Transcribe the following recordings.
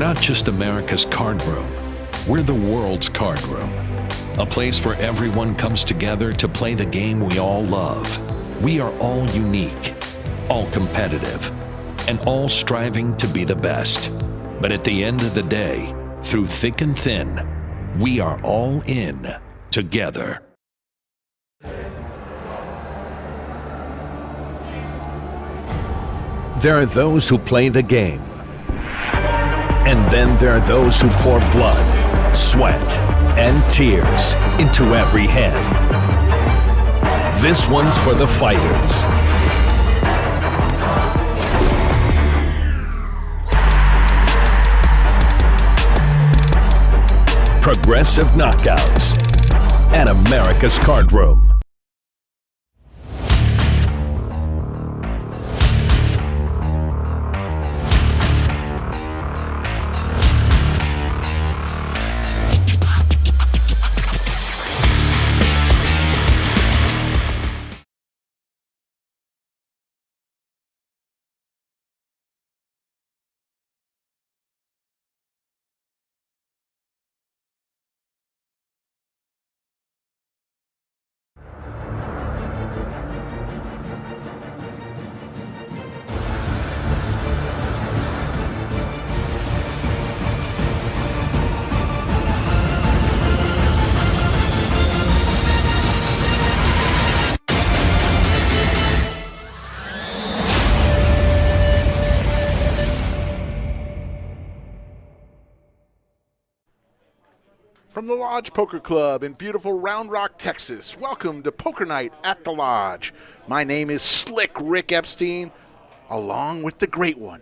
not just America's card room. We're the world's card room. A place where everyone comes together to play the game we all love. We are all unique, all competitive, and all striving to be the best. But at the end of the day, through thick and thin, we are all in together. There are those who play the game. And then there are those who pour blood, sweat, and tears into every hand. This one's for the fighters. Progressive Knockouts at America's Card Room. From the Lodge Poker Club in beautiful Round Rock, Texas, welcome to Poker Night at the Lodge. My name is Slick Rick Epstein, along with the great one,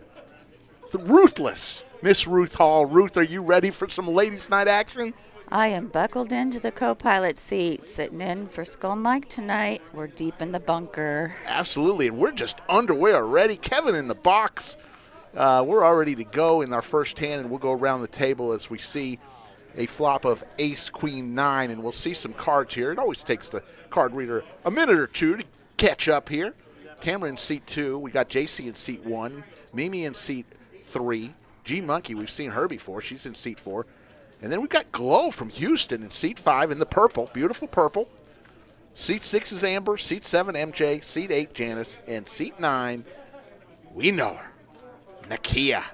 the ruthless Miss Ruth Hall. Ruth, are you ready for some ladies' night action? I am buckled into the co-pilot seat, sitting in for Skull Mike tonight. We're deep in the bunker. Absolutely, and we're just underway already. Kevin in the box. We're all ready to go in our first hand, and we'll go around the table as we see a flop of ace, queen, 9, and we'll see some cards here. It always takes the card reader a minute or two to catch up here. Tamara in seat 2. We got JC in seat 1. Mimi in seat 3. G Monkey, we've seen her before. She's in seat 4. And then we've got Glow from Houston in seat 5 in the purple. Beautiful purple. Seat 6 is Amber. Seat 7, MJ. Seat 8, Janice. And seat 9, we know her, Nakia.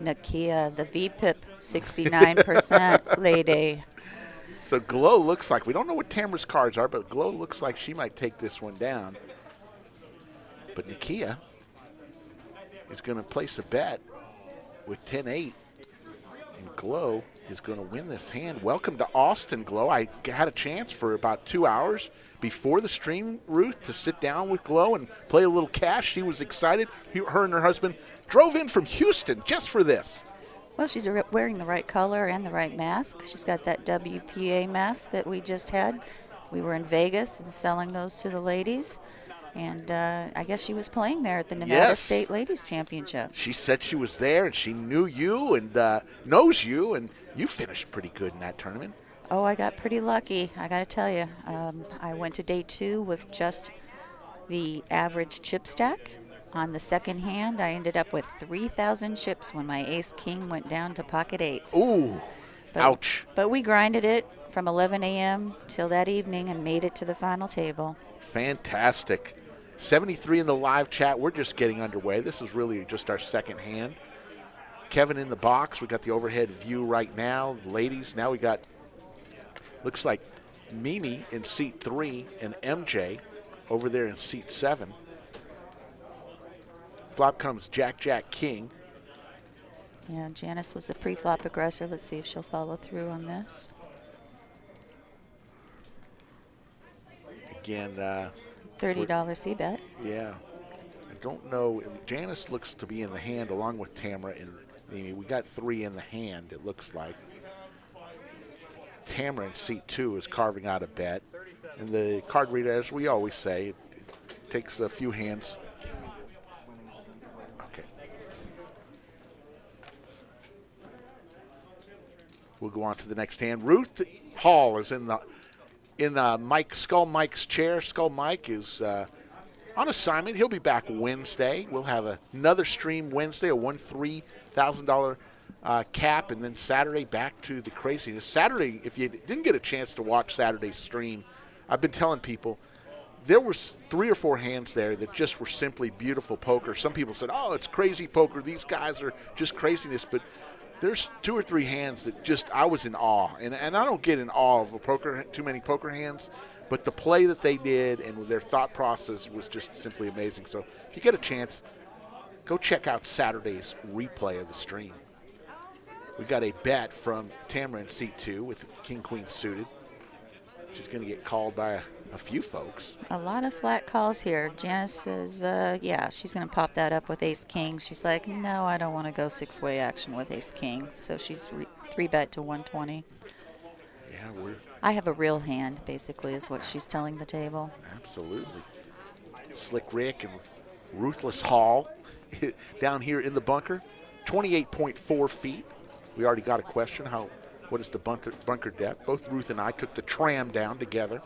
Nakia, the VPIP, 69% lady. So Glow looks like, we don't know what Tamara's cards are, but Glow looks like she might take this one down. But Nakia is going to place a bet with 10-8, and Glow is going to win this hand. Welcome to Austin, Glow. I had a chance for about 2 hours before the stream, Ruth, to sit down with Glow and play a little cash. She was excited. Her and her husband drove in from Houston just for this. Well, she's wearing the right color and the right mask. She's got that WPA mask that we just had. We were in Vegas and selling those to the ladies. And I guess she was playing there at the Nevada State Ladies Championship. She said she was there, and she knew you and knows you, and you finished pretty good in that tournament. Oh, I got pretty lucky, I got to tell you. I went to day 2 with just the average chip stack. On the second hand, I ended up with 3,000 chips when my ace-king went down to pocket 8s. Ooh, ouch. But we grinded it from 11 a.m. till that evening and made it to the final table. Fantastic. 73 in the live chat. We're just getting underway. This is really just our second hand. Kevin in the box. We got the overhead view right now. Ladies, now we got, looks like Mimi in seat 3 and MJ over there in seat 7. Flop comes Jack, Jack, King. Yeah, Janice was the pre-flop aggressor. Let's see if she'll follow through on this. Again, $30 C-bet. Yeah. I don't know. Janice looks to be in the hand along with Tamara and Mimi. We got 3 in the hand, it looks like. Tamara in seat 2 is carving out a bet. And the card reader, as we always say, it takes a few hands. Okay. We'll go on to the next hand. Ruth Hall is in Skull Mike's chair. Skull Mike is on assignment. He'll be back Wednesday. We'll have another stream Wednesday, a $3,000 cap, and then Saturday back to the craziness. Saturday, if you didn't get a chance to watch Saturday's stream, I've been telling people there was 3 or 4 hands there that just were simply beautiful poker. Some people said, oh, it's crazy poker. These guys are just craziness. But there's 2 or 3 hands that just I was in awe. And I don't get in awe of too many poker hands, but the play that they did and their thought process was just simply amazing. So if you get a chance, go check out Saturday's replay of the stream. We got a bet from Tamara in seat 2 with King Queen suited. She's going to get called by a few folks. A lot of flat calls here. Janice says, yeah, she's going to pop that up with Ace King. She's like, no, I don't want to go 6-way action with Ace King. So she's 3-bet to 120. Yeah, I have a real hand, basically, is what she's telling the table. Absolutely. Slick Rick and Ruthless Hall down here in the bunker. 28.4 feet. We already got a question. What is the bunker depth? Both Ruth and I took the tram down together.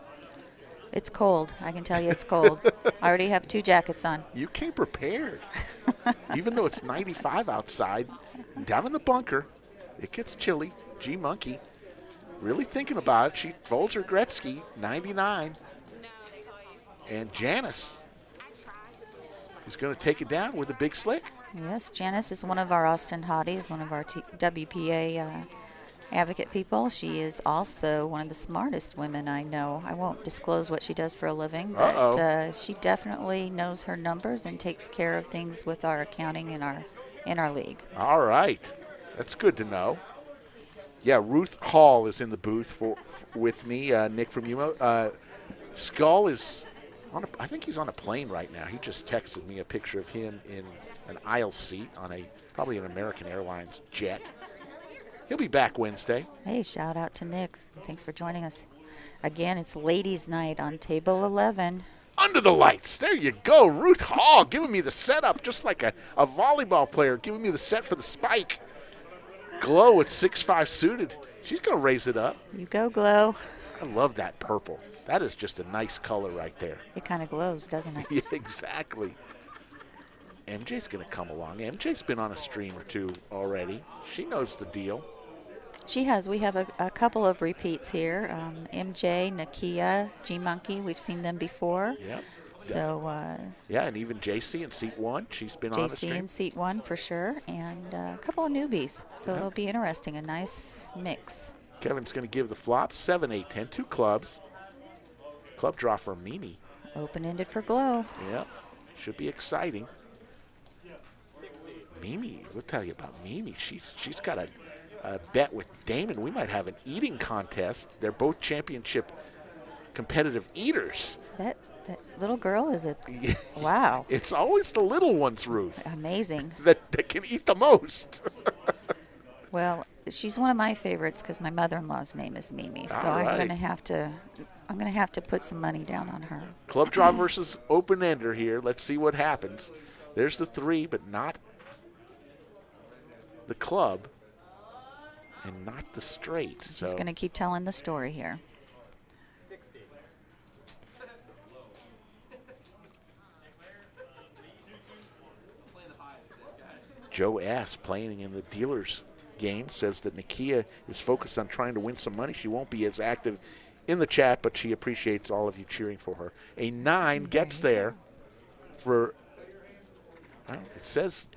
It's cold. I can tell you it's cold. I already have 2 jackets on. You came prepared. Even though it's 95 outside, down in the bunker, it gets chilly. G Monkey, really thinking about it. She folds her Gretzky, 99. And Janice is going to take it down with a big slick. Yes, Janice is one of our Austin hotties, one of our WPA advocate people. She is also one of the smartest women I know. I won't disclose what she does for a living, but she definitely knows her numbers and takes care of things with our accounting in our league. All right. That's good to know. Yeah, Ruth Hall is in the booth with me, Nick from Yuma. Skull is I think he's on a plane right now. He just texted me a picture of him in an aisle seat on probably an American Airlines jet. He'll be back Wednesday. Hey, shout out to Nick. Thanks for joining us. Again, it's ladies' night on table 11. Under the lights. There you go. Ruth Hall giving me the setup just like a volleyball player, giving me the set for the spike. Glow at 6'5" suited. She's going to raise it up. You go, Glow. I love that purple. That is just a nice color right there. It kind of glows, doesn't it? Yeah, exactly. MJ's going to come along. MJ's been on a stream or 2 already. She knows the deal. She has. We have a couple of repeats here. MJ, Nakia, G-Monkey. We've seen them before. Yep. So. Yeah, and even JC in seat 1. She's been on a stream. JC in seat 1 for sure. And a couple of newbies. So it'll be interesting. A nice mix. Kevin's going to give the flop. 7, 8, 10. 2 clubs. Club draw for Mimi. Open-ended for Glow. Yep. Should be exciting. Mimi, we'll tell you about Mimi. She's got a bet with Damon. We might have an eating contest. They're both championship competitive eaters. That little girl is wow. It's always the little ones, Ruth. Amazing. That can eat the most. Well, she's one of my favorites because my mother-in-law's name is Mimi. So right. I'm gonna have to put some money down on her. Club draw versus open-ender here. Let's see what happens. There's the 3, but not the club and not the straight. She's going to keep telling the story here. Joe S. playing in the dealer's game says that Nakia is focused on trying to win some money. She won't be as active in the chat, but she appreciates all of you cheering for her. A 9 gets there for, well, it says.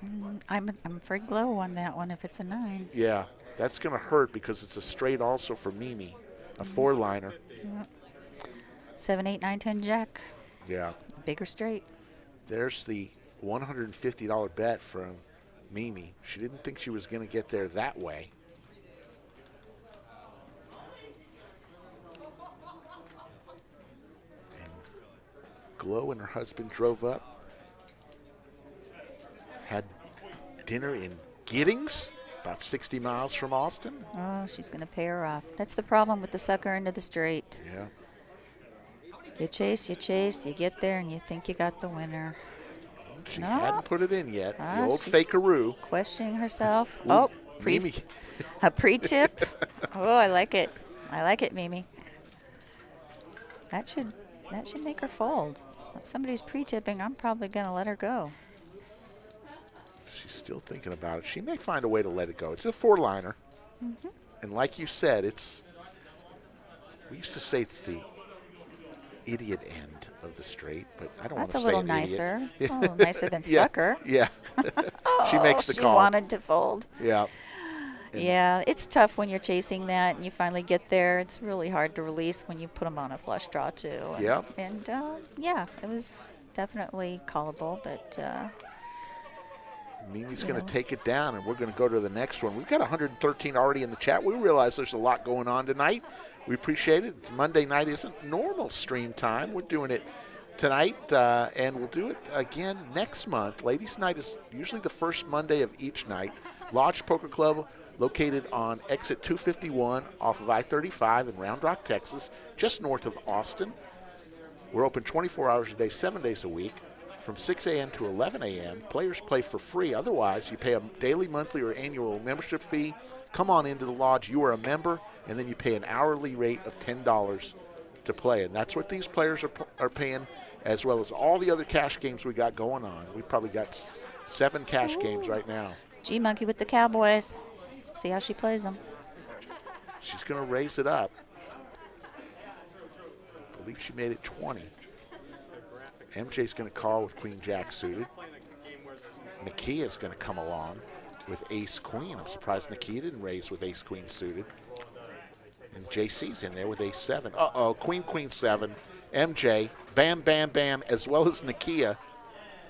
I'm afraid Glow on that one if it's a 9. Yeah, that's going to hurt because it's a straight also for Mimi, a 4-liner. Yep. 7, 8, 9, 10 jack. Yeah. Bigger straight. There's the $150 bet from Mimi. She didn't think she was going to get there that way. And Glow and her husband drove up, had dinner in Giddings, about 60 miles from Austin. Oh, she's going to pay her off. That's the problem with the sucker into the straight. Yeah. You chase, you get there, and you think you got the winner. She hadn't put it in yet. The old she's fakeroo. Questioning herself. Ooh, Mimi. A pre-tip. Oh, I like it. I like it, Mimi. That should make her fold. If somebody's pre-tipping, I'm probably going to let her go. She She's still thinking about it. She may find a way to let it go. It's a four-liner. Mm-hmm. And like you said, we used to say it's the idiot end of the straight, but I don't want to That's say a little an nicer. idiot. A little nicer than Yeah, sucker. Yeah. She makes the she call. wanted to fold. Yeah. And Yeah, it's tough when you're chasing that and you finally get there. It's really hard to release when you put them on a flush draw, too. And, Yeah. And, yeah, it was definitely callable, but Mimi's going to take it down, and we're going to go to the next one. We've got 113 already in the chat. We realize there's a lot going on tonight. We appreciate it. Monday night isn't normal stream time. We're doing it tonight, and we'll do it again next month. Ladies' night is usually the first Monday of each night. Lodge Poker Club, located on exit 251 off of I-35 in Round Rock, Texas, just north of Austin. We're open 24 hours a day, 7 days a week, from 6 a.m. to 11 a.m. Players play for free. Otherwise, you pay a daily, monthly, or annual membership fee. Come on into the lodge. You are a member, and then you pay an hourly rate of $10 to play. And that's what these players are paying, as well as all the other cash games we got going on. We've probably got 7 cash games right now. G-Monkey with the Cowboys. See how she plays them. She's going to raise it up. I believe she made it 20. MJ's going to call with Queen Jack suited. Nakia's going to come along with Ace Queen. I'm surprised Nakia didn't raise with Ace Queen suited. And JC's in there with Ace 7. Uh-oh, Queen 7. MJ, bam, bam, bam, as well as Nakia,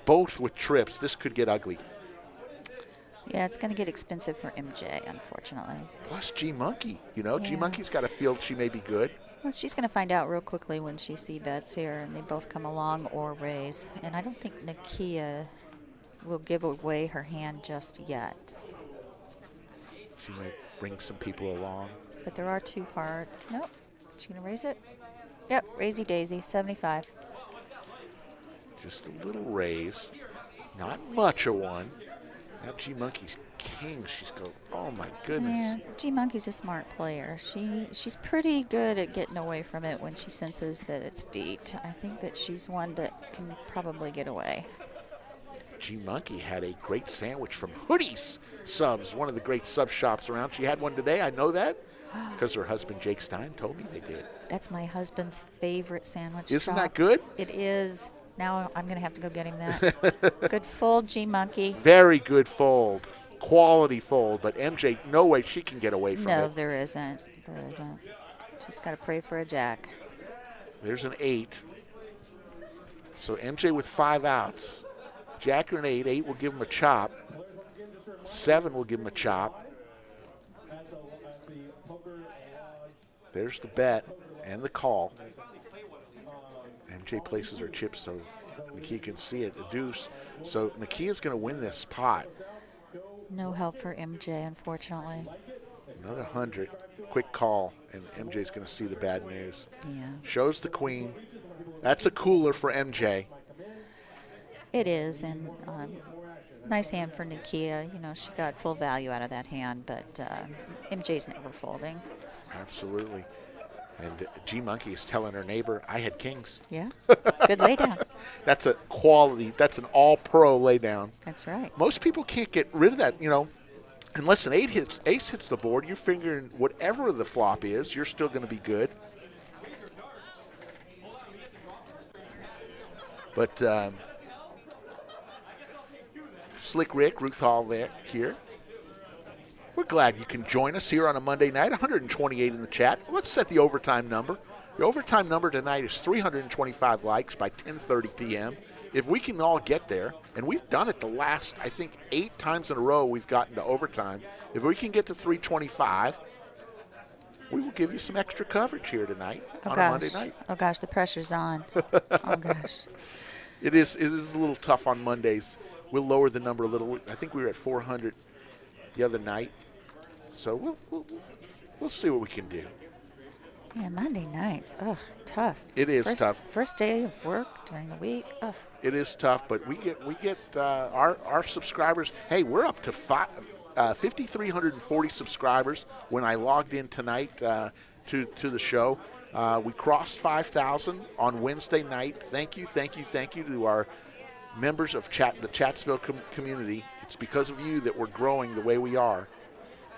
both with trips. This could get ugly. Yeah, it's going to get expensive for MJ, unfortunately. Plus G-Monkey. You know, Yeah. G-Monkey's got a feel she may be good. Well, she's going to find out real quickly when she sees bets here, and they both come along or raise. And I don't think Nakia will give away her hand just yet. She may bring some people along. But there are 2 hearts. Nope. She going to raise it? Yep, raisey daisy, 75. Just a little raise. Not much of one. Now G-Monkey's king. She's going, oh my goodness. Yeah, G-Monkey's a smart player. She's pretty good at getting away from it when she senses that it's beat. I think that she's one that can probably get away. G-Monkey had a great sandwich from Hoodies Subs, one of the great sub shops around. She had one today. I know that because her husband Jake Stein told me they did. That's my husband's favorite sandwich Isn't shop. that good? It is. Now I'm going to have to go get him that. Good fold, G-Monkey. Very good fold. Quality fold. But MJ, no way she can get away from No, it. there isn't. There isn't. Just got to pray for a jack. There's an 8. So MJ with 5 outs. Jack or an 8. 8 will give him a chop. 7 will give him a chop. There's the bet and the call. MJ places her chips so Nakia can see it, a deuce. So Nakia's going to win this pot. No help for MJ, unfortunately. Another 100. Quick call, and MJ's going to see the bad news. Yeah. Shows the queen. That's a cooler for MJ. It is, and nice hand for Nakia. You know, she got full value out of that hand, but MJ's never folding. Absolutely. And G-Monkey is telling her neighbor, I had kings. Yeah. Good lay down. That's a quality. That's an all-pro laydown. That's right. Most people can't get rid of that, you know. Unless an ace hits the board, you're figuring whatever the flop is, you're still going to be good. But Slick Rick, Ruth Hall here. We're glad you can join us here on a Monday night. 128 in the chat. Let's set the overtime number. The overtime number tonight is 325 likes by 10:30 p.m. If we can all get there, and we've done it the last, I think, 8 times in a row we've gotten to overtime. If we can get to 325, we will give you some extra coverage here tonight on a Monday night. Oh, gosh, the pressure's on. Oh, gosh. It is a little tough on Mondays. We'll lower the number a little. I think we were at 400 the other night. So we'll see what we can do. Yeah, Monday nights. Oh, tough. It is tough. First day of work during the week. Oh. It is tough, but we get our subscribers. Hey, we're up to 5,340 subscribers when I logged in tonight to the show. We crossed 5,000 on Wednesday night. Thank you to our members of the Chatsville community. It's because of you that we're growing the way we are.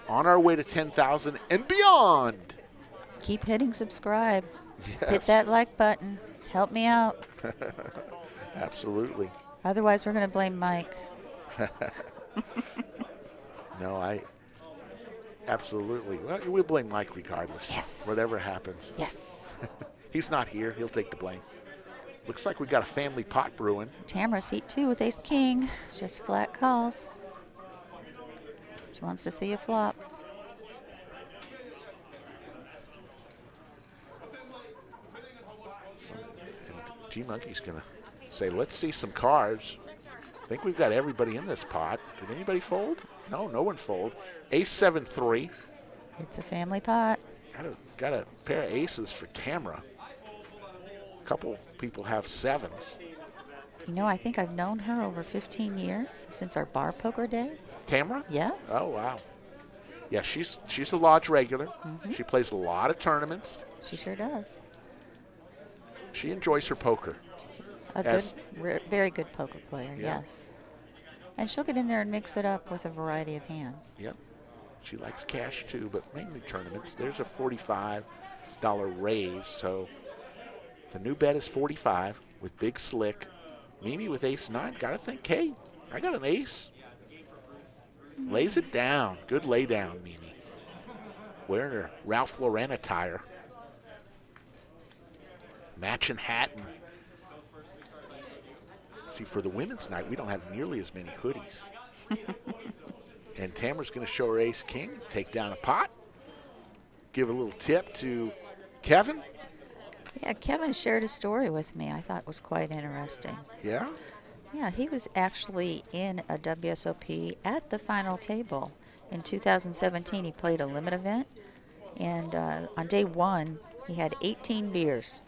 On our way to 10,000 and beyond. Keep hitting subscribe. Yes. Hit that like button. Help me out. Absolutely. Otherwise, we're going to blame Mike. No, absolutely. Well, we'll blame Mike regardless. Yes. Whatever happens. Yes. He's not here. He'll take the blame. Looks like we got a family pot brewing. Tamara's seat 2 with ace king. It's just flat calls. She wants to see a flop. G-Monkey's going to say, let's see some cards. I think we've got everybody in this pot. Did anybody fold? No, no one fold. Ace 7-3. It's a family pot. Got a pair of aces for Tamara. A couple people have sevens. You know, I think I've known her over 15 years, since our bar poker days. Tamara? Yes. Oh, wow. Yeah, she's a lodge regular. She plays a lot of tournaments. She sure does. She enjoys her poker. Very good poker player, Yeah. yes. And she'll get in there and mix it up with a variety of hands. Yep. She likes cash too, but mainly tournaments. There's a $45 raise, so the new bet is 45 with Big Slick. Mimi with ace 9. Gotta think, hey, I got an ace. Lays it down. Good lay down, Mimi. Wearing her Ralph Lauren attire. Matching hat. And see, for the women's night, we don't have nearly as many hoodies. And Tamara's going to show her ace king, take down a pot, give a little tip to Kevin. Yeah, Kevin shared a story with me I thought was quite interesting. Yeah? Yeah, he was actually in a WSOP at the final table. In 2017, he played a limit event, and on day 1, he had 18 beers.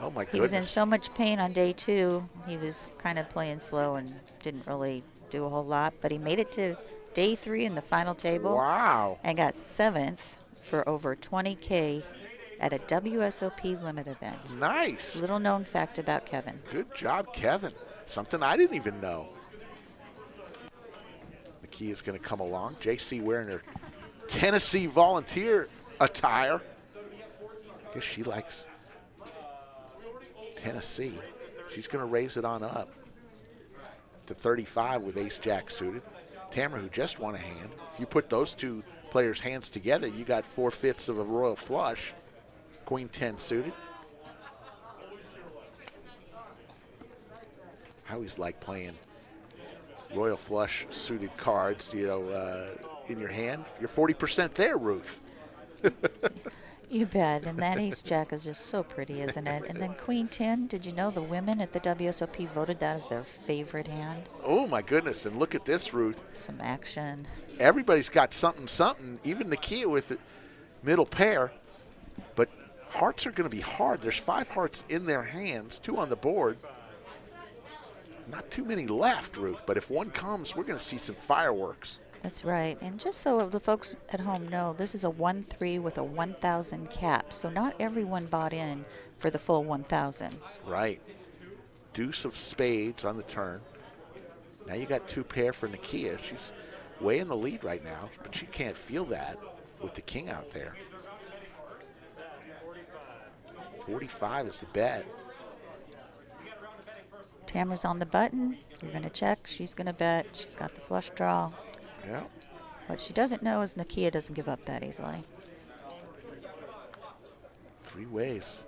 Oh, my goodness. He was in so much pain on day 2, he was kind of playing slow and didn't really do a whole lot, but he made it to day 3 in the final table. Wow. And got 7th for over $20K at a WSOP limit event. Nice. Little known fact about Kevin. Good job, Kevin. Something I didn't even know. McKee is going to come along. JC wearing her Tennessee Volunteer attire. I guess she likes Tennessee. She's going to raise it on up to 35 with ace-jack suited. Tamara, who just won a hand. If you put those two players' hands together, you got 4/5 of a royal flush. Queen 10 suited. I always like playing royal flush suited cards, you know, in your hand. You're 40% there, Ruth. You bet. And that ace jack is just so pretty, isn't it? And then Queen 10, did you know the women at the WSOP voted that as their favorite hand? Oh, my goodness. And look at this, Ruth. Some action. Everybody's got something. Even Nakia with the middle pair. But hearts are going to be hard. There's 5 hearts in their hands, 2 on the board. Not too many left, Ruth. But if one comes, we're going to see some fireworks. That's right. And just so the folks at home know, this is a 1-3 with a 1,000 cap. So not everyone bought in for the full 1,000. Right. Deuce of spades on the turn. Now you got 2 pair for Nakia. She's way in the lead right now, but she can't feel that with the king out there. 45 is the bet. Tamara's on the button. You're going to check. She's going to bet. She's got the flush draw. Yeah. What she doesn't know is Nakia doesn't give up that easily. 3 ways.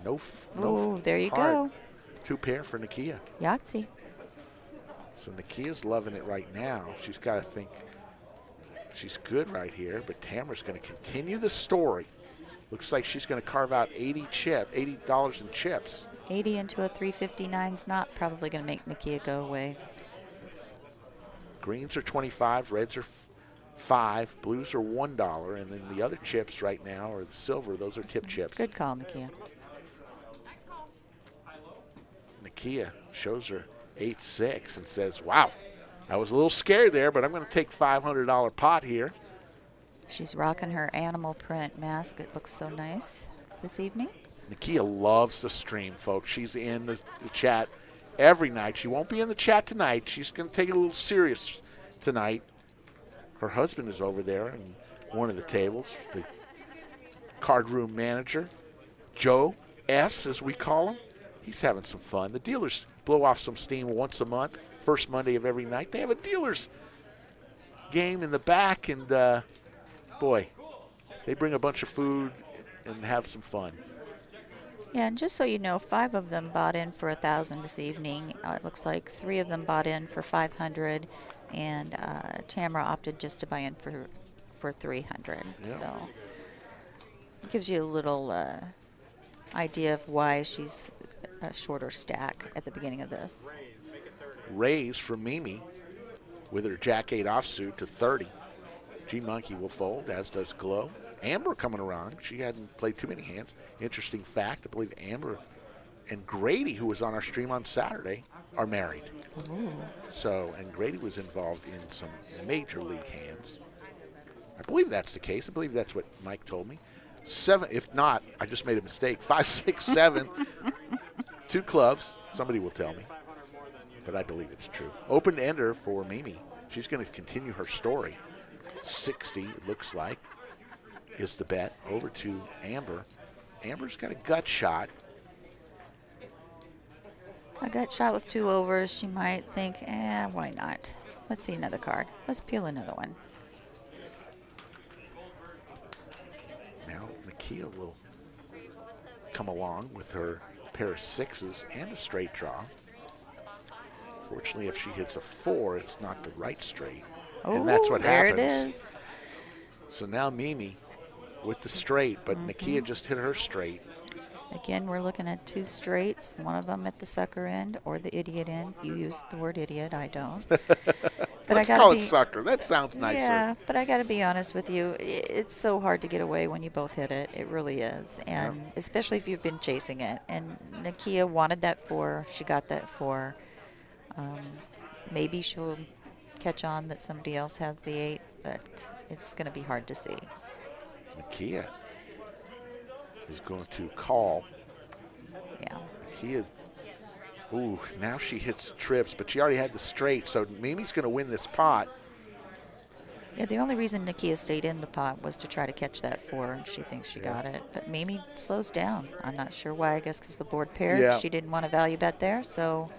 Oh, there you hard. go. 2 pair for Nakia. Yahtzee. So Nakia's loving it right now. She's got to think she's good right here, but Tamara's going to continue the story. Looks like she's going to carve out $80 in chips. 80 into a 359's not probably going to make Nakia go away. Greens are 25, reds are 5, blues are $1, and then the other chips right now are the silver. Those are tip chips. Good call, Nakia. Nakia shows her 8-6 and says, wow, I was a little scared there, but I'm going to take $500 pot here. She's rocking her animal print mask. It looks so nice this evening. Nakia loves the stream, folks. She's in the chat every night. She won't be in the chat tonight. She's going to take it a little serious tonight. Her husband is over there in one of the tables, the card room manager, Joe S., as we call him. He's having some fun. The dealers blow off some steam once a month, first Monday of every night. They have a dealers game in the back, and boy, they bring a bunch of food and have some fun. Yeah, and just so you know, 5 of them bought in for $1,000 this evening. It looks like 3 of them bought in for $500, and Tamara opted just to buy in for $300. Yeah. So it gives you a little idea of why she's a shorter stack at the beginning of this. Raise from Mimi with her Jack 8 offsuit to 30. G-Monkey will fold, as does Glow. Amber coming around. She hadn't played too many hands. Interesting fact, I believe Amber and Grady, who was on our stream on Saturday, are married. Ooh. So, and Grady was involved in some major league hands. I believe that's the case. I believe that's what Mike told me. 7, if not, I just made a mistake. 5, 6, 7, 2 clubs. Somebody will tell me, but I believe it's true. Open ender for Mimi. She's going to continue her story. 60, it looks like, is the bet. Over to Amber. Amber's got a gut shot. A gut shot with 2 overs. She might think, why not? Let's see another card. Let's peel another one. Now, Nakia will come along with her pair of 6s and a straight draw. Fortunately, if she hits a 4, it's not the right straight. And that's what there happens. There it is. So now Mimi with the straight, but Nakia just hit her straight. Again, we're looking at 2 straights, one of them at the sucker end or the idiot end. You use the word idiot, I don't. But Let's call it sucker. That sounds nicer. Yeah, but I got to be honest with you. It's so hard to get away when you both hit it. It really is. And especially if you've been chasing it. And Nakia wanted that 4. She got that 4. Maybe she'll catch on that somebody else has the 8, but it's going to be hard to see. Nakia is going to call. Yeah. Nakia, ooh, now she hits trips, but she already had the straight, so Mimi's going to win this pot. Yeah, the only reason Nakia stayed in the pot was to try to catch that 4, and she thinks she got it. But Mimi slows down. I'm not sure why. I guess because the board paired. Yeah. She didn't want a value bet there, so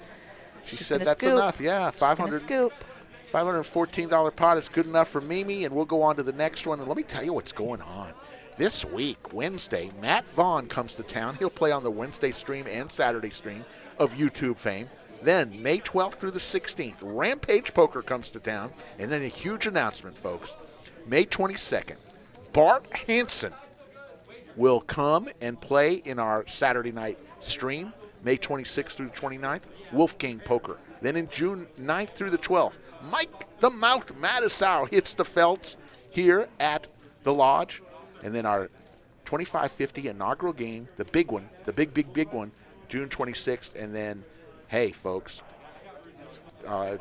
She she's said gonna that's scoop. enough. Yeah, Scoop. $514 pot is good enough for Mimi, and we'll go on to the next one. And let me tell you what's going on. This week, Wednesday, Matt Vaughn comes to town. He'll play on the Wednesday stream and Saturday stream of YouTube fame. Then, May 12th through the 16th, Rampage Poker comes to town. And then a huge announcement, folks. May 22nd, Bart Hansen will come and play in our Saturday night stream. May 26th through the 29th, Wolfgang Poker. Then in June 9th through the 12th, Mike the Mouth Mattisau hits the felts here at the Lodge. And then our 2550 inaugural game, the big one, the big one, June 26th. And then, hey, folks,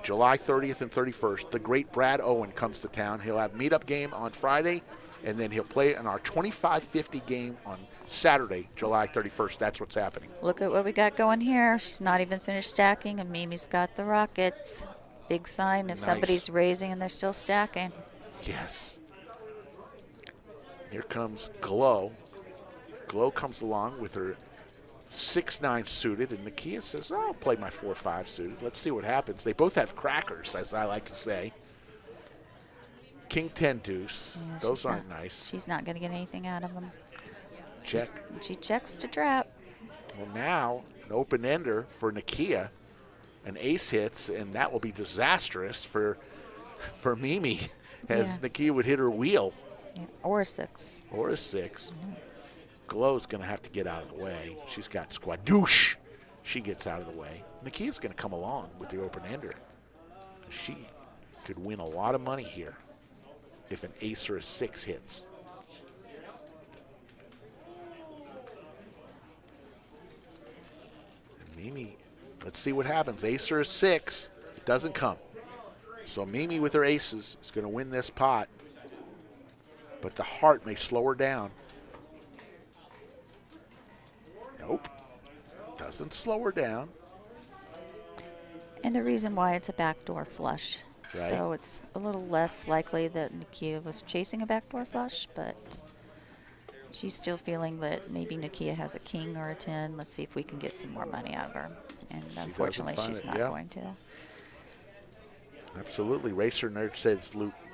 July 30th and 31st, the great Brad Owen comes to town. He'll have meetup game on Friday, and then he'll play in our 2550 game on Saturday, July 31st. That's what's happening. Look at what we got going here. She's not even finished stacking, and Mimi's got the rockets. Big sign if somebody's raising and they're still stacking. Yes. Here comes Glow. Glow comes along with her 6-9 suited, and Nakia says, I'll play my 4-5 suited. Let's see what happens. They both have crackers, as I like to say. King 10 deuce. Yeah, those aren't nice. She's not going to get anything out of them. Check. She checks to trap. Well, now, an open ender for Nakia. An ace hits, and that will be disastrous for Mimi, as Nakia would hit her wheel. Yeah, or a 6. Or a 6. Glow's going to have to get out of the way. She's got squadoosh. She gets out of the way. Nakia's going to come along with the open ender. She could win a lot of money here if an ace or a 6 hits. And Mimi, let's see what happens. Ace or a 6. It doesn't come. So Mimi with her aces is going to win this pot. But the heart may slow her down. Nope. Doesn't slow her down. And the reason why it's a backdoor flush. Right. So it's a little less likely that Nakia was chasing a backdoor flush, but she's still feeling that maybe Nakia has a king or a 10. Let's see if we can get some more money out of her. And unfortunately, she's not going to. Absolutely. Racer Nerd says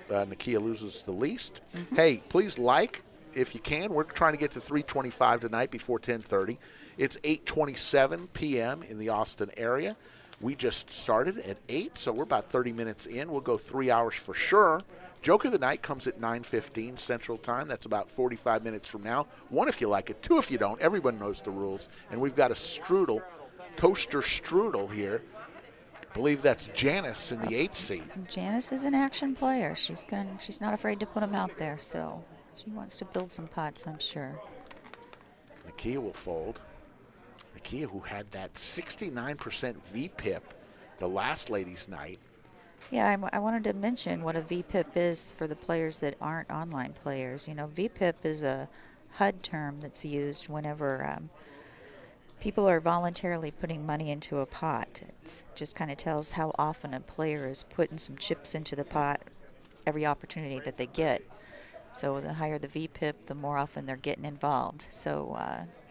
Nakia loses the least. Hey, please like if you can. We're trying to get to 325 tonight before 10:30. It's 8:27 p.m. in the Austin area. We just started at 8, so we're about 30 minutes in. We'll go 3 hours for sure. Joke of the Night comes at 9:15 Central Time. That's about 45 minutes from now. 1 if you like it, 2 if you don't. Everyone knows the rules. And we've got a strudel, toaster strudel here. I believe that's Janice in the 8th seat. Janice is an action player. She's not afraid to put them out there, so she wants to build some pots, I'm sure. Nakia will fold. Nakia, who had that 69% VPIP the last ladies' night. Yeah, I wanted to mention what a VPIP is for the players that aren't online players. You know, VPIP is a HUD term that's used whenever people are voluntarily putting money into a pot. It just kind of tells how often a player is putting some chips into the pot every opportunity that they get. So the higher the VPIP, the more often they're getting involved. So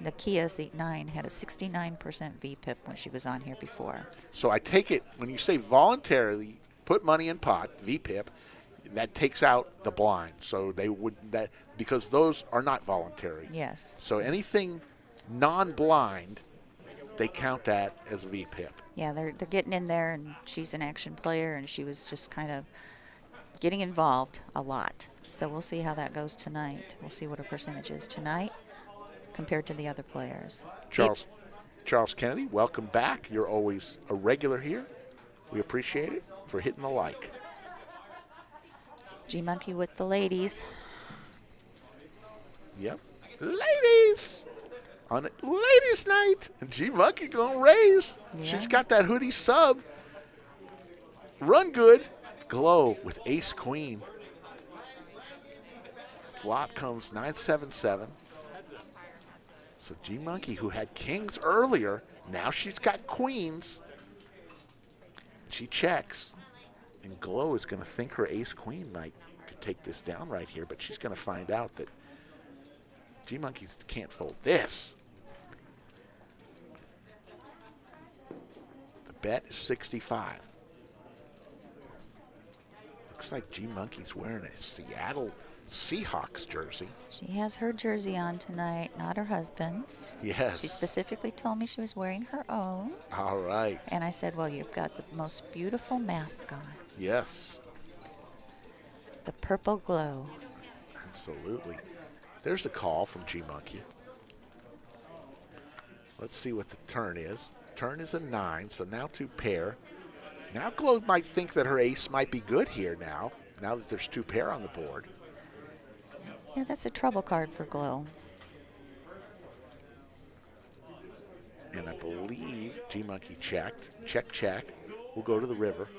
Nakia's 8-9 had a 69% VPIP when she was on here before. So I take it when you say voluntarily put money in pot, VPIP, that takes out the blind. So they would that because those are not voluntary. Yes. So anything non-blind, they count that as VPIP. Yeah, they're getting in there, and she's an action player, and she was just kind of getting involved a lot. So we'll see how that goes tonight. We'll see what her percentage is tonight compared to the other players. Charles Kennedy, welcome back. You're always a regular here. We appreciate it for hitting the like. G-Monkey with the ladies. Yep. Ladies! On ladies' night, and G-Monkey going to raise. Yeah. She's got that hoodie sub. Run good. Glow with ace-queen. Flop comes 9-7-7. So G-Monkey, who had kings earlier, now she's got queens. She checks. And Glow is going to think her ace-queen might could take this down right here, but she's going to find out that G-Monkey can't fold this. The bet is 65. Looks like G-Monkey's wearing a Seattle Seahawks jersey. She has her jersey on tonight, not her husband's. Yes. She specifically told me she was wearing her own. All right. And I said, well, you've got the most beautiful mask on. Yes. The purple glow. Absolutely. There's the call from G-Monkey. Let's see what the turn is. Turn is a 9, so now 2 pair. Now Glow might think that her ace might be good here now that there's 2 pair on the board. Yeah, that's a trouble card for Glow. And I believe G-Monkey checked. Check, check. We'll go to the river.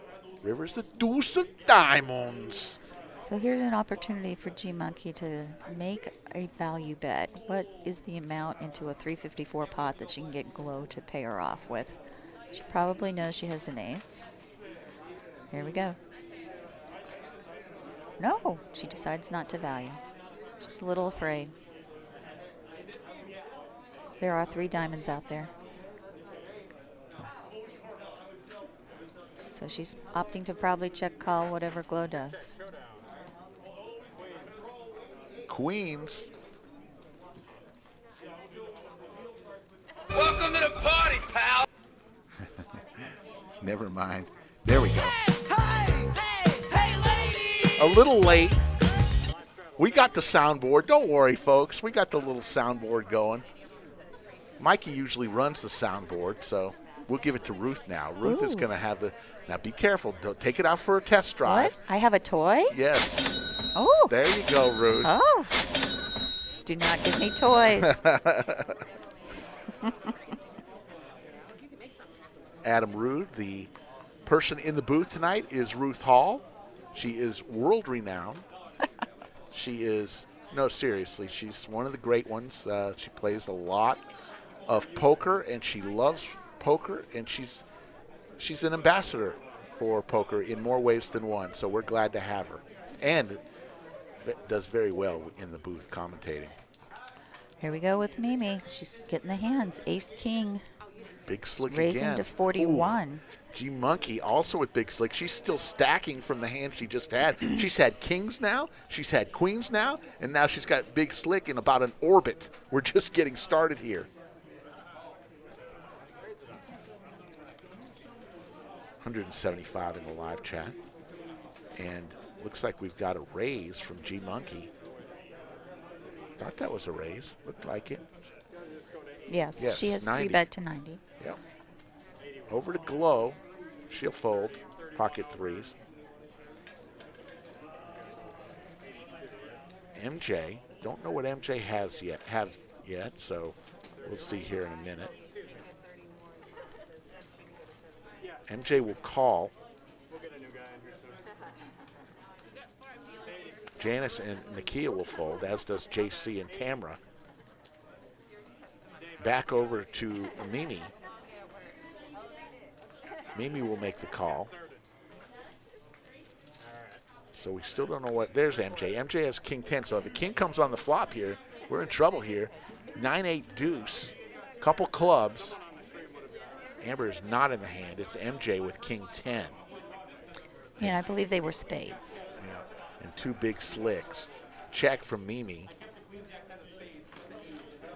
River's the deuce of diamonds. So here's an opportunity for G-Monkey to make a value bet. What is the amount into a 354 pot that she can get Glow to pay her off with? She probably knows she has an ace. Here we go. No, she decides not to value. She's a little afraid. There are 3 diamonds out there. So she's opting to probably check call whatever Glow does. Queens. Welcome to the party, pal. Never mind. There we go. Hey, ladies! A little late. We got the soundboard. Don't worry, folks. We got the little soundboard going. Mikey usually runs the soundboard, so we'll give it to Ruth now. Ruth is Ooh. going to have the... Now, be careful. Don't take it out for a test drive. What? I have a toy? Yes. Oh. There you go, Ruth. Oh. Do not give me toys. Adam Ruth, the person in the booth tonight, is Ruth Hall. She is world renowned. She is, no, seriously, she's one of the great ones. She plays a lot of poker, and she loves poker, and she's she's an ambassador for poker in more ways than one, so we're glad to have her. And does very well in the booth commentating. Here we go with Mimi. She's getting the hands. Ace King. Big slick Raising again. to 41. Ooh. G Monkey also with big slick. She's still stacking from the hand she just had. She's had kings now. She's had queens now. And now she's got big slick in about an orbit. We're just getting started here. 175 in the live chat. And looks like we've got a raise from G Monkey. Thought that was a raise. Looked like it. Yes, she has 90. 3-bet to 90. Yep. Over to Glow. She'll fold. Pocket threes. MJ. Don't know what MJ has yet. So we'll see here in a minute. MJ will call. Janice and Nakia will fold, as does JC and Tamra. Back over to Mimi. Mimi will make the call. So we still don't know what. There's MJ. MJ has king 10. So if a king comes on the flop here, we're in trouble here. 9-8 deuce. Couple clubs. Amber is not in the hand. It's MJ with king 10. And I believe they were spades. Yeah. And two big slicks. Check from Mimi.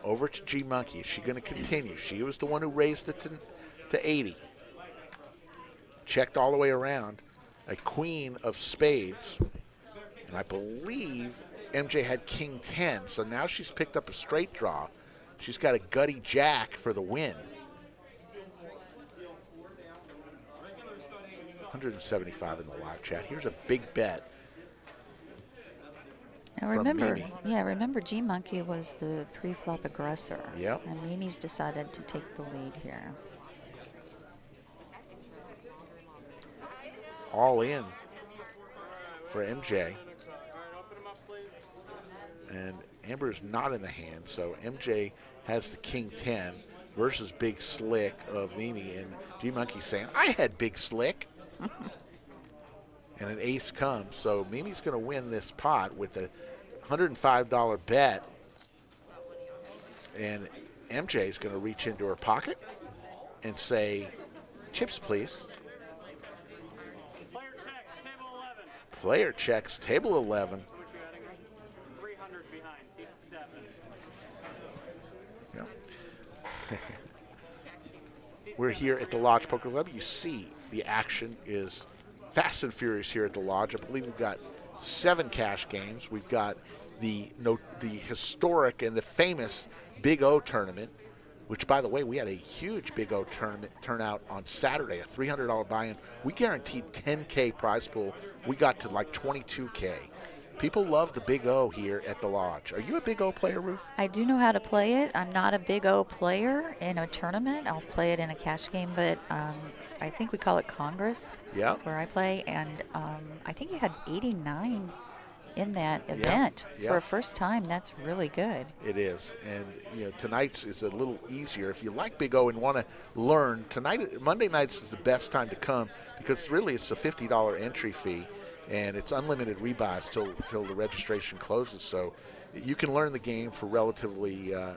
Over to G Monkey. Is she going to continue? She was the one who raised it to 80. Checked all the way around. A queen of spades. And I believe MJ had king 10. So now she's picked up a straight draw. She's got a gutty jack for the win. 175 in the live chat. Here's a big bet. Now remember G Monkey was the pre-flop aggressor. Yep. And Mimi's decided to take the lead here. All in for MJ. And Amber's not in the hand, so MJ has the king 10 versus big slick of Mimi. And G Monkey saying, I had big slick. And an ace comes, so Mimi's going to win this pot with a $105 bet. And MJ is going to reach into her pocket and say, chips, please. Player checks, table 11. Yeah. We're here at the Lodge Poker Club. You see the action is fast and furious here at the Lodge. I believe we've got 7 cash games. We've got the historic and the famous Big O tournament, which, by the way, we had a huge Big O tournament turnout on Saturday, a $300 buy-in. We guaranteed $10K prize pool. We got to like $22K. People love the Big O here at the Lodge. Are you a Big O player, Ruth? I do know how to play it. I'm not a Big O player in a tournament. I'll play it in a cash game, but I think we call it Congress, where I play. And I think you had 89 in that event for a first time. That's really good. It is. And tonight's is a little easier. If you like Big O and want to learn, Monday nights is the best time to come because really it's a $50 entry fee and it's unlimited rebuys till the registration closes. So you can learn the game for relatively a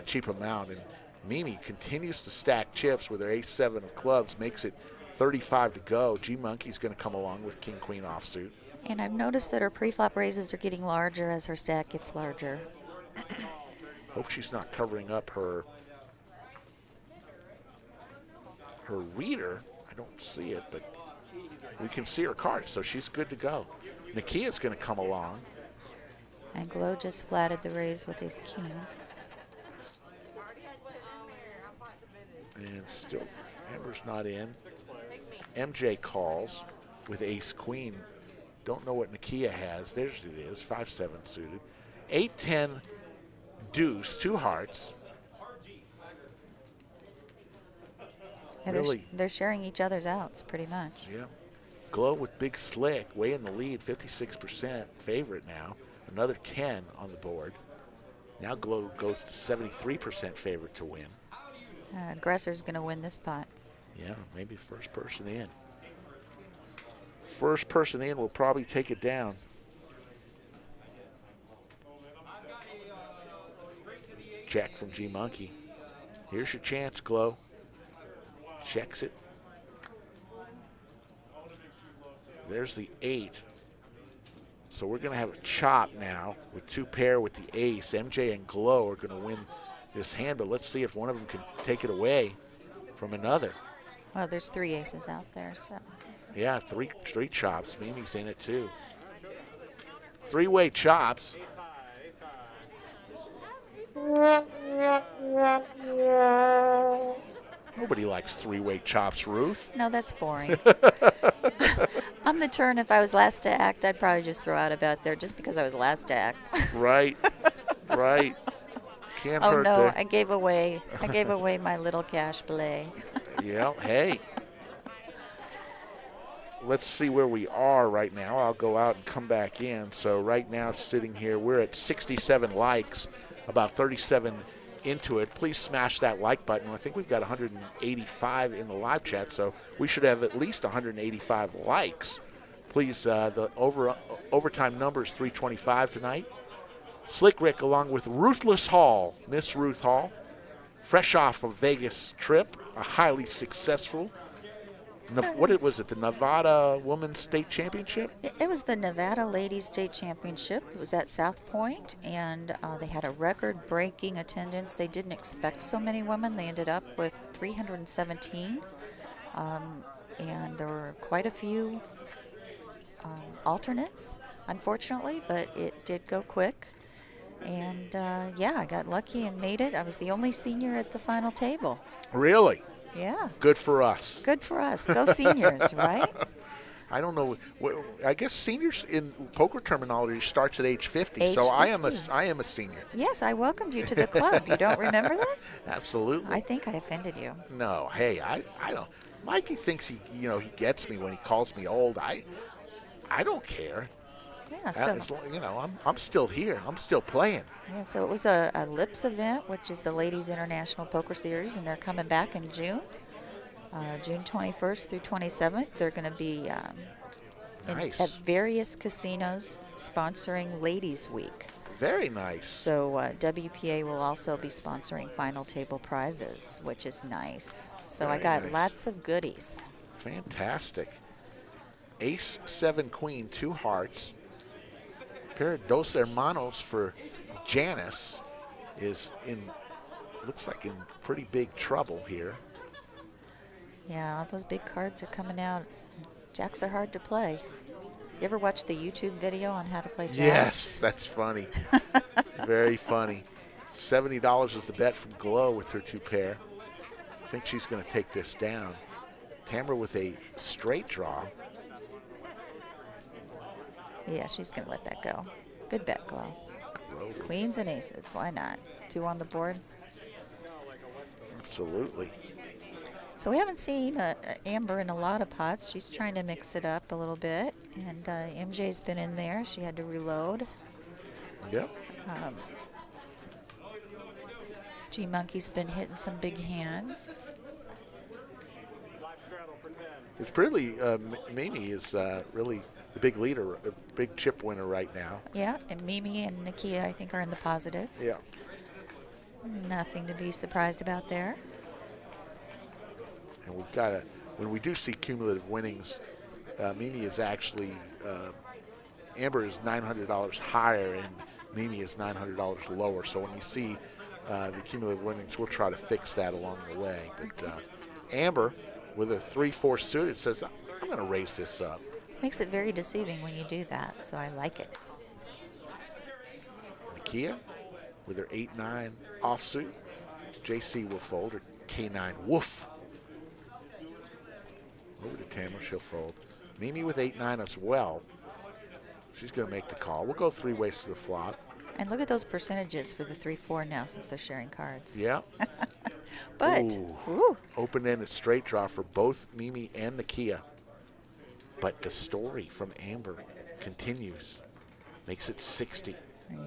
cheap amount. And Mimi continues to stack chips with her ace-7 of clubs, makes it 35 to go. G Monkey's going to come along with king-queen offsuit. And I've noticed that her pre-flop raises are getting larger as her stack gets larger. Hope she's not covering up her reader. I don't see it, but we can see her cards, so she's good to go. Nakia's going to come along. And Glow just flatted the raise with his king. And still, Amber's not in. MJ calls with ace-queen. Don't know what Nakia has. There's it is, 5-7 suited. 8-10 deuce, 2 hearts. Yeah, Really? they're sharing each other's outs pretty much. Yeah. Glow with big slick, way in the lead, 56% favorite now. Another 10 on the board. Now Glow goes to 73% favorite to win. Aggressor's going to win this pot. Yeah, maybe first person in. First person in will probably take it down. Check from G Monkey. Here's your chance, Glow. Checks it. There's the 8. So we're going to have a chop now with 2 pair with the ace. MJ and Glow are going to win this hand, but let's see if one of them can take it away from another. Well, there's 3 aces out there, so. Yeah, three chops. Mimi's in it too. 3-way chops. Nobody likes 3-way chops, Ruth. No, that's boring. On the turn, if I was last to act, I'd probably just throw out a bet there just because I was last to act. Right, right. Can't Oh hurt no, there. I gave away my little cash play. Yeah, hey. Let's see where we are right now. I'll go out and come back in. So right now, sitting here, we're at 67 likes, about 37 into it. Please smash that like button. I think we've got 185 in the live chat, so we should have at least 185 likes. Please, the overtime number is 325 tonight. Slick Rick along with Ruthless Hall, Miss Ruth Hall, fresh off a Vegas trip, a highly successful. What was it, the Nevada Women's State Championship? It was the Nevada Ladies State Championship. It was at South Point, and they had a record-breaking attendance. They didn't expect so many women. They ended up with 317, and there were quite a few alternates, unfortunately, but it did go quick. And, yeah, I got lucky and made it. I was the only senior at the final table. Really? Yeah. Good for us. Good for us. Go seniors, right? I don't know. I guess seniors in poker terminology starts at age 50. Age so 50. I am a senior. Yes, I welcomed you to the club. You don't remember this? Absolutely. I think I offended you. No, hey, I don't. Mikey thinks he gets me when he calls me old. I don't care. Yeah, so I'm still here. I'm still playing. yeah, so it was a LIPS event, which is the Ladies International Poker Series, and they're coming back in June, June 21st through 27th. They're going to be Nice. at various casinos sponsoring Ladies Week. Very nice. So WPA will also be sponsoring final table prizes, which is nice. So I Very got nice. lots of goodies. Fantastic. Ace, 7, Queen, 2 hearts. Pair of dos hermanos for Janice looks like in pretty big trouble here. Yeah, all those big cards are coming out. Jacks are hard to play. You ever watch the YouTube video on how to play jacks? Yes, that's funny. Very funny. $70 is the bet from Glow with her 2 pair. I think she's going to take this down. Tamara with a straight draw. Yeah, she's going to let that go. Good bet, Glow. Glow. Queens and aces, why not? 2 on the board. Absolutely. So we haven't seen Amber in a lot of pots. She's trying to mix it up a little bit. And MJ's been in there. She had to reload. Yep. G Monkey's been hitting some big hands. It's really, Mimi is really the big leader, the big chip winner right now. Yeah, and Mimi and Nakia, I think, are in the positive. Yeah. Nothing to be surprised about there. And we've got when we do see cumulative winnings, Mimi is actually, Amber is $900 higher and Mimi is $900 lower. So when you see the cumulative winnings, we'll try to fix that along the way. But Amber, with a 3-4 suited, says, I'm going to raise this up. Makes it very deceiving when you do that, so I like it. Nakia, with her 8-9 offsuit, JC will fold, or K9 woof. Over to Tamara, she'll fold. Mimi with 8-9 as well. She's going to make the call. We'll go 3 ways to the flop. And look at those percentages for the 3-4 now since they're sharing cards. Yeah. But, Ooh. Open-ended straight draw for both Mimi and Nakia. But the story from Amber continues. Makes it 60.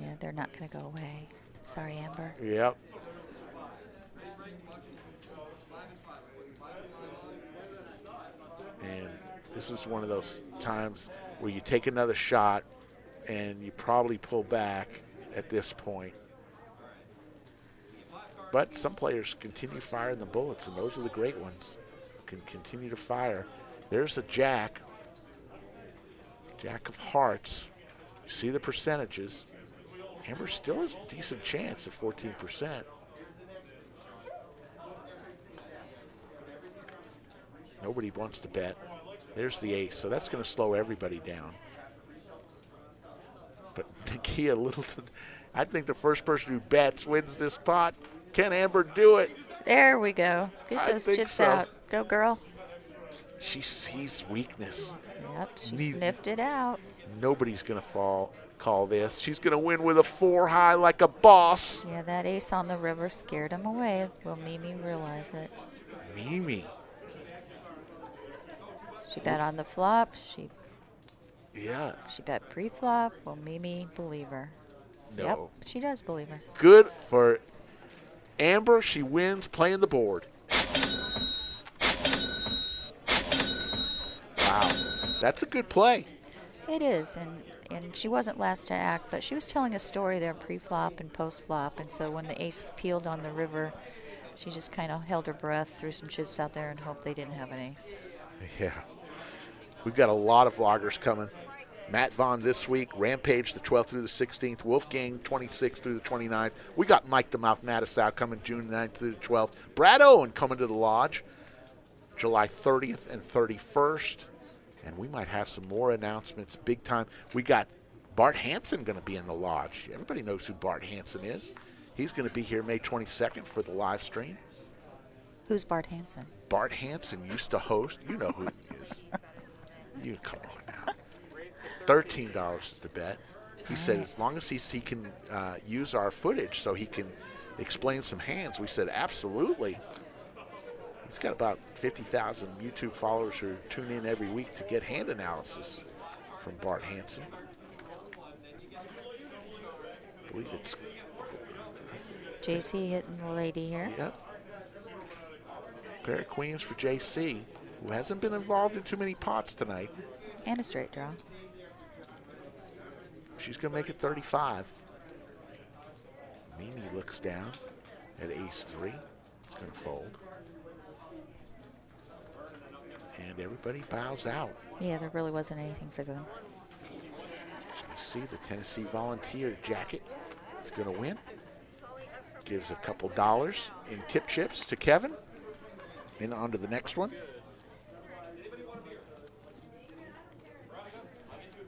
yeah, they're not going to go away. Sorry, Amber. Yep. This is one of those times where you take another shot and you probably pull back at this point. But some players continue firing the bullets, and those are the great ones. Can continue to fire. There's a jack. Jack of hearts. You see the percentages. Amber still has a decent chance at 14%. Nobody wants to bet. There's the ace, so that's going to slow everybody down. But Nakia Littleton, I think the first person who bets wins this pot. Can Amber do it? There we go. Get those chips out. Go, girl. She sees weakness. Yep, she sniffed it out. Nobody's going to call this. She's going to win with a 4 high like a boss. Yeah, that ace on the river scared him away. Will Mimi realize it? Mimi. She bet on the flop. She bet pre-flop. Will Mimi believe her? No. Yep, she does believe her. Good for Amber. She wins playing the board. Wow. That's a good play. It is, and she wasn't last to act, but she was telling a story there pre-flop and post-flop, and so when the ace peeled on the river, she just kind of held her breath, threw some chips out there, and hoped they didn't have an ace. Yeah. We've got a lot of vloggers coming. Matt Vaughn this week, Rampage the 12th through the 16th, Wolfgang 26th through the 29th. We got Mike the Mouth Mattisau coming June 9th through the 12th. Brad Owen coming to the Lodge July 30th and 31st. And we might have some more announcements big time. We got Bart Hansen going to be in the Lodge. Everybody knows who Bart Hansen is. He's going to be here May 22nd for the live stream. Who's Bart Hansen? Bart Hansen used to host. You know who he is. You come on now. $13 is the bet. He said as long as he can use our footage so he can explain some hands. We said absolutely. He's got about 50,000 YouTube followers who tune in every week to get hand analysis from Bart Hansen. I believe it's JC hitting the lady here. Yep. Pair of queens for JC, who hasn't been involved in too many pots tonight. And a straight draw. She's going to make it 35. Mimi looks down at ace 3. It's going to fold. And everybody bows out. Yeah, there really wasn't anything for them. So you see the Tennessee Volunteer jacket is going to win. Gives a couple dollars in tip chips to Kevin. And on to the next one.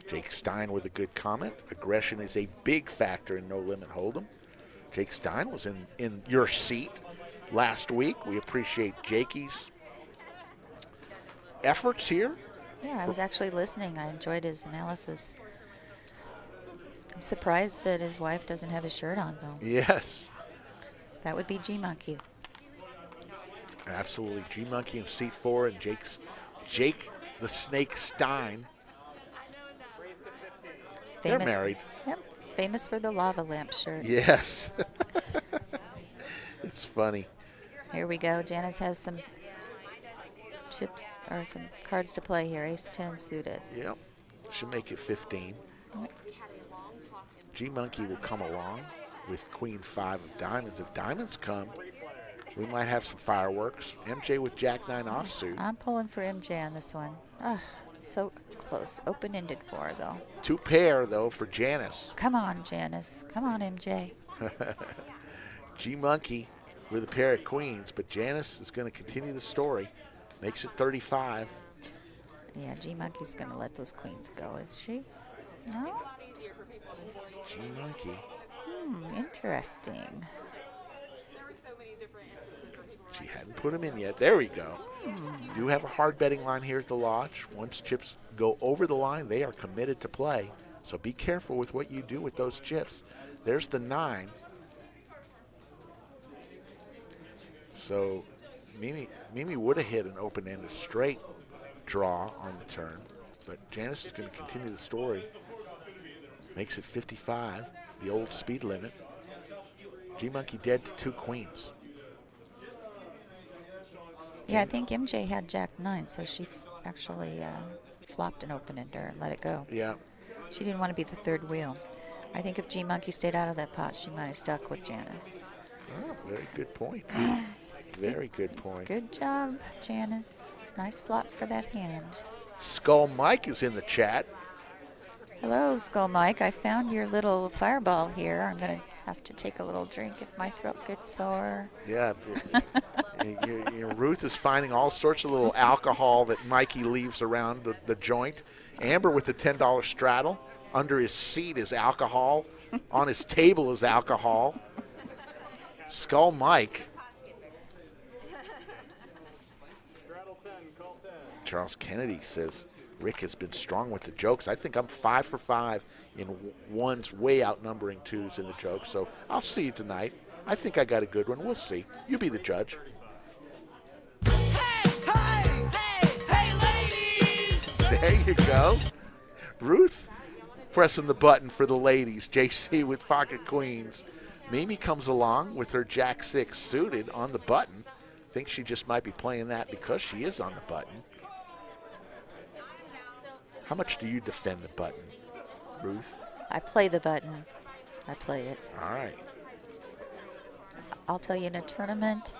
Jake Stein with a good comment. Aggression is a big factor in No Limit Hold'em. Jake Stein was in your seat last week. We appreciate Jakey's efforts here. Yeah, I was actually listening. I enjoyed his analysis. I'm surprised that his wife doesn't have his shirt on, though. Yes. That would be G-Monkey. Absolutely. G-Monkey in seat 4 and Jake the Snake Stein. They're married. Yep. Famous for the lava lamp shirt. Yes. It's funny. Here we go. Janice has some chips or some cards to play here. Ace 10 suited. Yep. She'll make it 15. Yep. G-Monkey will come along with Queen 5 of diamonds. If diamonds come, we might have some fireworks. MJ with Jack 9 offsuit. I'm pulling for MJ on this one. Ah, so close. Open-ended for her, though. 2 pair, though, for Janice. Come on, Janice. Come on, MJ. G-Monkey with a pair of queens, but Janice is going to continue the story. Makes it 35. Yeah, G-Monkey's going to let those queens go, is she? No? G-Monkey. Interesting. She hadn't put him in yet. There we go. Do have a hard betting line here at the Lodge. Once chips go over the line, they are committed to play. So be careful with what you do with those chips. There's the 9. So Mimi would have hit an open-ended straight draw on the turn, but Janice is going to continue the story. Makes it 55, the old speed limit. G-Monkey dead to 2 queens. Yeah, I think MJ had Jack 9, so she actually flopped an open-ender and let it go. Yeah. She didn't want to be the third wheel. I think if G Monkey stayed out of that pot, she might have stuck with Janice. Oh, very good point. Very good point. Good job, Janice. Nice flop for that hand. Skull Mike is in the chat. Hello, Skull Mike. I found your little fireball here. I'm going to have to take a little drink if my throat gets sore. Yeah. Ruth is finding all sorts of little alcohol that Mikey leaves around the joint. Amber with the $10 straddle. Under his seat is alcohol. On his table is alcohol. Skull Mike. Charles Kennedy says, Rick has been strong with the jokes. I think I'm 5 for 5 in ones, way outnumbering twos in the jokes. So I'll see you tonight. I think I got a good one. We'll see. You be the judge. Hey, ladies! There you go. Ruth pressing the button for the ladies. JC with pocket queens. Mimi comes along with her Jack 6 suited on the button. Think she just might be playing that because she is on the button. How much do you defend the button, Ruth? I play the button. I play it. All right. I'll tell you, in a tournament,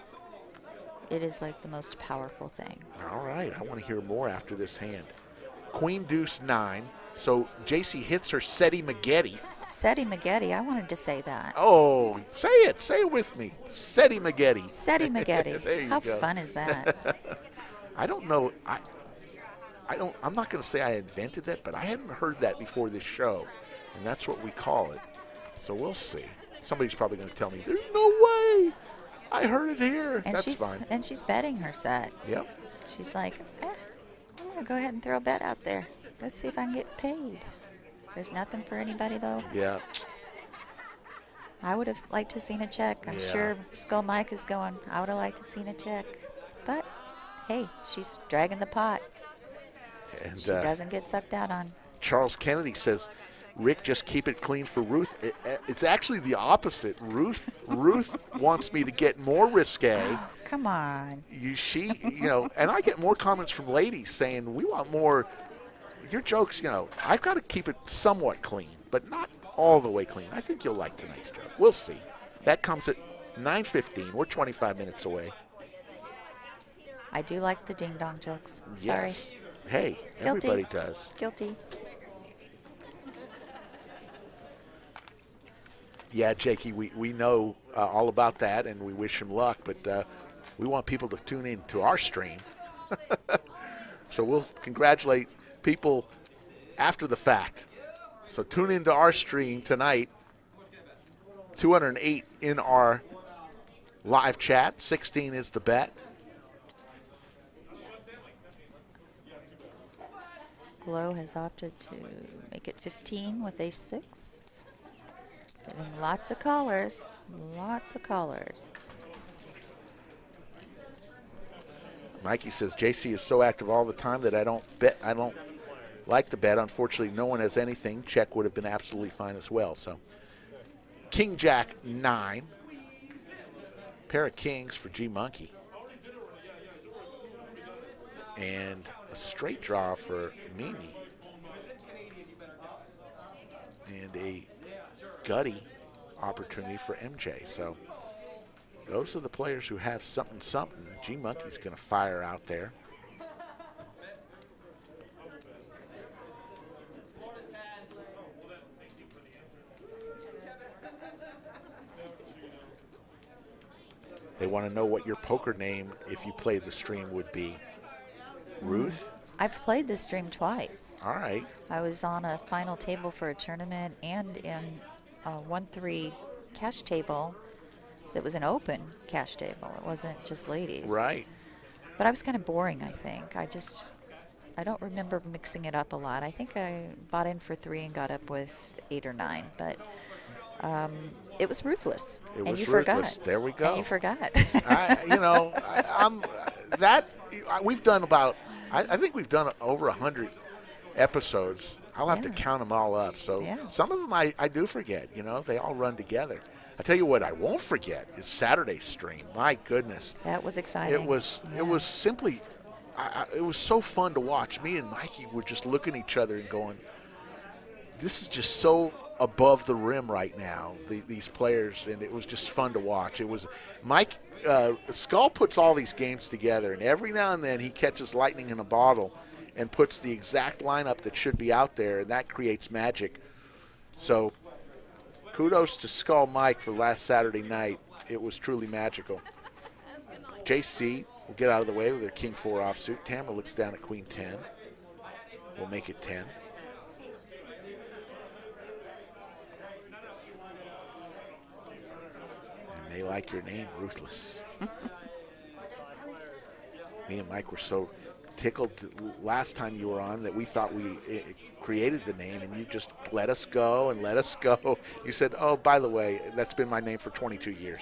it is like the most powerful thing. All right. I want to hear more after this hand. Queen Deuce 9. So JC hits her Seti Magetti. Seti Magetti. I wanted to say that. Oh, say it. Say it with me. Seti Magetti. Seti Magetti. There you How go. fun is that? I don't know. I'm not going to say I invented that, but I hadn't heard that before this show, and that's what we call it. So we'll see. Somebody's probably going to tell me, there's no way. I heard it here. And That's fine. And she's betting her set. Yep. She's like, I'm going to go ahead and throw a bet out there. Let's see if I can get paid. There's nothing for anybody, though. Yeah. I would have liked to seen a check. I'm Yeah. sure Skull Mike is going, I would have liked to seen a check. But, hey, she's dragging the pot. And She doesn't get sucked out on. Charles Kennedy says, Rick, just keep it clean for Ruth. It's actually the opposite. Ruth wants me to get more risque. Oh, come on. And I get more comments from ladies saying, we want more. Your jokes, I've got to keep it somewhat clean, but not all the way clean. I think you'll like tonight's joke. We'll see. That comes at 9:15. We're 25 minutes away. I do like the ding-dong jokes. Sorry. Yes. Hey, Guilty. everybody does. Guilty. Yeah, Jakey, we know all about that, and we wish him luck, but we want people to tune in to our stream. So we'll congratulate people after the fact. So tune into our stream tonight. 208 in our live chat. 16 is the bet. Glow has opted to make it 15 with a 6. Getting lots of callers. Lots of callers. Mikey says JC is so active all the time that I don't like the bet. Unfortunately, no one has anything. Check would have been absolutely fine as well. So King Jack 9. Pair of kings for G Monkey. And a straight draw for Mimi. And a gutty opportunity for MJ. So those are the players who have something. G Monkey's going to fire out there. They want to know what your poker name, if you played the stream, would be. Ruth? I've played this stream twice. All right. I was on a final table for a tournament and in a 1-3 cash table that was an open cash table. It wasn't just ladies. Right. But I was kind of boring, I think. I don't remember mixing it up a lot. I think I bought in for 3 and got up with 8 or 9. But it was ruthless. It and was you ruthless. Forgot. There we go. And you forgot. We've done about, I think we've done over 100 episodes. I'll have to Yeah. count them all up. So Yeah. some of them I do forget. They all run together. I tell you what, I won't forget is Saturday's stream. My goodness. That was exciting. It was simply it was so fun to watch. Me and Mikey were just looking at each other and going, this is just so above the rim right now, these players, and it was just fun to watch. It was Mike Skull puts all these games together, and every now and then he catches lightning in a bottle and puts the exact lineup that should be out there, and that creates magic. So kudos to Skull Mike for last Saturday night. It was truly magical. JC will get out of the way with her King 4 offsuit. Tamara looks down at Queen 10. We'll make it 10. And they like your name, Ruthless. Me and Mike were so tickled last time you were on that we thought we created the name, and you just let us go and let us go. You said, oh, by the way, that's been my name for 22 years.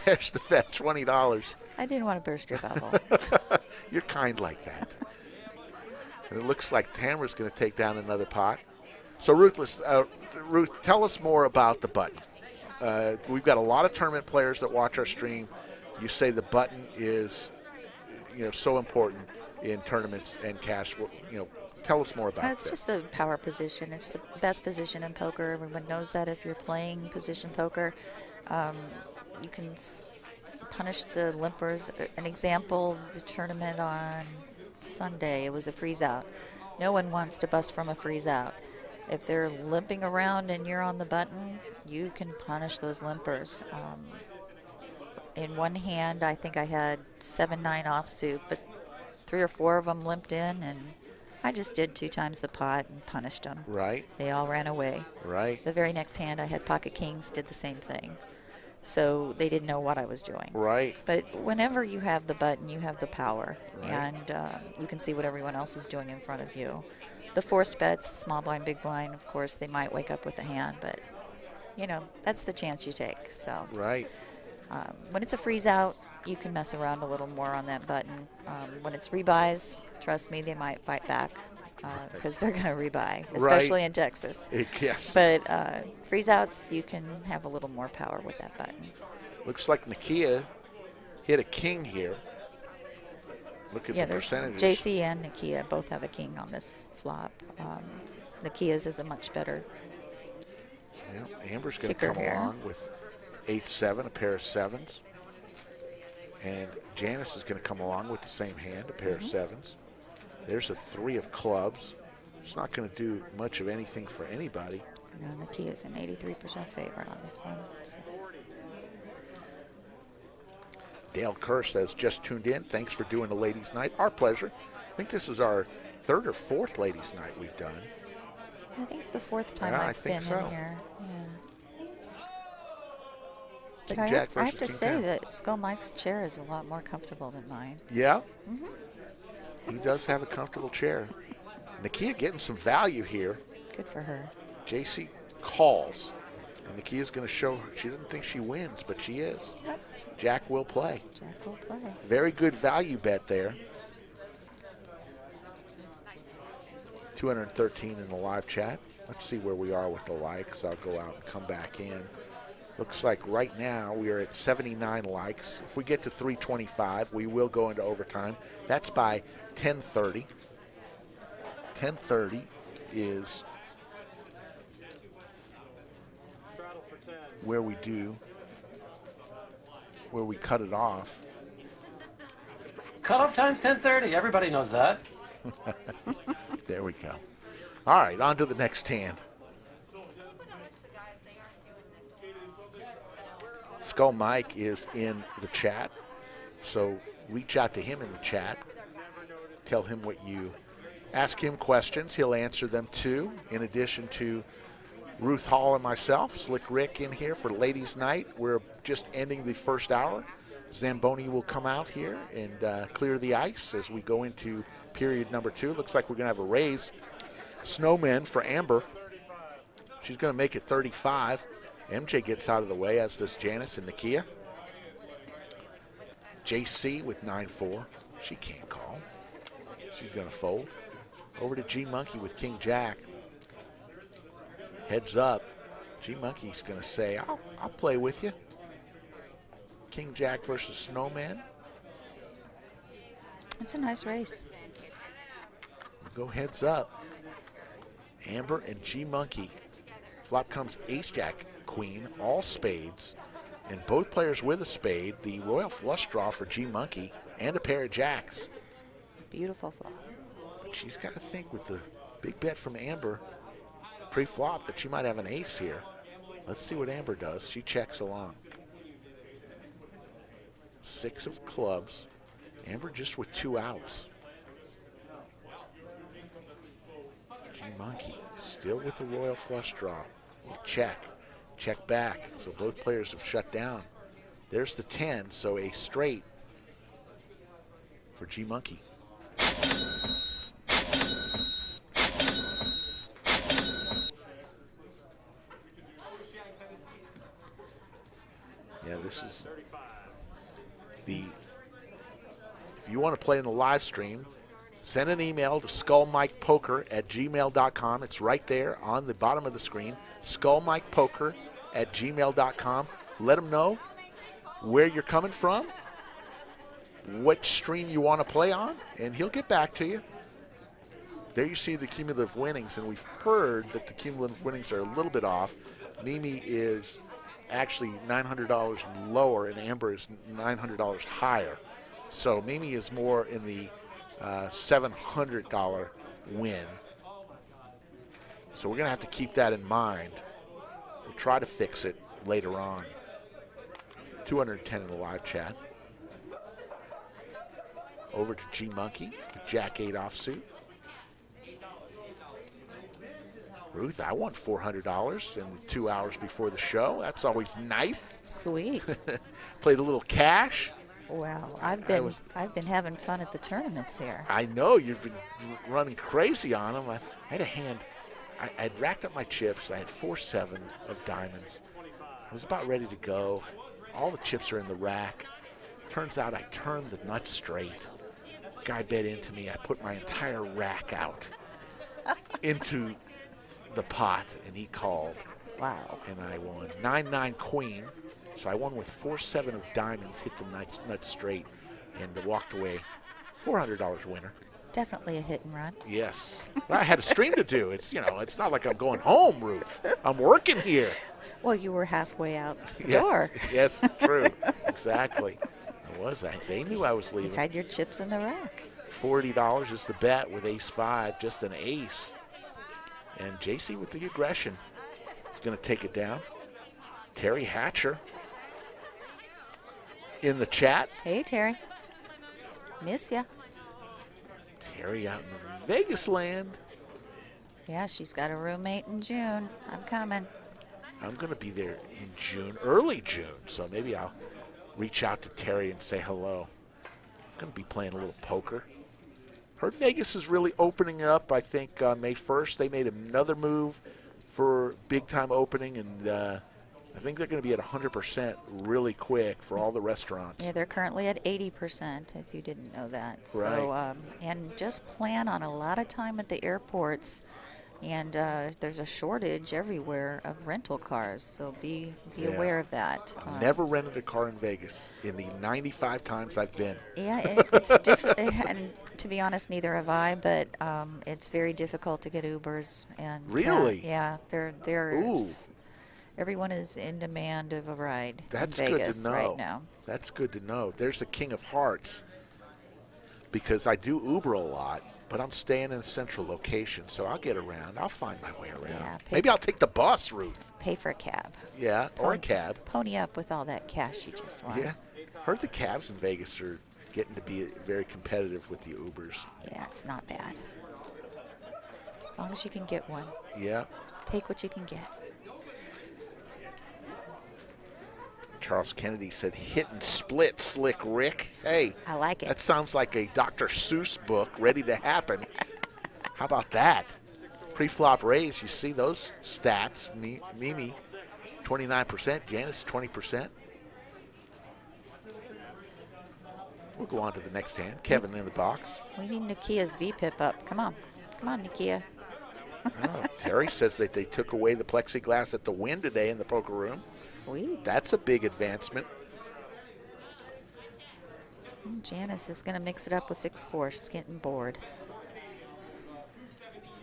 There's the bet, $20. I didn't want to burst your bubble. You're kind like that. And it looks like Tamara's going to take down another pot. So, Ruthless, Ruth, tell us more about the button. We've got a lot of tournament players that watch our stream. You say the button is, so important in tournaments and cash. Tell us more about It's this. just a power position. It's the best position in poker. Everyone knows that if you're playing position poker. You can punish the limpers. An example, the tournament on Sunday, it was a freeze out. No one wants to bust from a freeze out. If they're limping around and you're on the button, you can punish those limpers. In one hand, I think I had 7-9 offsuit, but 3 or 4 of them limped in, and I just did 2 times the pot and punished them. Right. They all ran away. Right. The very next hand, I had pocket kings, did the same thing. So they didn't know what I was doing. Right. But whenever you have the button, you have the power, Right. and you can see what everyone else is doing in front of you. The forced bets, small blind, big blind, of course, they might wake up with a hand, but, that's the chance you take. So Right. when it's a freeze out, you can mess around a little more on that button. When it's rebuys, trust me, they might fight back because they're going to rebuy, especially in Texas. Yes. But freeze outs, you can have a little more power with that button. Looks like Nakia hit a king here. Look at the There's percentages. JC and Nakia both have a king on this flop. Nakia's is a much better. Yeah, Amber's going to kicker come here. along with 8-7, a pair of 7s. And Janice is going to come along with the same hand, a pair of 7s. There's a 3 of clubs. It's not going to do much of anything for anybody. No, Nakia's an 83% favorite on this one. So. Dale Kerr says, just tuned in. Thanks for doing the ladies' night. Our pleasure. I think this is our 3rd or 4th ladies' night we've done. I think it's the 4th time Yeah, I I've think been so. in here. Yeah. But King I Jack have to versus King say 10. that Skull Mike's chair is a lot more comfortable than mine. Yeah. He does have a comfortable chair. Nakia getting some value here. Good for her. JC calls. And Nakia's going to show her. She doesn't think she wins, but she is. Yep. Jack will play. Jack will play. Very good value bet there. 213 in the live chat. Let's see where we are with the likes. I'll go out and come back in. Looks like right now we are at 79 likes. If we get to 325, we will go into overtime. That's by 10:30. 10:30 is where we cut it off. Cutoff time's 10:30. Everybody knows that. There we go. All right, on to the next hand. Skull Mike is in the chat, so reach out to him in the chat. Tell him what you ask him questions. He'll answer them too, in addition to Ruth Hall and myself. Slick Rick in here for ladies' night. We're just ending the first hour. Zamboni will come out here and clear the ice as we go into period number 2. Looks like we're going to have a raise. Snowmen for Amber. She's going to make it 35. MJ gets out of the way, as does Janice and Nakia. JC with 9-4. She can't call. She's going to fold. Over to G Monkey with King Jack. Heads up. G Monkey's going to say, I'll play with you. King Jack versus Snowman. It's a nice race. Go heads up. Amber and G Monkey. Flop comes ace jack queen, all spades, and both players with a spade. The royal flush draw for G Monkey and a pair of jacks. Beautiful flop. But she's got to think with the big bet from Amber pre-flop that she might have an ace here. Let's see what Amber does. She checks along. 6 of clubs. Amber just with 2 outs. G Monkey still with the royal flush draw. Check. Check back. So both players have shut down. There's the 10, so a straight for G Monkey. Yeah, this is the, if you want to play in the live stream, send an email to skullmikepoker@gmail.com. It's right there on the bottom of the screen, skullmikepoker@gmail.com. Let them know where you're coming from, what stream you want to play on, and he'll get back to you. There you see the cumulative winnings, and we've heard that the cumulative winnings are a little bit off. Mimi is actually $900 lower, and Amber is $900 higher. So Mimi is more in the $700 win. So we're going to have to keep that in mind. We'll try to fix it later on. 210 in the live chat. Over to G Monkey, Jack 8 offsuit. Ruth, I won $400 in the 2 hours before the show. That's always nice. Sweet. Played a little cash. Wow, I've been having fun at the tournaments here. I know you've been running crazy on them. I had a hand. I'd racked up my chips. I had 4-7 of diamonds. I was about ready to go. All the chips are in the rack. Turns out I turned the nut straight. Guy bet into me. I put my entire rack out into the pot, and he called. Wow. And I won 9-9 queen. So I won with 4-7 of diamonds, hit the nut straight, and walked away. $400 winner. Definitely a hit and run. Yes. Well, I had a stream to do. It's it's not like I'm going home, Ruth. I'm working here. Well, you were halfway out the door. Yes, true. Exactly. I was. They knew I was leaving. You had your chips in the rack. $40 is the bet with ace-5, just an ace. And JC with the aggression is going to take it down. Terry Hatcher in the chat. Hey, Terry. Miss ya. Terry out in Vegas land. Yeah, she's got a roommate in June. I'm coming. I'm going to be there in June, early June, so maybe I'll reach out to Terry and say hello. I'm going to be playing a little poker. Heard Vegas is really opening up, I think, May 1st. They made another move for big-time opening, and I think they're going to be at 100% really quick for all the restaurants. Yeah, they're currently at 80%, if you didn't know that. Right. So, and just plan on a lot of time at the airports. And there's a shortage everywhere of rental cars, so be aware of that. Never rented a car in Vegas in the 95 times I've been. Yeah, it's difficult, and to be honest, neither have I. But it's very difficult to get Ubers. And really, yeah, everyone is in demand of a ride. That's in Vegas good to know. Right now. That's good to know. There's the King of Hearts, because I do Uber a lot. But I'm staying in a central location, so I'll get around. I'll find my way around. Yeah, maybe I'll take the bus, Ruth. Pay for a cab. Yeah, or a cab. Pony up with all that cash you just won. Yeah. Heard the cabs in Vegas are getting to be very competitive with the Ubers. Yeah, it's not bad. As long as you can get one. Yeah. Take what you can get. Charles Kennedy said, hit and split, Slick Rick. Hey, I like it. That sounds like a Dr. Seuss book ready to happen. How about that? Pre-flop raise, you see those stats. Mimi, 29%. Janice, 20%. We'll go on to the next hand. Kevin in the box. We need Nikia's VPIP up. Come on. Come on, Nikia. Oh, Terry says that they took away the plexiglass at the Wynn today in the poker room. Sweet. That's a big advancement. Janice is going to mix it up with 6-4. She's getting bored.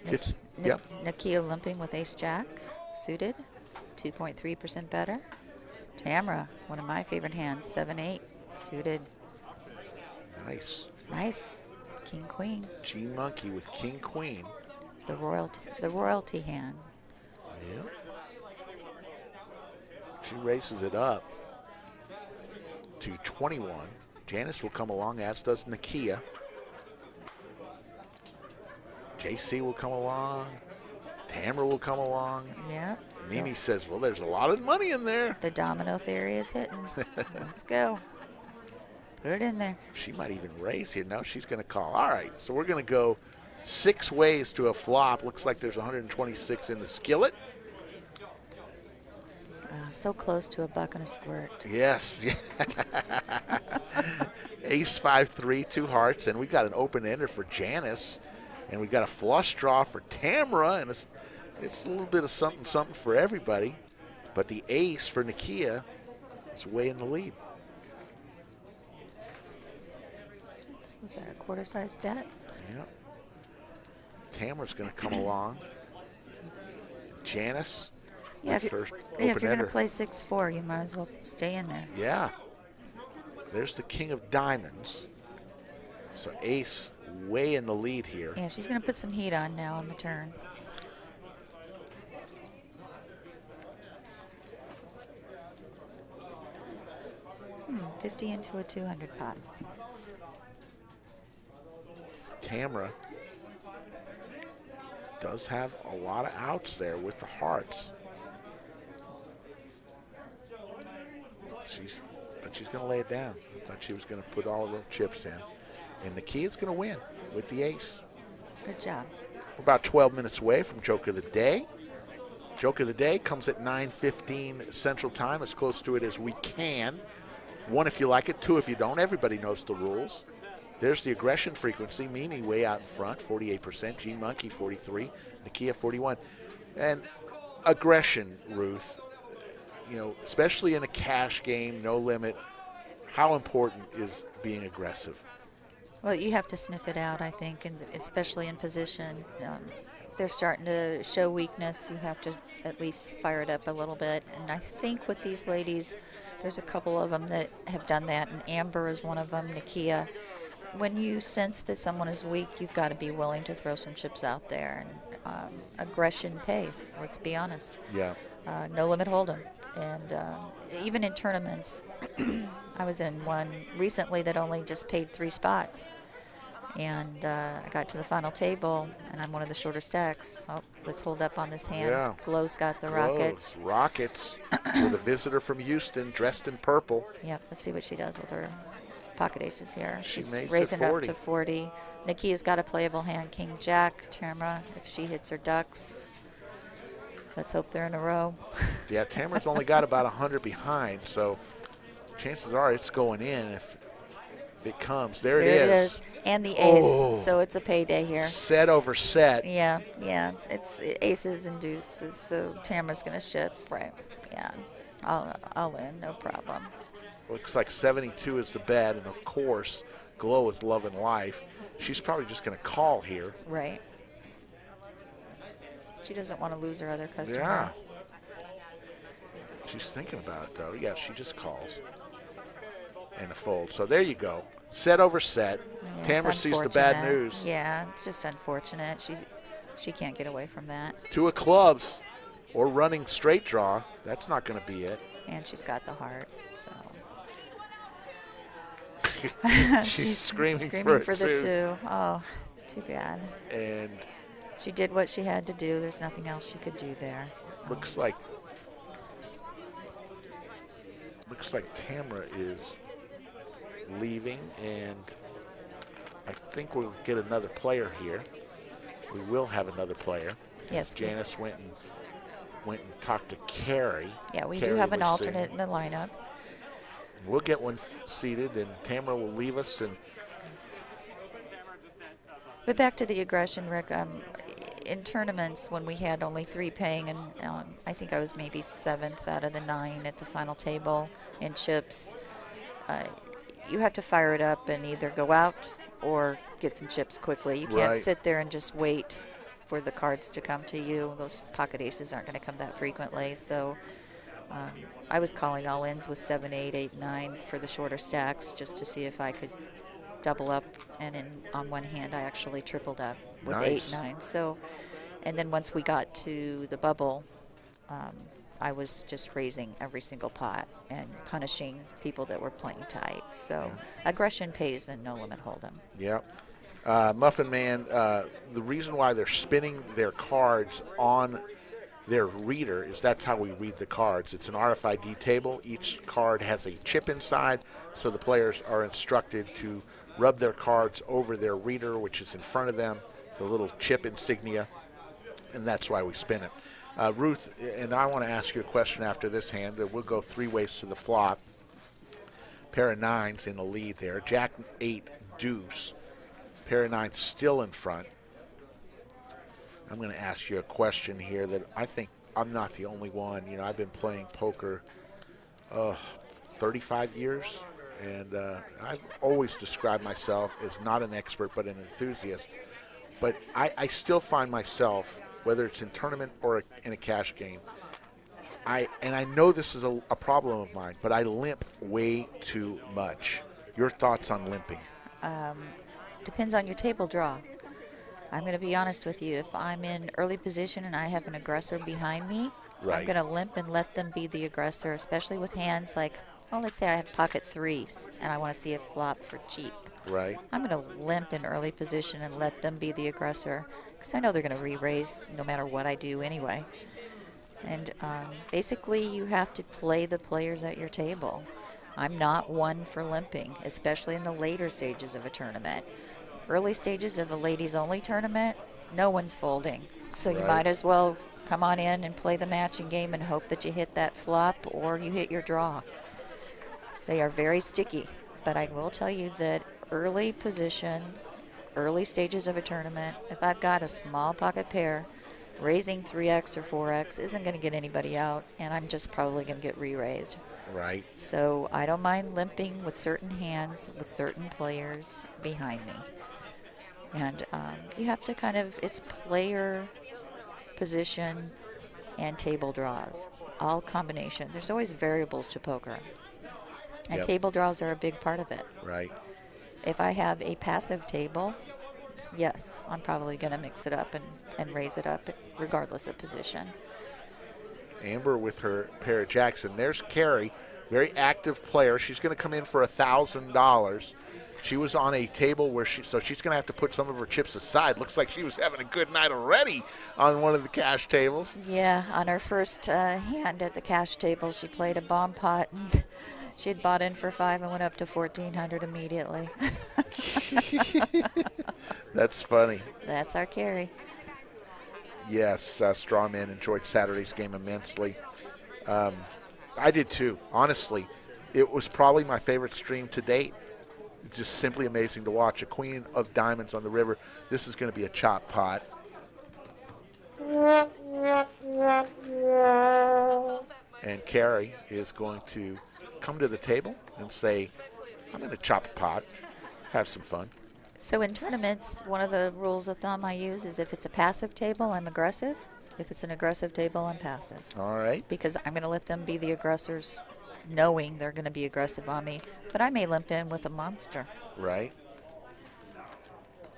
Yep. Nakia limping with ace-jack, suited, 2.3% better. Tamara, one of my favorite hands, 7-8, suited. Nice. Nice. King-queen, G Monkey with King Queen. the royalty hand. Yep. She races it up to 21. Janice will come along, as does Nakia. JC will come along. Tamara will come along. Yep. Mimi says, well, there's a lot of money in there. The domino theory is hitting. Let's go. Put it in there. She might even raise here. No, she's going to call. All right, so we're going to go 6 ways to a flop. Looks like there's 126 in the skillet. So close to a buck and a squirt. Yes. Ace 5-3, 2 hearts, and we got an open ender for Janice, and we got a flush draw for Tamara, and it's a little bit of something for everybody. But the ace for Nakia is way in the lead. Was that a quarter-sized bet? Yep. Tamara's going to come along. Janice with her if open you're going to ender. play 6-4, you might as well stay in there. Yeah. There's the king of diamonds. So ace way in the lead here. Yeah, she's going to put some heat on now on the turn. Hmm, 50 into a 200 pot. Tamara does have a lot of outs there with the hearts. But she's going to lay it down. I thought she was going to put all of her chips in. And Nakia's going to win with the ace. Good job. We're about 12 minutes away from Joke of the Day. Joke of the Day comes at 9:15 Central Time, as close to it as we can. 1 if you like it, 2 if you don't. Everybody knows the rules. There's the aggression frequency. Mimi way out in front, 48%. G Monkey, 43. Nakia, 41. And aggression, Ruth, you know, especially in a cash game, no limit, how important is being aggressive? Well, you have to sniff it out, I think, and especially in position. If they're starting to show weakness, you have to at least fire it up a little bit. And I think with these ladies, there's a couple of them that have done that, and Amber is one of them, Nakia. When you sense that someone is weak, you've got to be willing to throw some chips out there. And aggression pays, let's be honest. Yeah. No limit hold'em. And even in tournaments, I was in one recently that only just paid 3 spots. And I got to the final table, and I'm one of the shorter stacks. Oh, let's hold up on this hand. Yeah. Glow's got the Close. rockets. Rockets with a visitor from Houston dressed in purple. Yep, let's see what she does with her pocket aces here. She She's makes it raising up 40. to 40. Nikia's got a playable hand, King Jack. Tamara, if she hits her ducks, let's hope they're in a row. Yeah, Tamara's only got about 100 behind, so chances are it's going in if it comes. There it is. And the ace, Oh. so it's a payday here. Set over set. Yeah, it's aces and deuces, so Tamara's going to ship, right? Yeah, I'll win, no problem. Looks like 72 is the bet, and of course, Glow is love and life. She's probably just going to call here. Right. She doesn't want to lose her other customer. Yeah. She's thinking about it, though. Yeah, she just calls. And a fold. So there you go. Set over set. Yeah, Tamara it's sees the bad unfortunate. news. Yeah, it's just unfortunate. She can't get away from that. 2 of clubs or running straight draw. That's not going to be it. And she's got the heart, so. She's screaming for the two. 2. Oh, too bad. And She did what she had to do. There's nothing else she could do there. looks like Tamara is leaving, and I think we'll get another player here. We will have another player. Yes. Janice went and talked to Carrie. Yeah, we Carrie do have an was alternate in the lineup. We'll get one seated, and Tamara will leave us. And But back to the aggression, Rick. In tournaments, when we had only 3 paying, and I think I was maybe 7th out of the 9 at the final table in chips, you have to fire it up and either go out or get some chips quickly. You can't Right. sit there and just wait for the cards to come to you. Those pocket aces aren't going to come that frequently. So I was calling all-ins with 7, 8, 8, 9 for the shorter stacks just to see if I could double up. And on one hand, I actually tripled up with Nice. 8, 9. So, and then once we got to the bubble, I was just raising every single pot and punishing people that were playing tight. So aggression pays and no limit hold'em. Yep. Muffin Man, the reason why they're spinning their cards on their reader is that's how we read the cards. It's an RFID table. Each card has a chip inside, so the players are instructed to rub their cards over their reader, which is in front of them, the little chip insignia, and that's why we spin it. Ruth, and I want to ask you a question after this hand. We'll go 3 ways to the flop. Pair of 9s in the lead there. Jack 8 deuce. Pair of 9s still in front. I'm going to ask you a question here that I think I'm not the only one. You know, I've been playing poker 35 years, and I've always described myself as not an expert but an enthusiast. But I still find myself, whether it's in tournament or in a cash game, I know this is a problem of mine, but I limp way too much. Your thoughts on limping? Depends on your table draw. I'm going to be honest with you. If I'm in early position and I have an aggressor behind me, Right. I'm going to limp and let them be the aggressor, especially with hands like, well, let's say I have pocket 3s and I want to see it flop for cheap. Right. I'm going to limp in early position and let them be the aggressor because I know they're going to re-raise no matter what I do anyway. And basically, you have to play the players at your table. I'm not one for limping, especially in the later stages of a tournament. Early stages of a ladies-only tournament, no one's folding. So you Right. might as well come on in and play the matching game and hope that you hit that flop or you hit your draw. They are very sticky, but I will tell you that early position, early stages of a tournament, if I've got a small pocket pair, raising 3x or 4x isn't going to get anybody out, and I'm just probably going to get re-raised. Right. So I don't mind limping with certain hands, with certain players behind me. And you have to kind of, it's player, position, and table draws, all combination. There's always variables to poker. And Yep. table draws are a big part of it. Right. If I have a passive table, yes, I'm probably going to mix it up and raise it up regardless of position. Amber with her pair of jacks, and there's Carrie, very active player. She's going to come in for $1,000. She was on a table where so she's going to have to put some of her chips aside. Looks like she was having a good night already on one of the cash tables. Yeah, on her first hand at the cash table, she played a bomb pot, and she had bought in for 5 and went up to 1,400 immediately. That's funny. That's our Carrie. Yes, Strawman enjoyed Saturday's game immensely. I did too. Honestly, it was probably my favorite stream to date. It's just simply amazing to watch. A queen of diamonds on the river. This is going to be a chop pot. And Carrie is going to come to the table and say, I'm going to chop a pot, have some fun. So in tournaments, one of the rules of thumb I use is if it's a passive table, I'm aggressive. If it's an aggressive table, I'm passive. All right. Because I'm going to let them be the aggressors, knowing they're going to be aggressive on me. But I may limp in with a monster. Right.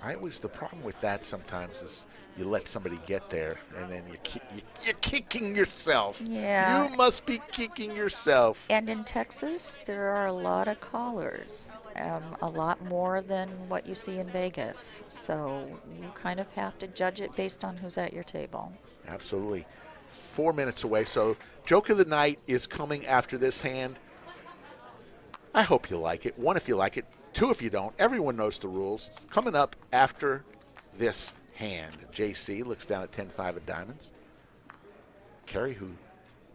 The problem with that sometimes is you let somebody get there, and then you're kicking yourself. Yeah. You must be kicking yourself. And in Texas, there are a lot of callers, a lot more than what you see in Vegas. So you kind of have to judge it based on who's at your table. Absolutely. 4 minutes away. So joke of the night is coming after this hand. I hope you like it. 1, if you like it. 2, if you don't. Everyone knows the rules. Coming up after this hand. JC looks down at 10-5 of diamonds. Carrie, who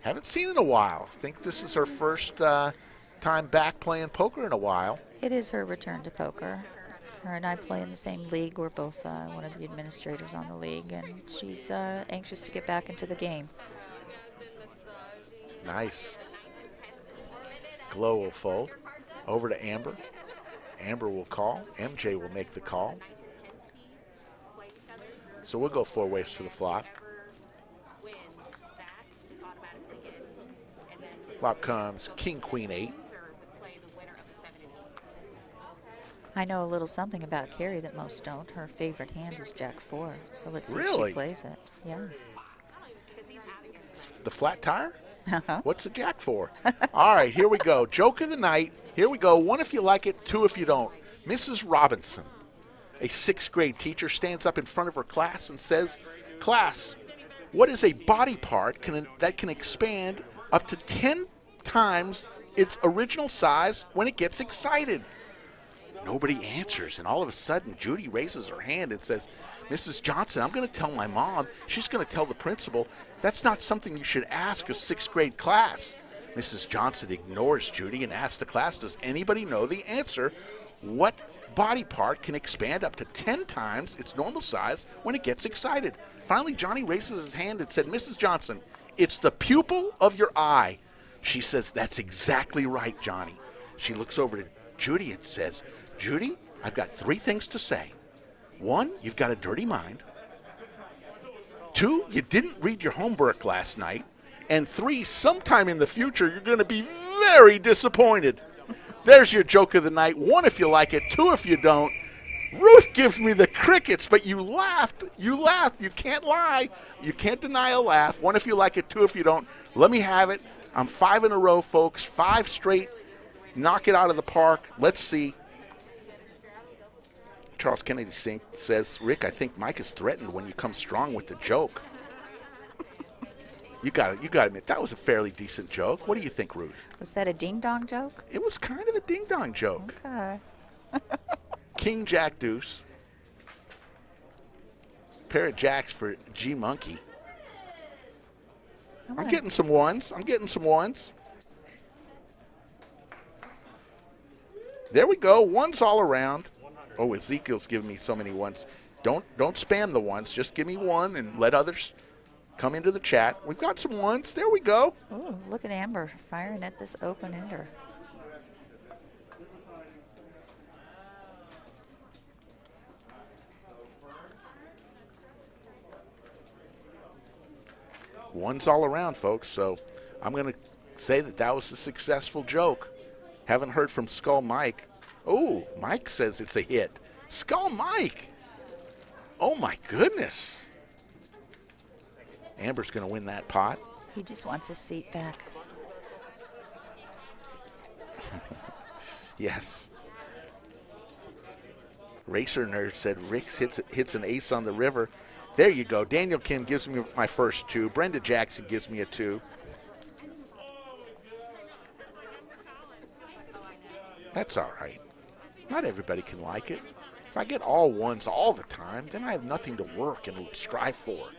haven't seen in a while. I think this is her first time back playing poker in a while. It is her return to poker. Her and I play in the same league. We're both one of the administrators on the league, and she's anxious to get back into the game. Nice. Glow will fold. Over to Amber. Amber will call. MJ will make the call. So we'll go 4 ways to the flop. Flop comes king, queen, 8. I know a little something about Carrie that most don't. Her favorite hand is Jack 4, so let's see if Really? she plays it. Yeah. The flat tire? What's the jack for? All right, here we go. Joke of the night. Here we go. 1 if you like it, 2 if you don't. Mrs. Robinson, a 6th grade teacher, stands up in front of her class and says, "Class, what is a body part that can expand up to 10 times its original size when it gets excited?" Nobody answers, and all of a sudden, Judy raises her hand and says, "Mrs. Johnson, I'm going to tell my mom. She's going to tell the principal. That's not something you should ask a 6th grade class." Mrs. Johnson ignores Judy and asks the class, "Does anybody know the answer? What body part can expand up to 10 times its normal size when it gets excited?" Finally, Johnny raises his hand and said, "Mrs. Johnson, it's the pupil of your eye." She says, "That's exactly right, Johnny." She looks over to Judy and says, "Judy, I've got 3 things to say. 1, you've got a dirty mind. 2, you didn't read your homework last night. And 3, sometime in the future, you're going to be very disappointed." There's your joke of the night. 1 if you like it, 2 if you don't. Ruth gives me the crickets, but you laughed. You laughed. You can't lie. You can't deny a laugh. 1 if you like it, 2 if you don't. Let me have it. I'm 5 in a row, folks. 5 straight. Knock it out of the park. Let's see. Charles Kennedy says, "Rick, I think Mike is threatened when you come strong with the joke." You got to admit, that was a fairly decent joke. What do you think, Ruth? Was that a ding-dong joke? It was kind of a ding-dong joke. Okay. King, Jack, deuce. Pair of jacks for G Monkey. I'm getting some ones. There we go. Ones all around. Oh, Ezekiel's giving me so many ones. Don't spam the ones. Just give me 1 and let others come into the chat. We've got some ones. There we go. Ooh, look at Amber firing at this open ender. Ones all around, folks. So I'm going to say that was a successful joke. Haven't heard from Skull Mike. Oh, Mike says it's a hit. Skull Mike. Oh, my goodness. Amber's going to win that pot. He just wants his seat back. Yes. Racer Nerd said Rick hits an ace on the river. There you go. Daniel Kim gives me my first 2. Brenda Jackson gives me a 2. That's all right. Not everybody can like it. If I get all 1s all the time, then I have nothing to work and strive for.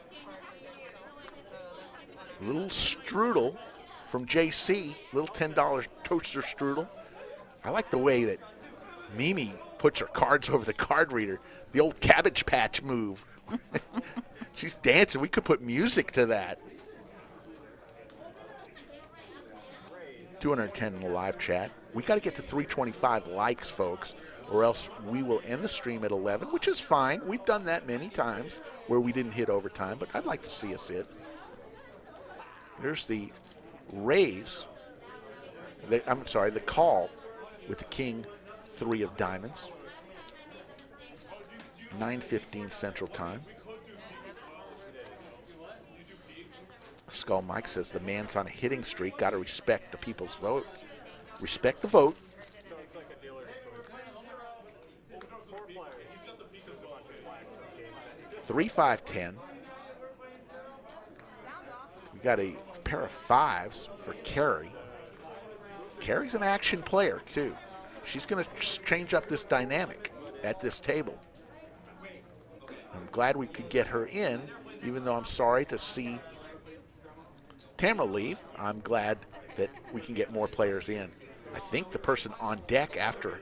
Little strudel from JC, little $10 toaster strudel. I like the way that Mimi puts her cards over the card reader, the old Cabbage Patch move. She's dancing. We could put music to that. 210 in the live chat. We got to get to 325 likes, folks, or else we will end the stream at 11, which is fine. We've done that many times where we didn't hit overtime, but I'd like to see us hit. There's the raise. The call with the king, 3 of diamonds. 9:15 Central Time. Skull Mike says the man's on a hitting streak. Got to respect the people's vote. Respect the vote. Three, 5, 10. We got a pair of 5s for Carrie. Carrie's an action player, too. She's going to change up this dynamic at this table. I'm glad we could get her in, even though I'm sorry to see Tamara leave. I'm glad that we can get more players in. I think the person on deck after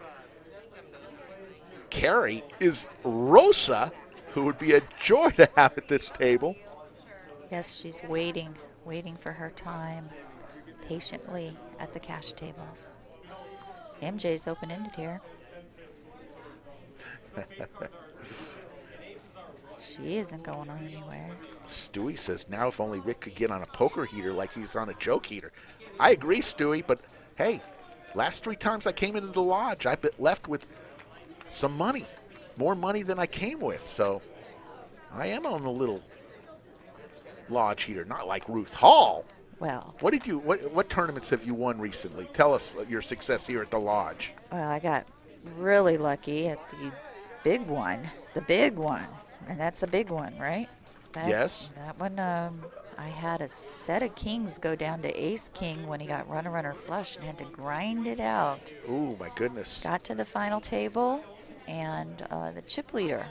Carrie is Rosa, who would be a joy to have at this table. Yes, she's waiting for her time patiently at the cash tables. MJ's open-ended here. She isn't going on anywhere. Stewie says, now if only Rick could get on a poker heater like he's on a joke heater. I agree, Stewie, but hey, last 3 times I came into the lodge, I left with some money, more money than I came with. So I am on a little lodge heater, not like Ruth Hall. Well, What tournaments have you won recently? Tell us your success here at the lodge. well, I got really lucky at the big one, and that's a big one, right? Yes. That one, I had a set of kings go down to ace king when he got runner flush and had to grind it out. Ooh, my goodness. Got to the final table, and the chip leader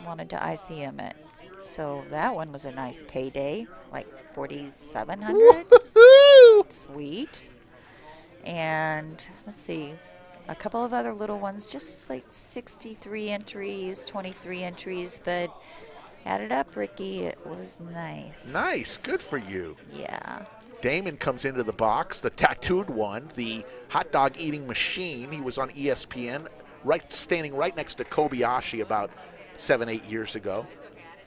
wanted to ICM it. So that one was a nice payday, like 4,700. Woo-hoo-hoo! Sweet. And let's see, a couple of other little ones, just like 63 entries, 23 entries, but added up, Ricky, it was nice. Nice. Good for you. Yeah. Damon comes into the box, the tattooed one, the hot dog eating machine. He was on ESPN, standing right next to Kobayashi about 7-8 years ago,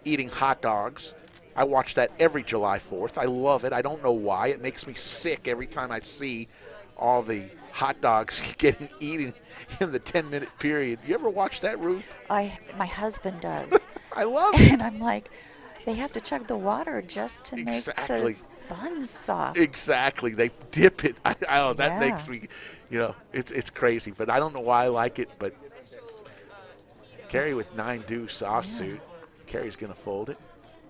eating hot dogs. I watch that every July 4th. I love it. I don't know why. It makes me sick every time I see all the hot dogs getting eaten in the 10-minute period. You ever watch that, Ruth? My husband does. I love it. And I'm like, they have to chug the water just to make the buns soft. Exactly. They dip it. That Yeah. makes me, it's crazy. But I don't know why I like it. But Carrie with 9-deuce offsuit. Carrie's going to fold it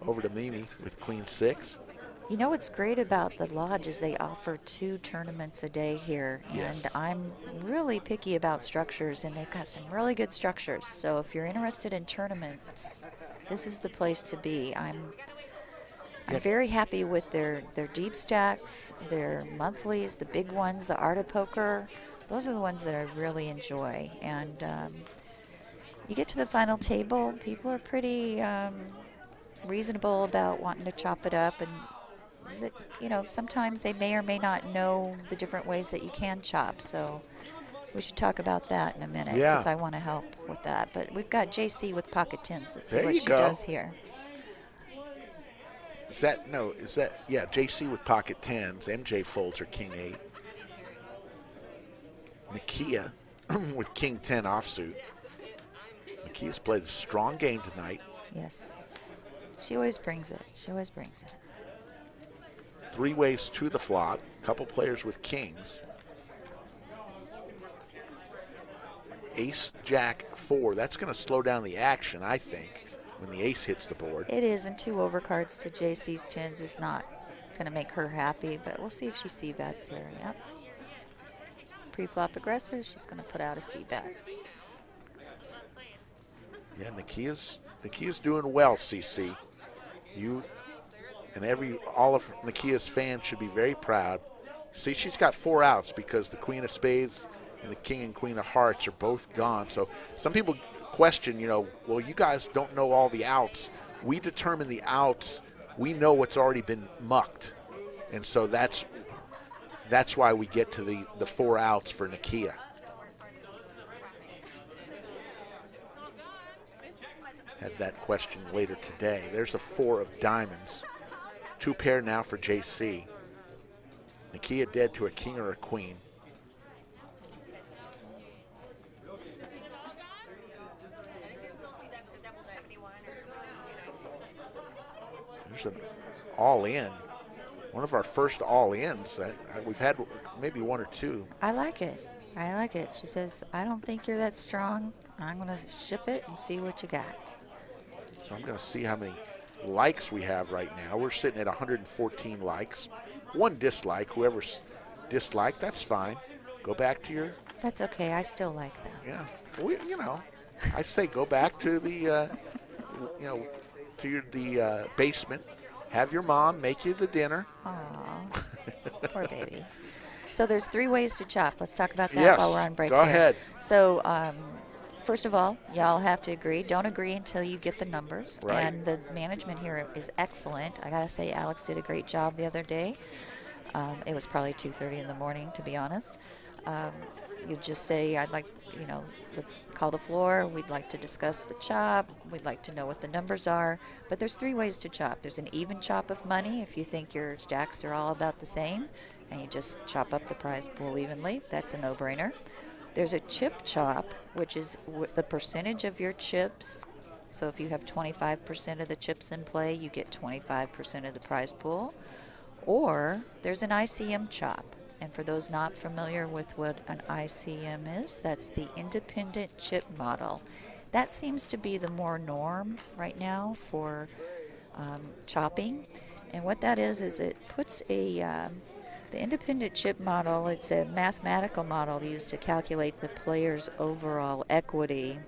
over to Mimi with queen 6. You know what's great about the lodge is they offer 2 tournaments a day here. Yes. And I'm really picky about structures, and they've got some really good structures. So if you're interested in tournaments, this is the place to be. I'm very happy with their deep stacks, their monthlies, the big ones, the art of poker. Those are the ones that I really enjoy. And you get to the final table, people are pretty reasonable about wanting to chop it up, and sometimes they may or may not know the different ways that you can chop. So we should talk about that in a minute, because I want to help with that. But we've got JC with pocket tens. Let's see what she does here. JC with pocket 10s. MJ folds her king 8. Nakia with king 10 offsuit. Nakia's played a strong game tonight. Yes. She always brings it. 3 ways to the flop. Couple players with kings. Ace, Jack, 4. That's going to slow down the action, I think, when the ace hits the board. It is, and 2 overcards to JC's tens is not going to make her happy, but we'll see if she c-bets here. Yep. Pre-flop aggressor, she's going to put out a c-bet. Yeah, Nakia's doing well, CC. You and all of Nakia's fans should be very proud. See, she's got 4 outs because the queen of spades and the king and queen of hearts are both gone. So some people question, well, you guys don't know all the outs. We determine the outs. We know what's already been mucked. And so that's why we get to the 4 outs for Nakia. Had that question later today. There's the 4 of diamonds. 2 pair now for JC. Nakia dead to a king or a queen. There's an all-in. One of our first all-ins. We've had maybe 1 or 2. I like it. She says, I don't think you're that strong. I'm going to ship it and see what you got. So I'm going to see how many likes we have right now. We're sitting at 114 likes. 1 dislike. Whoever's disliked, that's fine. Go back to your... That's okay. I still like that. Yeah. I say go back to the, the basement. Have your mom make you the dinner. Aw, poor baby. So there's 3 ways to chop. Let's talk about that Yes, while we're on break. go ahead. So first of all, y'all have to agree. Don't agree until you get the numbers. Right. And the management here is excellent. I got to say, Alex did a great job the other day. It was probably 2:30 in the morning, to be honest. You just say, call the floor. We'd like to discuss the chop. We'd like to know what the numbers are. But there's 3 ways to chop. There's an even chop of money if you think your stacks are all about the same, and you just chop up the prize pool evenly. That's a no-brainer. There's a chip chop, which is the percentage of your chips. So if you have 25% of the chips in play, you get 25% of the prize pool. Or there's an ICM chop. And for those not familiar with what an ICM is, that's the independent chip model. That seems to be the more norm right now for chopping. And what that is it puts the independent chip model, it's a mathematical model used to calculate the player's overall equity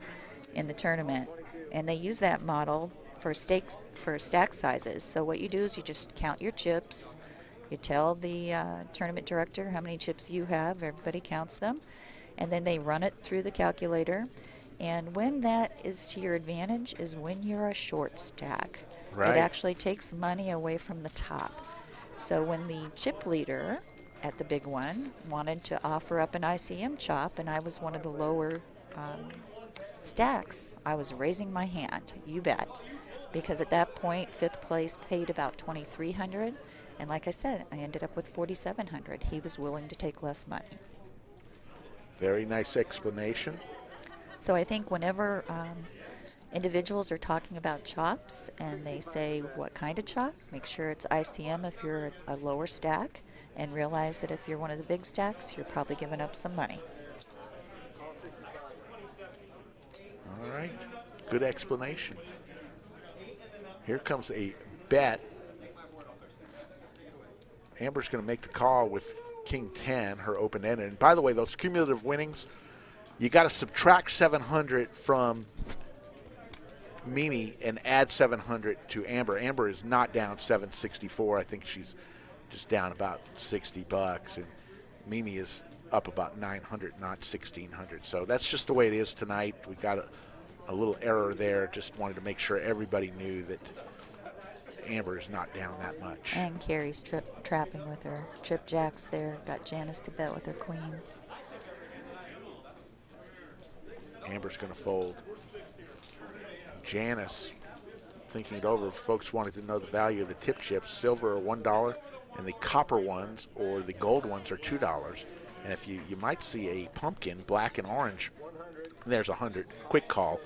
in the tournament. And they use that model for stack sizes. So what you do is you just count your chips. You tell the tournament director how many chips you have. Everybody counts them. And then they run it through the calculator. And when that is to your advantage is when you're a short stack. Right. It actually takes money away from the top. So when the chip leader at the big one wanted to offer up an ICM chop, and I was one of the lower stacks, I was raising my hand, you bet. Because at that point, 5th place paid about $2,300. And like I said, I ended up with $4,700. He was willing to take less money. Very nice explanation. So I think whenever individuals are talking about chops and they say what kind of chop, make sure it's ICM if you're a lower stack, and realize that if you're one of the big stacks, you're probably giving up some money. All right. Good explanation. Here comes a bet. Amber's going to make the call with King 10, her open-ended. And by the way, those cumulative winnings, you got to subtract 700 from Mimi and add 700 to Amber. Amber is not down 764. I think she's just down about $60, and Mimi is up about 900, not 1,600. So that's just the way it is tonight. We got a little error there. Just wanted to make sure everybody knew that Amber is not down that much. And Carrie's trapping with her trip jacks there. Got Janice to bet with her queens. Amber's going to fold. Janice, thinking it over, folks wanted to know the value of the tip chips. Silver are $1, and the copper ones or the gold ones are $2. And if you might see a pumpkin, black and orange, there's 100. Quick call.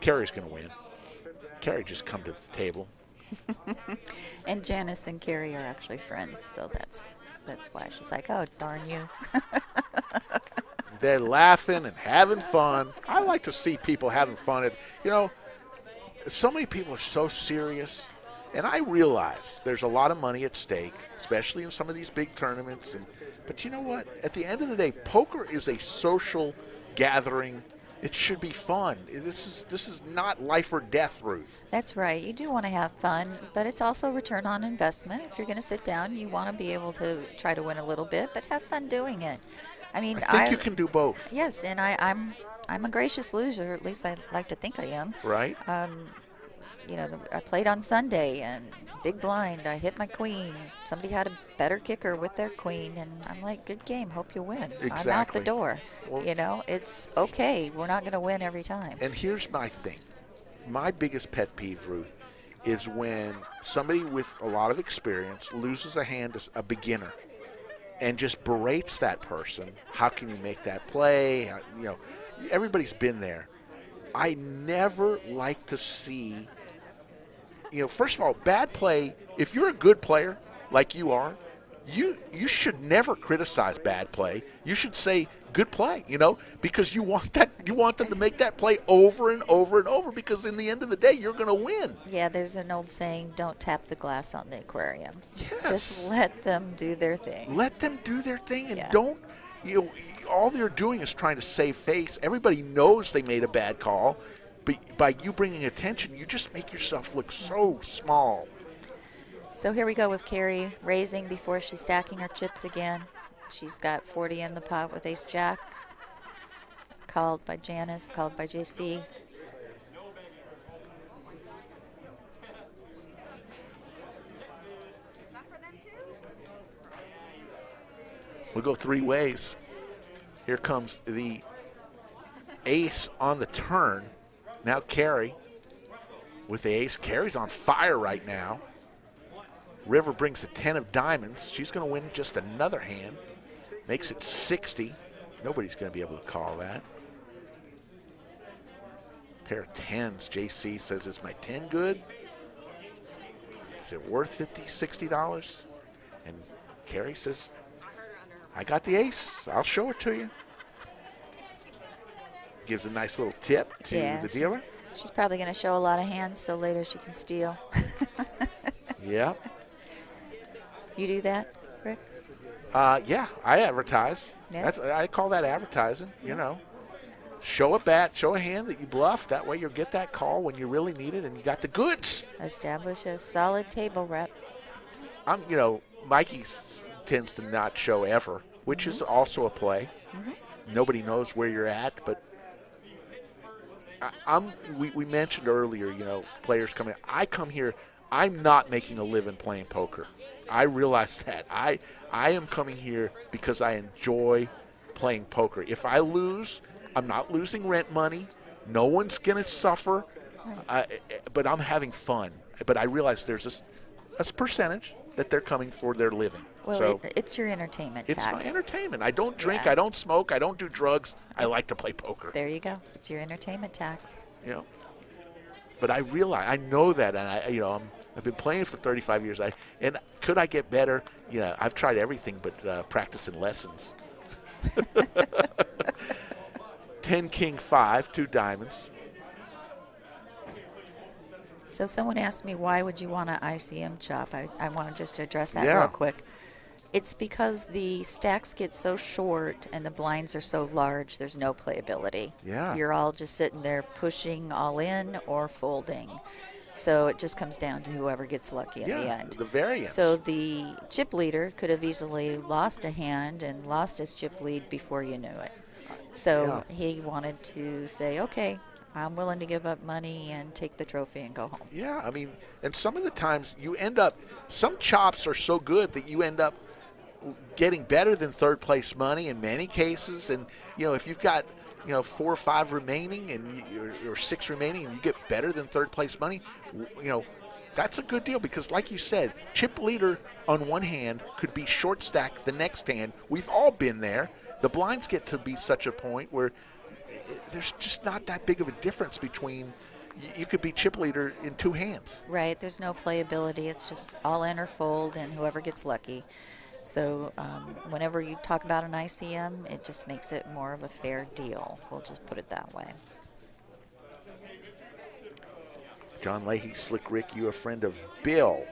Carrie's going to win. Carrie just come to the table. And Janice and Carrie are actually friends, so that's why she's like, oh, darn you. They're laughing and having fun. I like to see people having fun. So many people are so serious, and I realize there's a lot of money at stake, especially in some of these big tournaments. But you know what? At the end of the day, poker is a social gathering. It should be fun. This is not life or death, Ruth. That's right. You do want to have fun, but it's also return on investment. If you're going to sit down, you want to be able to try to win a little bit, but have fun doing it. I mean, I think you can do both. Yes, and I'm a gracious loser. At least I like to think I am. Right. I played on Sunday and big blind. I hit my queen. Somebody had a better kicker with their queen, and I'm like, good game. Hope you win. Exactly. I'm out the door. Well, it's okay. We're not going to win every time. And here's my thing. My biggest pet peeve, Ruth, is when somebody with a lot of experience loses a hand to a beginner and just berates that person. How can you make that play? Everybody's been there. I never like to see, first of all, bad play. If you're a good player like you are, you should never criticize bad play. You should say good play, because you want them to make that play over and over and over, because in the end of the day, you're going to win. Yeah, there's an old saying, don't tap the glass on the aquarium. Yes. Just let them do their thing. Let them do their thing, and Yeah. don't, all they're doing is trying to save face. Everybody knows they made a bad call, but by you bringing attention, you just make yourself look so small. So here we go with Carrie raising before she's stacking her chips again. She's got 40 in the pot with ace jack. Called by Janice, called by JC. We'll go 3 ways. Here comes the ace on the turn. Now Carrie with the ace. Carrie's on fire right now. River brings a 10 of diamonds. She's going to win just another hand. Makes it 60. Nobody's going to be able to call that. Pair of 10s. JC says, is my 10 good? Is it worth $50, $60? And Carrie says, I got the ace. I'll show it to you. Gives a nice little tip to the dealer. She's probably going to show a lot of hands so later she can steal. Yep. You do that, Rick? Yeah, I advertise. Yeah. I call that advertising, you know. Show a bat, show a hand that you bluff. That way you'll get that call when you really need it and you got the goods. Establish a solid table rep. Mikey tends to not show ever, which is also a play. Nobody knows where you're at, but we mentioned earlier, players coming. I come here, I'm not making a living playing poker. I realize that. I am coming here because I enjoy playing poker. If I lose, I'm not losing rent money. No one's going to suffer, but I'm having fun. But I realize there's a percentage that they're coming for their living. Well, so it's your entertainment it's tax. my entertainment. I don't drink. Yeah. I don't smoke. I don't do drugs. I like to play poker. There you go. It's your entertainment tax. But I realize, I know that, and I've been playing for 35 years. And could I get better? I've tried everything but practicing lessons. 10 king 5, 2 diamonds. So someone asked me, why would you want an ICM chop? I want to just address that Yeah. real quick. It's because the stacks get so short and the blinds are so large, there's no playability. Yeah. You're all just sitting there pushing all in or folding. So it just comes down to whoever gets lucky in the end. The variance. So the chip leader could have easily lost a hand and lost his chip lead before you knew it. So he wanted to say, okay, I'm willing to give up money and take the trophy and go home. Yeah, and some of the times you end up, some chops are so good that you end up getting better than third place money in many cases. And, if you've got, 4 or 5 remaining and or 6 remaining and you get better than third place money, that's a good deal because, like you said, chip leader on one hand could be short stack the next hand. We've all been there. The blinds get to be such a point where there's just not that big of a difference between you could be chip leader in 2 hands. Right. There's no playability. It's just all in or fold and whoever gets lucky. So whenever you talk about an ICM, it just makes it more of a fair deal. We'll just put it that way. John Leahy, Slick Rick, you a friend of Bill.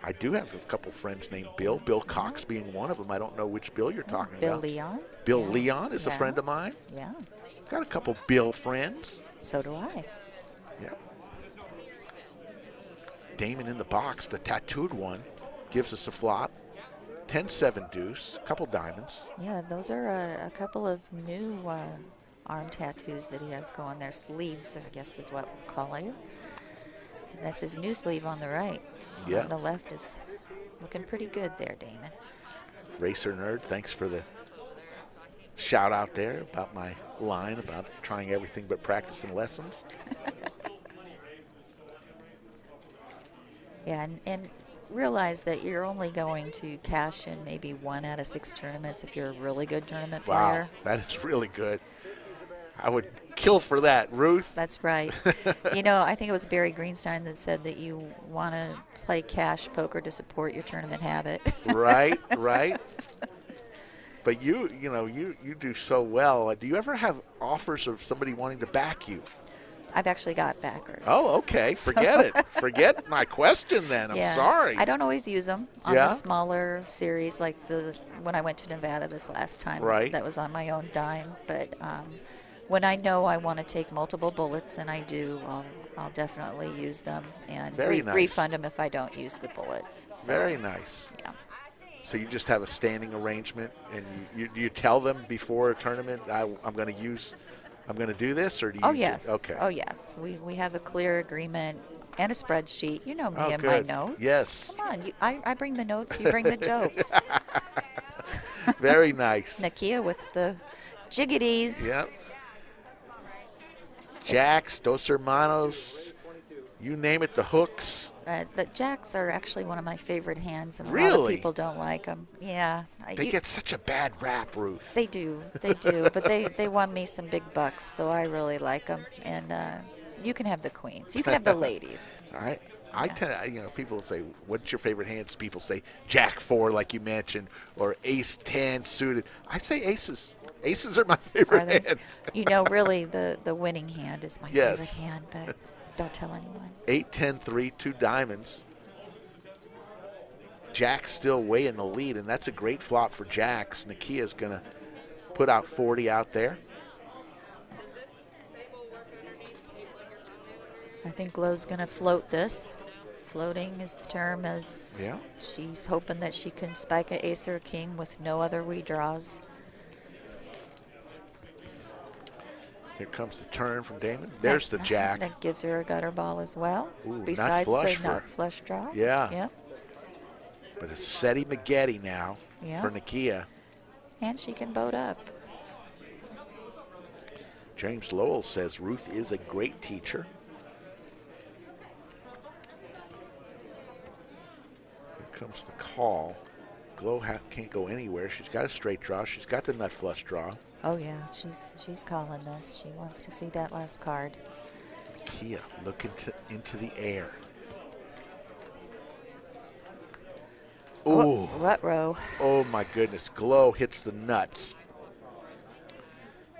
I do have a couple friends named Bill. Bill Cox being one of them. I don't know which Bill you're talking Bill about. Leon. Bill Yeah. Leon is a Yeah. friend of mine. Yeah. Got a couple Bill friends. So do I. Yeah. Damon in the box, the tattooed one, gives us a flop. 10-7 deuce, couple diamonds. Yeah, those are a couple of new arm tattoos that he has going there. Sleeves, I guess is what we'll call it. That's his new sleeve on the right. Yeah. On the left is looking pretty good there, Damon. Racer Nerd, thanks for the shout out there about my line about trying everything but practicing lessons. Yeah, and realize that you're only going to cash in maybe 1 out of 6 tournaments if you're a really good tournament player. Wow, that is really good. I would kill for that, Ruth. That's right. I think it was Barry Greenstein that said that you want to play cash poker to support your tournament habit. Right. But you do so well. Do you ever have offers of somebody wanting to back you? I've actually got backers. Oh, okay. Forget it. Forget my question then. I'm sorry. I don't always use them on Yeah? the smaller series, like when I went to Nevada this last time. Right. That was on my own dime. But when I know I want to take multiple bullets, and I do, I'll definitely use them and Very nice. refund them if I don't use the bullets. So, Very nice. Yeah. So you just have a standing arrangement, and you tell them before a tournament, I'm going to do this, or do you? Oh, yes. Okay. Oh, yes. We have a clear agreement and a spreadsheet. You know me Oh, and good. my notes. Yes. Come on. I bring the notes. You bring the jokes. Very nice. Nakia with the jiggities. Yep. jacks, dos hermanos, you name it, the hooks. The jacks are actually one of my favorite hands, and a lot Really? of people don't like them. Yeah. They get such a bad rap, Ruth. They do. They do. But they won me some big bucks, so I really like them. And you can have the queens. You can have the ladies. All right. I tend, people say, "What's your favorite hands?" People say Jack 4, like you mentioned, or Ace 10 suited. I say aces. Aces are my favorite hands. Really, the winning hand is my favorite hand, but don't tell anyone. 8, 10, 3, 2 diamonds. Jack's still way in the lead, and that's a great flop for Jacks. Nakia's going to put out 40 out there. I think Glow's going to float this. Floating is the term, as she's hoping that she can spike an ace or a king with no other redraws. Here comes the turn from Damon. There's the jack. That gives her a gutter ball as well. Ooh, besides nut flush the nut flush draw. Yeah. Yep. But it's Seti Maggette now for Nakia. And she can boat up. James Lowell says Ruth is a great teacher. Here comes the call. Glow can't go anywhere. She's got a straight draw. She's got the nut flush draw. Oh yeah, she's calling this. She wants to see that last card. Nakia looking into the air. Ooh. What row? Oh my goodness. Glow hits the nuts.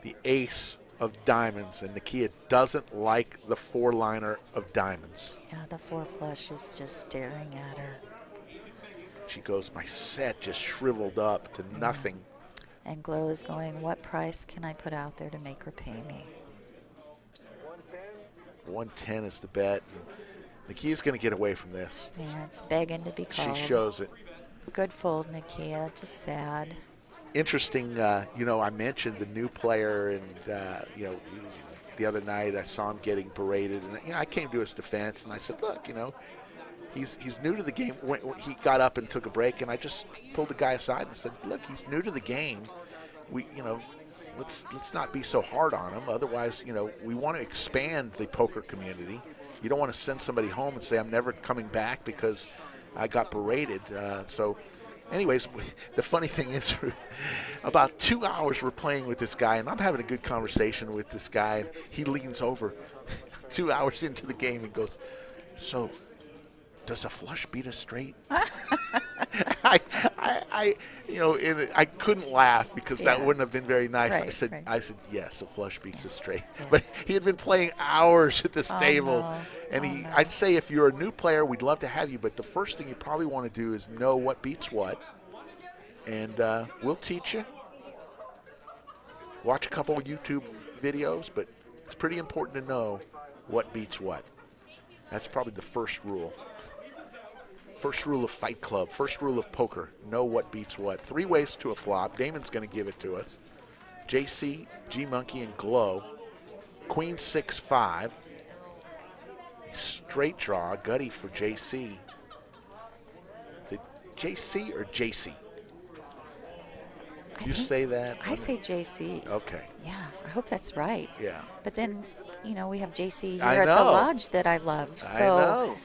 The ace of diamonds, and Nakia doesn't like the 4-liner of diamonds. Yeah, the 4 flush is just staring at her. She goes, my set just shriveled up to nothing. And Glow is going, what price can I put out there to make her pay me? 110 is the bet. Nakia's going to get away from this. Yeah, it's begging to be called. She shows it. Good fold, Nakia. Just sad. Interesting, I mentioned the new player, and, the other night I saw him getting berated. And, I came to his defense, and I said, look, he's new to the game. When he got up and took a break, and I just pulled the guy aside and said, look, he's new to the game. Let's not be so hard on him. Otherwise, we want to expand the poker community. You don't want to send somebody home and say, I'm never coming back because I got berated. Anyways, the funny thing is, about 2 hours we're playing with this guy, and I'm having a good conversation with this guy, and he leans over 2 hours into the game and goes, so does a flush beat a straight? I couldn't laugh because that wouldn't have been very nice. Right, I said, yes, a flush beats a straight. Yes. But he had been playing hours at this table. No. And I'd say if you're a new player, we'd love to have you. But the first thing you probably want to do is know what beats what. And we'll teach you. Watch a couple of YouTube videos, but it's pretty important to know what beats what. That's probably the first rule. First rule of Fight Club, first rule of poker, know what beats what. 3 ways to a flop. Damon's going to give it to us. JC, G-Monkey, and Glow. Queen 6-5. Straight draw, gutty for JC. Is it JC or JC? You say that? I say JC. Okay. Yeah, I hope that's right. Yeah. But then, we have JC here I at the know. lodge that I love. So I know.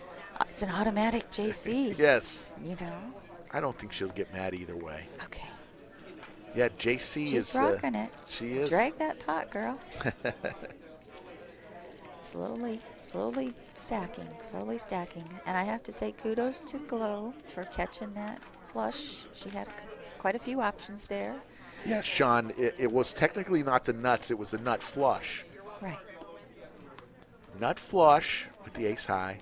It's an automatic JC. Yes. I I don't think she'll get mad either way. Okay. Yeah, JC She's is. rocking it. She is. Drag that pot, girl. Slowly stacking. And I have to say kudos to Glow for catching that flush. She had quite a few options there. Yes, Sean, it was technically not the nuts, it was the nut flush. Right. Nut flush with the ace high.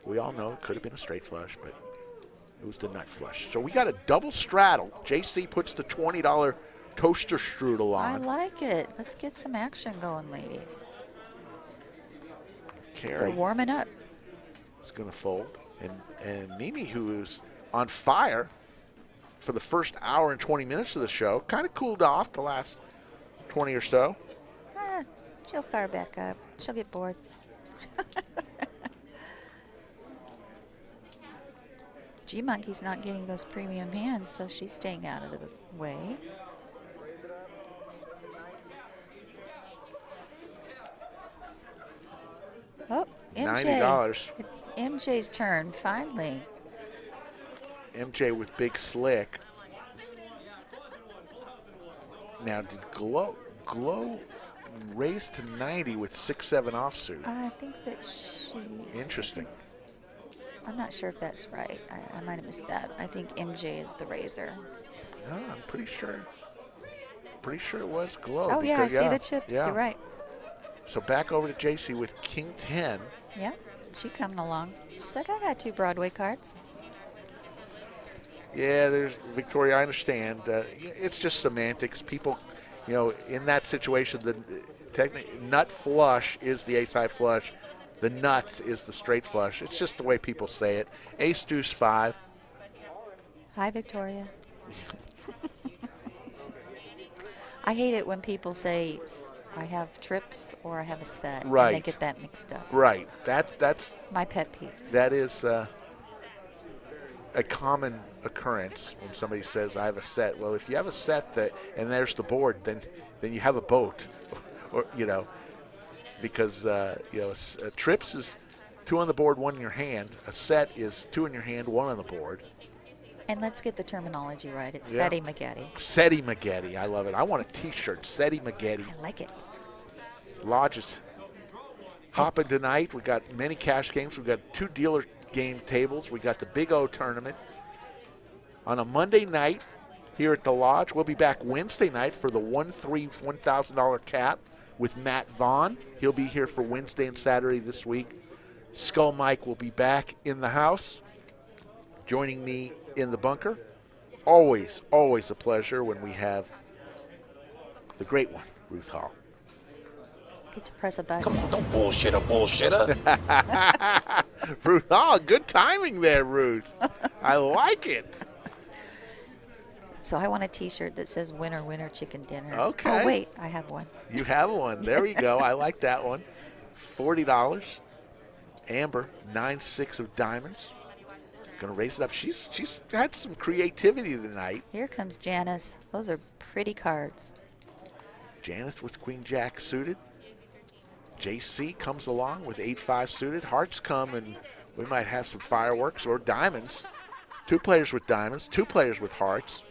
We all know it could have been a straight flush, but it was the nut flush. So we got a double straddle. JC puts the $20 toaster strudel I on. like it. Let's get some action going, ladies. They're Carrie warming up. is going to fold. And Mimi, who is on fire for the first hour and 20 minutes of the show, kind of cooled off the last 20 or so. She'll fire back up. She'll get bored. G-Monkey's not getting those premium hands, so she's staying out of the way. $90. MJ's turn, finally. MJ with Big Slick. Now, did Glow raise to 90 with 6-7 offsuit? I think that she... Interesting. I'm not sure if that's right. I might have missed that. I think MJ is the raiser. No, I'm pretty sure. Pretty sure it was Glow. Oh, yeah, I because, see the chips. yeah. You're right. So back over to JC with King 10. Yeah, she coming along. She's like, I got 2 Broadway cards. Yeah, there's Victoria. I understand. It's just semantics. People, in that situation, the nut flush is the ace high flush. The nuts is the straight flush. It's just the way people say it. Ace deuce 5. Hi, Victoria. I hate it when people say I have trips or I have a set. Right. And they get that mixed up. Right. That's My pet peeve. that is a common occurrence when somebody says I have a set. Well, if you have a set and there's the board, then you have a boat, or because trips is 2 on the board, 1 in your hand. A set is 2 in your hand, 1 on the board. And let's get the terminology right. It's Yeah. Seti Magetti. Seti Magetti. I love it. I want a T-shirt. Seti Magetti. I like it. Lodges. Hopping tonight. We got many cash games. We got 2 dealer game tables. We got the Big O tournament on a Monday night here at the Lodge. We'll be back Wednesday night for the 1-3 $1,000 cap with Matt Vaughn. He'll be here for Wednesday and Saturday this week. Skull Mike will be back in the house, joining me in the bunker. Always a pleasure when we have the great one, Ruth Hall. Get to press a button. Come on, don't bullshit bullshitter. Ruth Hall, good timing there, Ruth. I like it. So I want a T-shirt that says "Winner, Winner, Chicken Dinner." Okay. Oh wait, I have one. You have one. There we go. I like that one. $40. Amber, 9-6 of diamonds. Gonna raise it up. She's had some creativity tonight. Here comes Janice. Those are pretty cards. Janice with Queen Jack suited. JC comes along with 8-5 suited. Hearts come, and we might have some fireworks or diamonds. 2 players with diamonds, 2 players with hearts.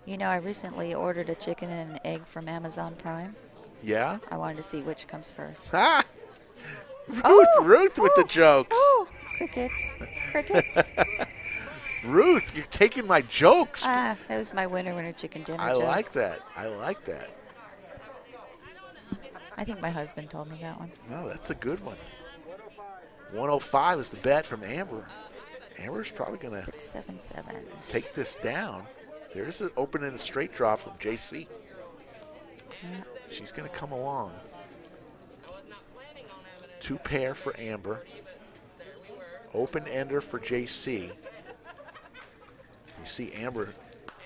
I recently ordered a chicken and an egg from Amazon Prime. Yeah. I wanted to see which comes first. Ah! Ruth with the jokes. Oh, crickets. Crickets. Ruth, you're taking my jokes. That was my winner, winner, chicken dinner I joke. like that. I like that. I think my husband told me that one. No, that's a good one. 105 is the bet from Amber. Amber's probably going to 677. take this down. There's an open and a straight draw from JC. Yeah. She's going to come along. 2 pair for Amber. Open ender for JC. You see Amber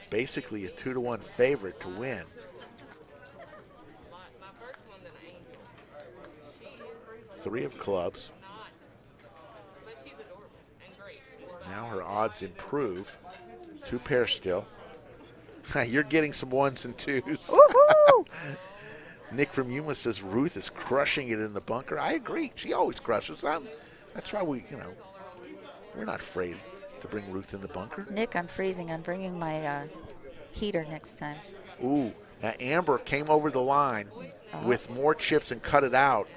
basically a 2-1 favorite to win. Three of clubs. Now her odds improve. 2 pairs still. You're getting some 1s and 2s. Woohoo! Nick from Yuma says Ruth is crushing it in the bunker. I agree. She always crushes. That's why we're not afraid to bring Ruth in the bunker. Nick, I'm freezing. I'm bringing my heater next time. Ooh, now Amber came over the line with more chips and cut it out,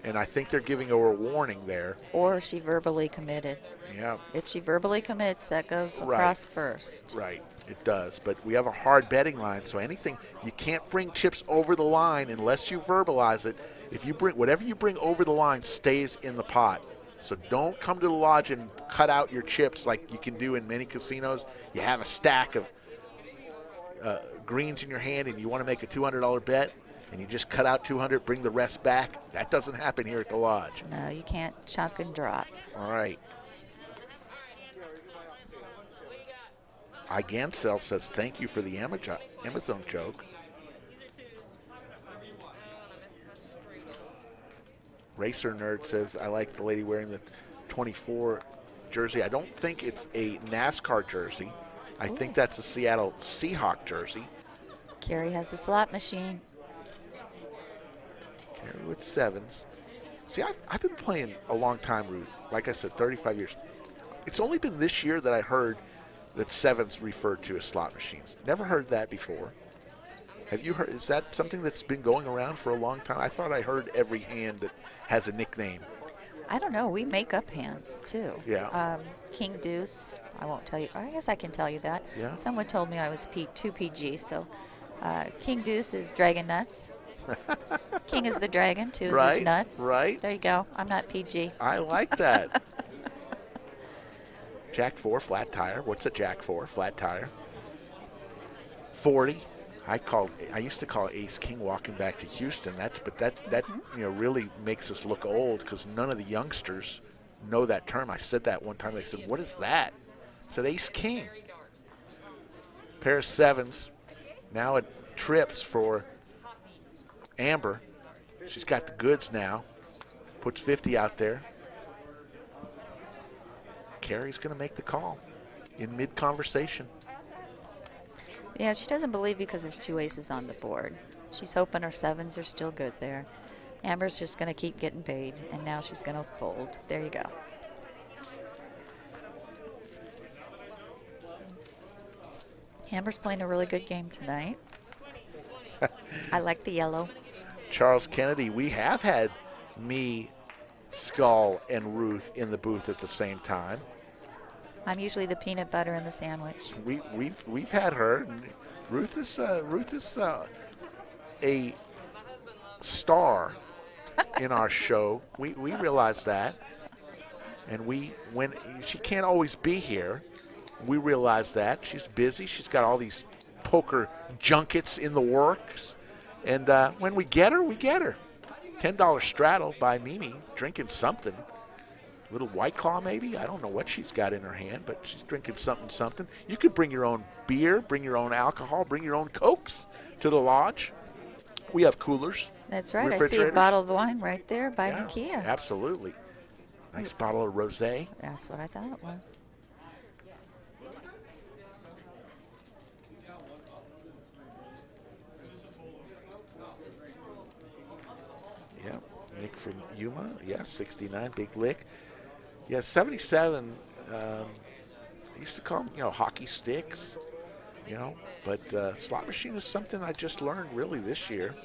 and I think they're giving her a warning there. Or she verbally committed. Yeah. If she verbally commits, that goes Right. across first. Right, it does. But we have a hard betting line, so anything, you can't bring chips over the line unless you verbalize it. If you bring, whatever you bring over the line stays in the pot. So don't come to the lodge and cut out your chips like you can do in many casinos. You have a stack of greens in your hand and you want to make a $200 bet and you just cut out 200, bring the rest back. That doesn't happen here at the lodge. No, you can't chuck and drop. All right. Igancel says, thank you for the Amazon joke. Racer Nerd says, I like the lady wearing the 24 jersey. I don't think it's a NASCAR jersey. I think that's a Seattle Seahawk jersey. Carrie has the slot machine. Carry with 7s. See, I've been playing a long time, Ruth. Like I said, 35 years. It's only been this year that I heard that sevens referred to as slot machines. Never heard that before. Have you heard? Is that something that's been going around for a long time? I thought I heard every hand that has a nickname. I don't know. We make up hands, too. Yeah. King Deuce. I won't tell you. I guess I can tell you that. Yeah. Someone told me I was too PG. So King Deuce is dragon nuts. King is the dragon. 2 is Right, his nuts. right. There you go. I'm not PG. I like that. Jack 4, flat tire. What's a Jack 4, flat tire? 40. I used to call Ace King walking back to Houston. That really makes us look old because none of the youngsters know that term. I said that one time. They said, "What is that?" I said, "Ace King." Pair of sevens. Now it trips for Amber. She's got the goods now. Puts 50 out there. Carrie's going to make the call in mid-conversation. Yeah, she doesn't believe because there's 2 aces on the board. She's hoping her sevens are still good there. Amber's just going to keep getting paid, and now she's going to fold. There you go. Amber's playing a really good game tonight. I like the yellow. Charles Kennedy, we have had me, Skull, and Ruth in the booth at the same time. I'm usually the peanut butter in the sandwich. We've had her. Ruth is a star in our show. We realize that, and when she can't always be here, we realize that she's busy. She's got all these poker junkets in the works, and when we get her, we get her. $10 straddle by Mimi, drinking something. Little White Claw, maybe? I don't know what she's got in her hand, but she's drinking something. You could bring your own beer, bring your own alcohol, bring your own Cokes to the lodge. We have coolers. That's right. I see a bottle of wine right there by Nakia. Absolutely. Nice bottle of rosé. That's what I thought it was. Yeah, Nick from Yuma. Yeah, 69, big lick. Yeah, 77. I used to call them, hockey sticks, But slot machine is something I just learned really this year.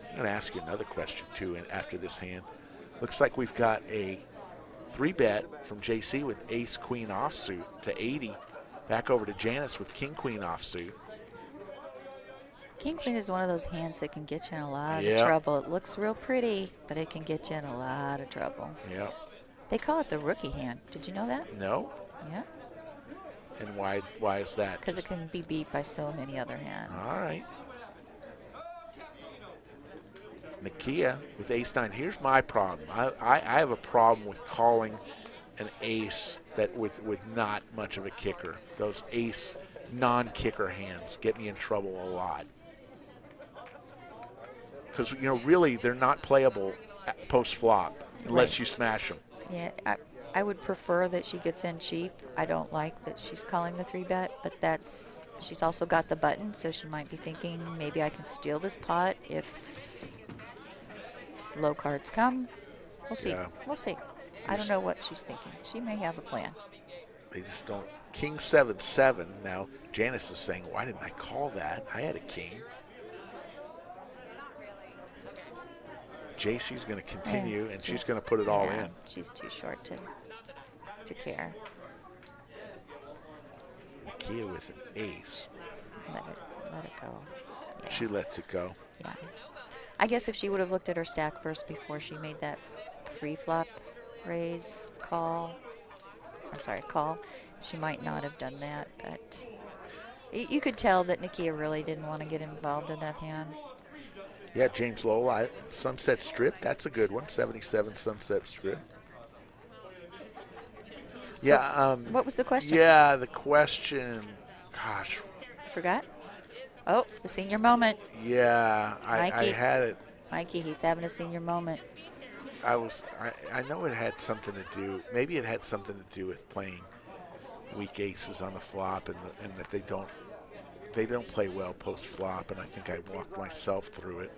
I'm going to ask you another question, too, after this hand. Looks like we've got a 3-bet from JC with ace-queen offsuit to 80. Back over to Janice with king-queen offsuit. King Queen is one of those hands that can get you in a lot of trouble. It looks real pretty, but it can get you in a lot of trouble. Yeah. They call it the rookie hand. Did you know that? No. Yeah. And why is that? Because it can be beat by so many other hands. All right. Nakia with ace-9. Here's my problem. I have a problem with calling an ace that with not much of a kicker. Those ace non-kicker hands get me in trouble a lot. Because, really, they're not playable post-flop unless you smash them. Yeah, I would prefer that she gets in cheap. I don't like that she's calling the 3-bet, but she's also got the button, so she might be thinking maybe I can steal this pot if low cards come. We'll see. Yeah. We'll see. I don't know what she's thinking. She may have a plan. They just don't. King 7-7. Now, Janice is saying, why didn't I call that? I had a king. JC's going to continue, and she's going to put it all in. She's too short to care. Kia with an ace. Let it go. Yeah. She lets it go. Yeah. I guess if she would have looked at her stack first before she made that pre-flop raise call, she might not have done that. But you could tell that Nakia really didn't want to get involved in that hand. Yeah, James Lowell, Sunset Strip, that's a good one, 77 Sunset Strip. So what was the question? Yeah, the question, gosh. Forgot? Oh, the senior moment. Yeah, I had it. Mikey, he's having a senior moment. I know it had something to do, maybe it had something to do with playing weak aces on the flop and that they don't play well post-flop, and I think I walked myself through it.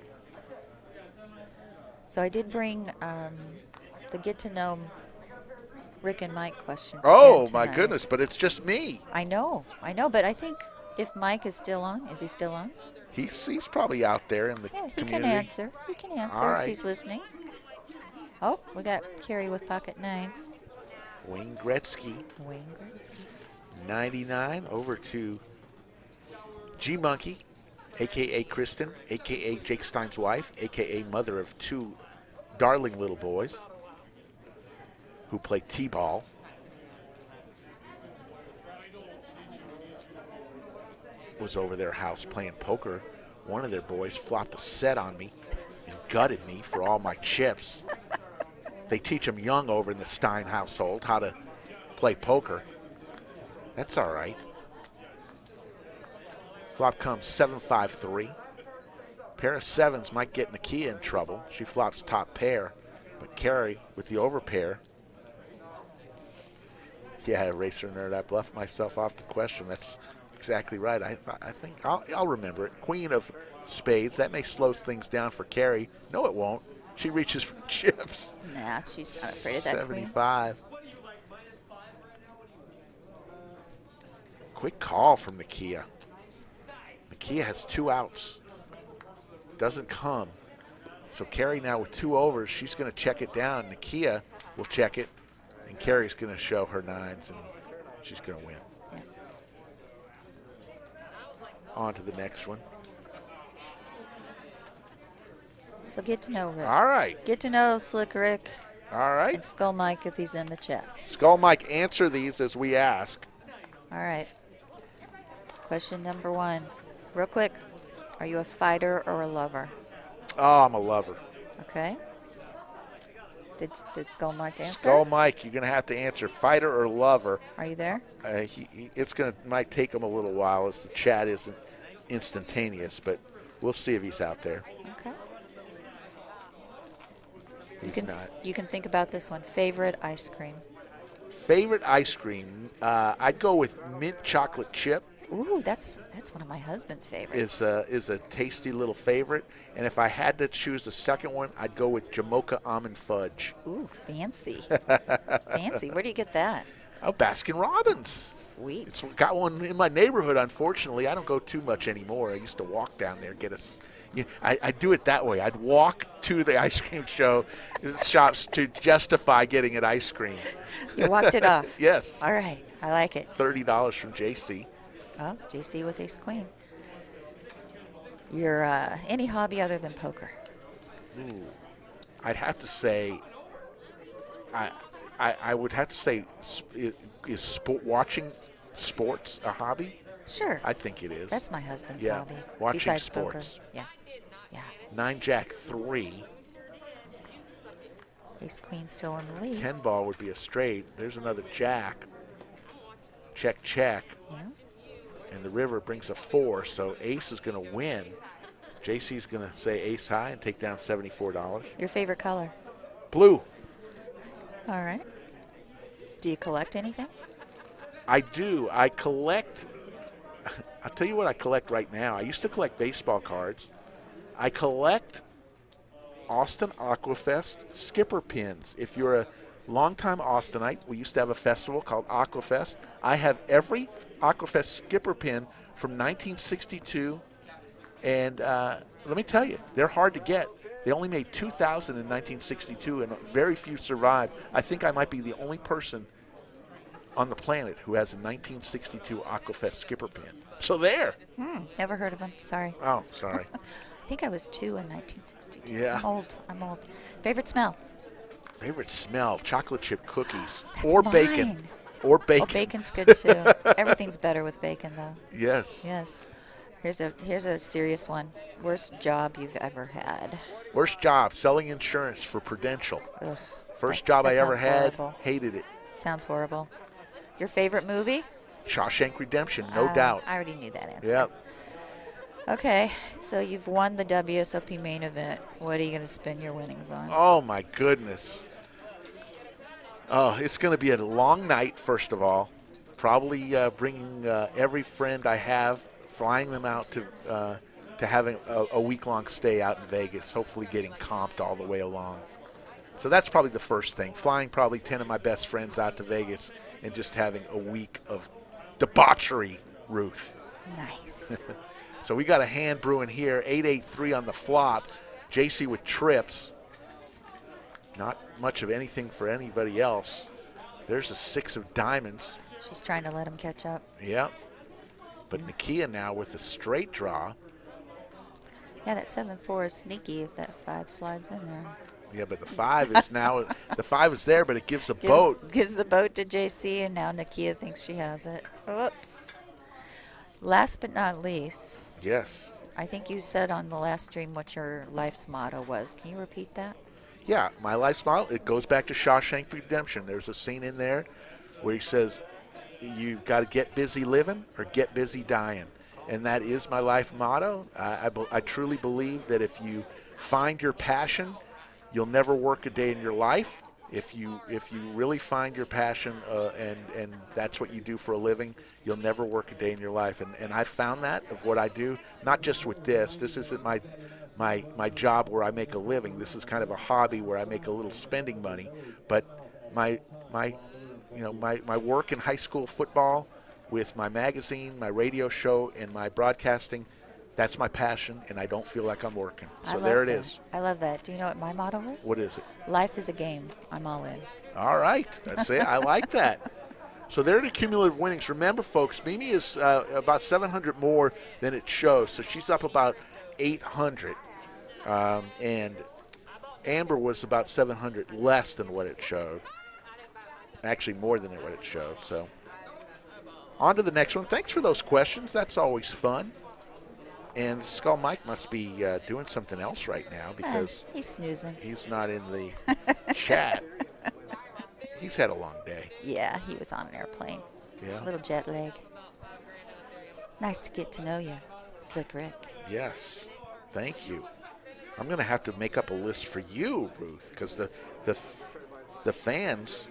So I did bring the get to know Rick and Mike questions. Oh, again my tonight. goodness, but it's just me. I know, but I think if Mike is still on, is he still on? He's probably out there in the Yeah, he community. can answer. He can answer All if right. he's listening. Oh, we got Carrie with pocket nines. Wayne Gretzky, Wayne Gretzky. 99, over to G-Monkey, a.k.a. Kristen, a.k.a. Jake Stein's wife, a.k.a. mother of 2 darling little boys who play T-ball. Was over their house playing poker. One of their boys flopped a set on me and gutted me for all my chips. They teach them young over in the Stein household how to play poker. That's all right. Flop comes 7-5-3. Pair of sevens might get Nakia in trouble. She flops top pair, but Carrie with the overpair. Yeah, Racer Nerd, I bluffed myself off the question. That's exactly right. I think I'll remember it. Queen of spades. That may slow things down for Carrie. No, it won't. She reaches for chips. Nah, she's not afraid of that 75. Quick call from Nakia. Nakia has 2 outs. Doesn't come. So Carrie now with 2 overs, she's going to check it down. Nakia will check it, and Carrie's going to show her nines, and she's going to win. Yeah. On to the next one. So get to know Rick. All right. Get to know Slick Rick All right. and Skull Mike if he's in the chat. Skull Mike, answer these as we ask. All right. Question number 1. Real quick. Are you a fighter or a lover? Oh, I'm a lover. Okay. Did Skull Mike answer? Skull Mike, you're going to have to answer fighter or lover. Are you there? Might take him a little while as the chat isn't instantaneous, but we'll see if he's out there. Okay. He's not. You can think about this one. Favorite ice cream? Favorite ice cream? I'd go with mint chocolate chip. Ooh, that's one of my husband's favorites. Is a tasty little favorite. And if I had to choose a second one, I'd go with Jamocha almond fudge. Ooh, fancy. Fancy. Where do you get that? Oh, Baskin Robbins. Sweet. It's got one in my neighborhood, unfortunately. I don't go too much anymore. I used to walk down there, I do it that way. I'd walk to the ice cream shops to justify getting an ice cream. You walked it off. Yes. All right. I like it. $30 from JC. Oh, JC with Ace Queen. Your any hobby other than poker? Ooh. I'd have to say, I would have to say, is watching sports a hobby? Sure. I think it is. That's my husband's Yeah, hobby. watching besides sports. Poker. Yeah. Yeah. 9-Jack-3. Ace Queen still in the lead. 10 ball would be a straight. There's another jack. Check, check. Yeah. And the river brings a 4, so ace is going to win. JC's going to say ace high and take down $74. Your favorite color? Blue. All right. Do you collect anything? I do. I collect. I'll tell you what I collect right now. I used to collect baseball cards. I collect Austin Aquafest skipper pins. If you're a longtime Austinite, we used to have a festival called Aquafest. I have every Aquafest skipper pin from 1962. And let me tell you, they're hard to get. They only made 2,000 in 1962, and very few survived. I think I might be the only person on the planet who has a 1962 Aquafest skipper pin. So there. Never heard of them. Sorry. Oh, sorry. I think I was 2 in 1962. Yeah. I'm old. Favorite smell? Favorite smell, chocolate chip cookies. That's Or mine. bacon. Or bacon. Oh, bacon's good too. Everything's better with bacon, though. Yes. Yes. Here's a serious one. Worst job you've ever had? Worst job, selling insurance for Prudential. Ugh, First that- job that I ever sounds had, horrible. hated it. Sounds horrible. Your favorite movie? Shawshank Redemption, no doubt. I already knew that answer. Yep. Okay, so you've won the WSOP main event. What are you going to spend your winnings on? Oh, my goodness. Oh, it's going to be a long night, first of all. Probably bringing every friend I have, flying them out to to having a week-long stay out in Vegas, hopefully getting comped all the way along. So that's probably the first thing, flying probably 10 of my best friends out to Vegas and just having a week of debauchery, Ruth. Nice. So we got a hand brewing here, 8-8-3 on the flop. JC with trips. Not much of anything for anybody else. There's a 6 of diamonds. She's trying to let him catch up. Yep. But Nakia now with a straight draw. Yeah, that 7-4 is sneaky if that 5 slides in there. Yeah, but the 5 is now, the 5 is there, but it gives a boat. Gives the boat to JC, and now Nakia thinks she has it. Whoops. Last but not least, Yes. I think you said on the last stream what your life's motto was. Can you repeat that? Yeah, my life's model, it goes back to Shawshank Redemption. There's a scene in there where he says, you've got to get busy living or get busy dying. And that is my life motto. I truly believe that if you find your passion, you'll never work a day in your life. If you really find your passion and that's what you do for a living, you'll never work a day in your life. And I found that of what I do, not just with this. This isn't my job where I make a living. This is kind of a hobby where I make a little spending money. But my work in high school football, with my magazine, my radio show, and my broadcasting, that's my passion, and I don't feel like I'm working. So there it is. I love that. Do you know what my motto is? What is it? Life is a game. I'm all in. All right. That's it. I like that. So there are the cumulative winnings. Remember, folks, Mimi is about 700 more than it shows, so she's up about 800. And Amber was about 700 less than what it showed. Actually, more than what it showed. So on to the next one. Thanks for those questions. That's always fun. And Skull Mike must be doing something else right now because he's snoozing. He's not in the chat. He's had a long day. Yeah, he was on an airplane. Yeah. A little jet lag. Nice to get to know you, Slick Rick. Yes. Thank you. I'm going to have to make up a list for you, Ruth, because the fans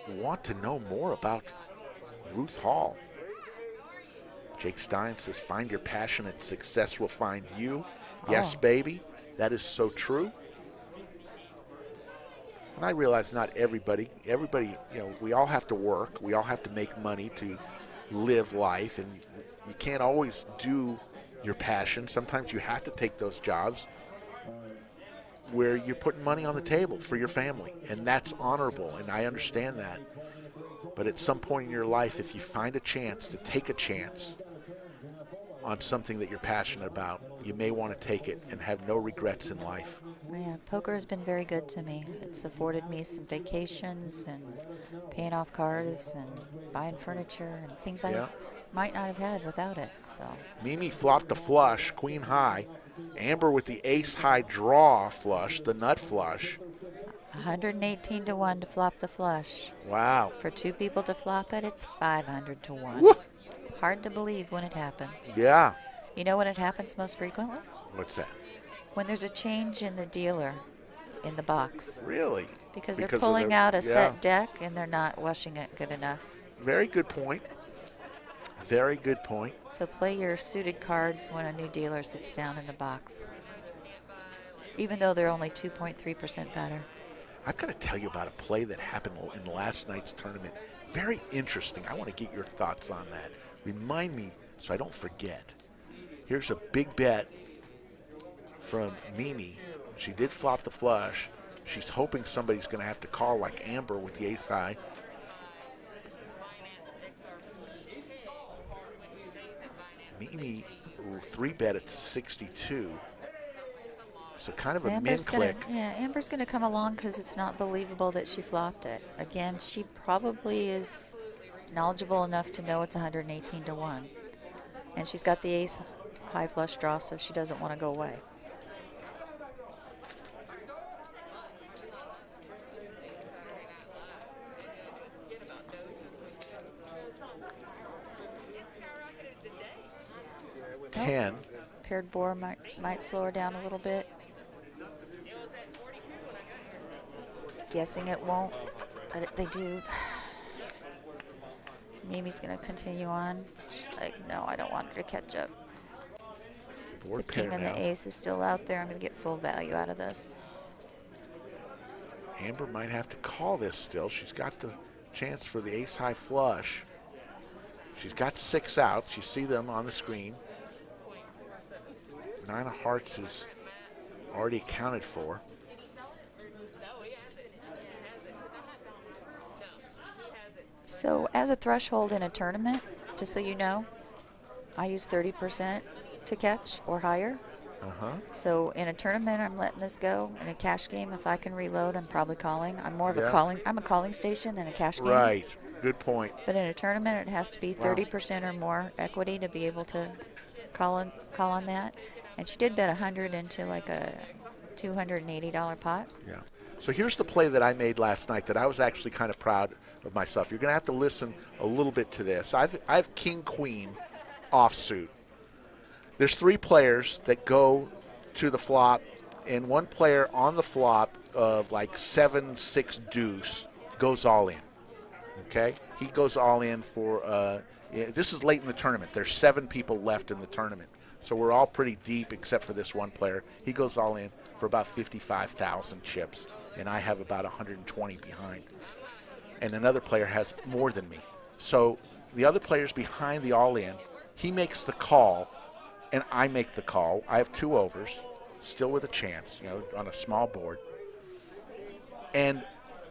want to know more about Ruth Hall. Jake Stein says, find your passion and success will find you. Yes, baby. That is so true. And I realize not everybody, we all have to work. We all have to make money to live life. And you can't always do your passion. Sometimes you have to take those jobs where you're putting money on the table for your family. And that's honorable, and I understand that. But at some point in your life, if you find a chance to take a chance on something that you're passionate about, you may want to take it and have no regrets in life. Yeah, poker has been very good to me. It's afforded me some vacations and paying off cars and buying furniture and things I might not have had without it. So Mimi flopped the flush, queen high. Amber with the ace high draw flush, the nut flush. 118 to 1 to flop the flush. Wow. For 2 people to flop it, it's 500 to 1. Woo. Hard to believe when it happens. Yeah. You know when it happens most frequently? What's that? When there's a change in the dealer in the box. Really? Because they're pulling out a set deck and they're not washing it good enough. Very good point. Very good point. So play your suited cards when a new dealer sits down in the box. Even though they're only 2.3% better. I've got to tell you about a play that happened in last night's tournament. Very interesting. I want to get your thoughts on that. Remind me so I don't forget. Here's a big bet from Mimi. She did flop the flush. She's hoping somebody's going to have to call like Amber with the ace high. Mimi 3-bet it to 62. So kind of a min-click. Amber's going to come along because it's not believable that she flopped it. Again, she probably is knowledgeable enough to know it's 118 to 1. And she's got the ace high flush draw, so she doesn't want to go away. Paired board might slow her down a little bit. Guessing it won't, but they do. Mimi's going to continue on. She's like, no, I don't want her to catch up. Board The pair king and now. the ace is still out there. I'm going to get full value out of this. Amber might have to call this still. She's got the chance for the ace-high flush. She's got 6 outs. You see them on the screen. 9 of hearts is already accounted for. So as a threshold in a tournament, just so you know, I use 30% to catch or higher. So in a tournament, I'm letting this go. In a cash game, if I can reload, I'm probably calling. I'm more of a calling station than a cash game. Right. Good point. But in a tournament, it has to be 30% or more equity to be able to call on that. And she did bet 100 into like a $280 pot. Yeah. So here's the play that I made last night that I was actually kind of proud of myself. You're going to have to listen a little bit to this. I have king-queen offsuit. There's 3 players that go to the flop, and one player on the flop of like 7-6 deuce goes all in. Okay? He goes all in for, this is late in the tournament. There's 7 people left in the tournament. So we're all pretty deep except for this one player. He goes all in for about 55,000 chips, and I have about 120 behind. And another player has more than me. So the other player's behind the all in. He makes the call, and I make the call. I have 2 overs, still with a chance, on a small board. And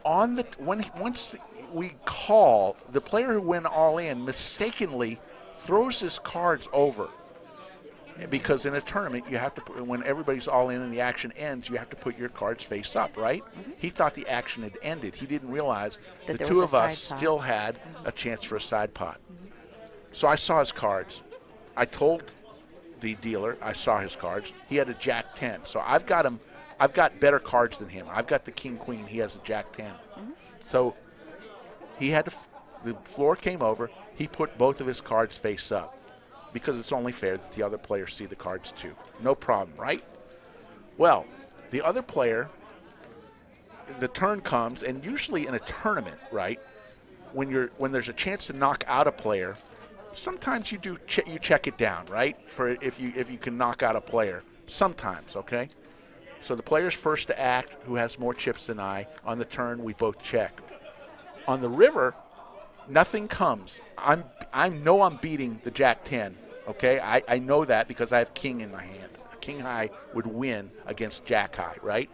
once we call, the player who went all in mistakenly throws his cards over. Because in a tournament, you have to, when everybody's all in and the action ends, you have to put your cards face up, right? He thought the action had ended. He didn't realize That the there 2 was of a us side pot. still had a chance for a side pot. So I saw his cards. I told the dealer I saw his cards. He had a Jack 10. So I've got better cards than him. I've got the king queen. He has a Jack 10. So he had the floor came over. He put both of his cards face up, because it's only fair that the other players see the cards too. No problem, right? Well, the other player, the turn comes, and usually in a tournament, right, when there's a chance to knock out a player, sometimes you check it down, right? For if you can knock out a player, sometimes, okay? So the player's first to act, who has more chips than I. On the turn, we both check. On the river, nothing comes. I know I'm beating the Jack 10, okay? I know that because I have king in my hand. A king high would win against Jack high, right?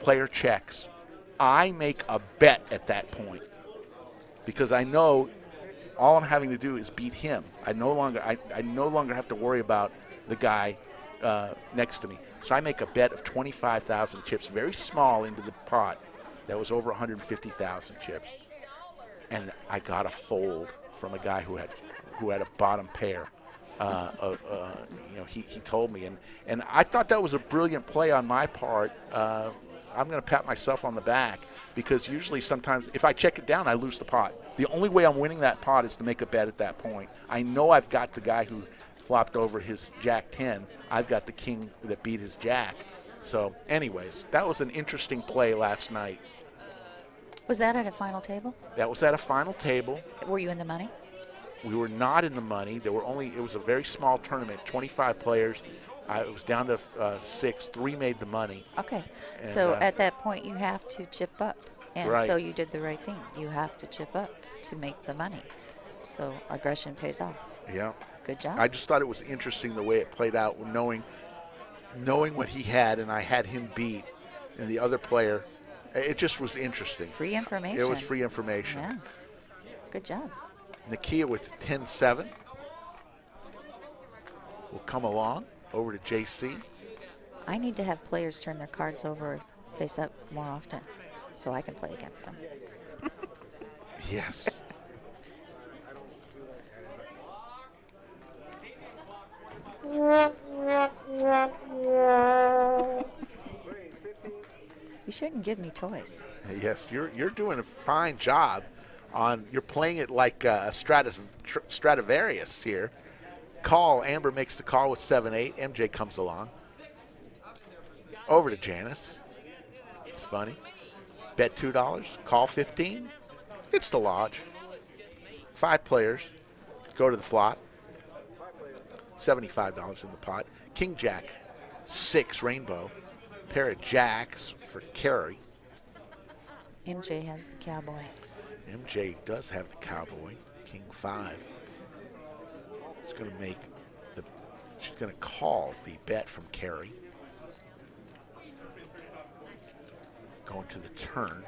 Player checks. I make a bet at that point because I know all I'm having to do is beat him. I no longer have to worry about the guy next to me. So I make a bet of 25,000 chips, very small, into the pot. That was over 150,000 chips. And I got a fold from a guy who had a bottom pair. He told me, and I thought that was a brilliant play on my part. I'm going to pat myself on the back because usually sometimes if I check it down, I lose the pot. The only way I'm winning that pot is to make a bet at that point. I know I've got the guy who flopped over his Jack 10. I've got the king that beat his Jack. So, anyways, that was an interesting play last night. Was that at a final table? That was at a final table. Were you in the money? We were not in the money. It was a very small tournament, 25 players. It was down to 6. 3 made the money. Okay. And, So at that point, you have to chip up. And Right. so you did the right thing. You have to chip up to make the money. So aggression pays off. Yeah. Good job. I just thought it was interesting the way it played out, knowing what he had and I had him beat, and the other player. It just was interesting. Free information. It was free information. Yeah. Good job. Nakia with 10-7 will come along over to JC. I need to have players turn their cards over face up more often so I can play against them. Yes. You shouldn't give me toys. Yes, you're doing a fine job. You're playing it like a Stradivarius here. Call. Amber makes the call with 7-8. MJ comes along. Over to Janice. It's funny. Bet $2. Call 15. It's the lodge. 5 players go to the flop. $75 in the pot. King Jack 6 rainbow. Pair of jacks for Carrie. MJ has the cowboy. MJ does have the cowboy. King 5. She's going to she's going to call the bet from Carrie. Going to the turn.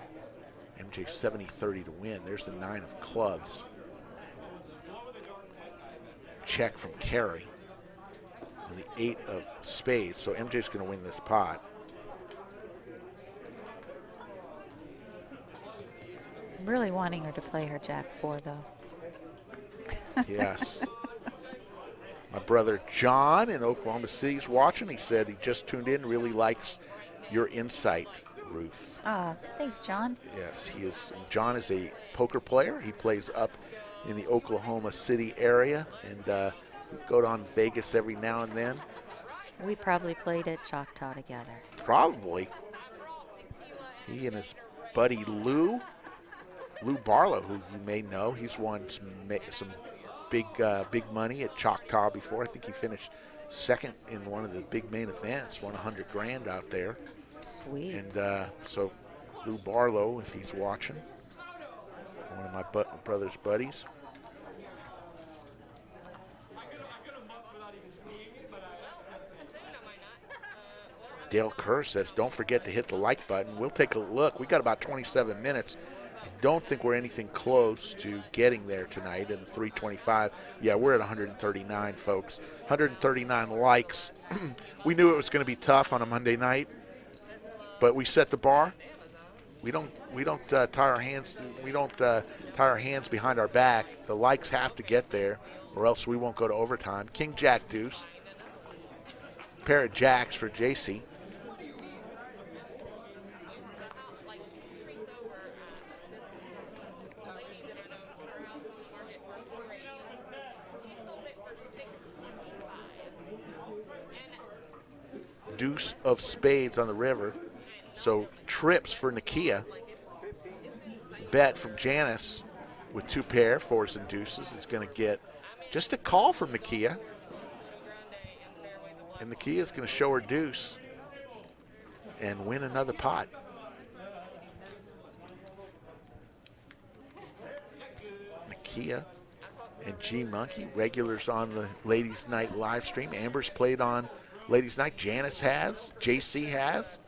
MJ 70-30 to win. There's the 9 of clubs. Check from Carrie. And the 8 of spades. So MJ's going to win this pot. I'm really wanting her to play her Jack 4, though. Yes. My brother John in Oklahoma City is watching. He said he just tuned in, really likes your insight, Ruth. Ah, thanks, John. Yes, he is. John is a poker player. He plays up in the Oklahoma City area, and we go down Vegas every now and then. We probably played at Choctaw together. Probably. He and his buddy Lou Barlow, who you may know, he's won some big money at Choctaw before. I think he finished second in one of the big main events, won $100,000 out there. Sweet. And so Lou Barlow, if he's watching, one of my brother's buddies. Dale Kerr says, don't forget to hit the like button. We'll take a look. We got about 27 minutes. I don't think we're anything close to getting there tonight in the 325. Yeah, we're at 139, folks. 139 likes. We knew it was going to be tough on a Monday night, but we set the bar. We don't tie our hands. We don't tie our hands behind our back. The likes have to get there, or else we won't go to overtime. King Jack deuce. Pair of jacks for JC. Deuce of spades on the river. So trips for Nakia. Bet from Janice with 2 pair, 4s and deuces. Is going to get just a call from Nakia. And Nakia is going to show her deuce and win another pot. Nakia and G Monkey, regulars on the Ladies Night live stream. Amber's played on Ladies Night. Janice has. JC has.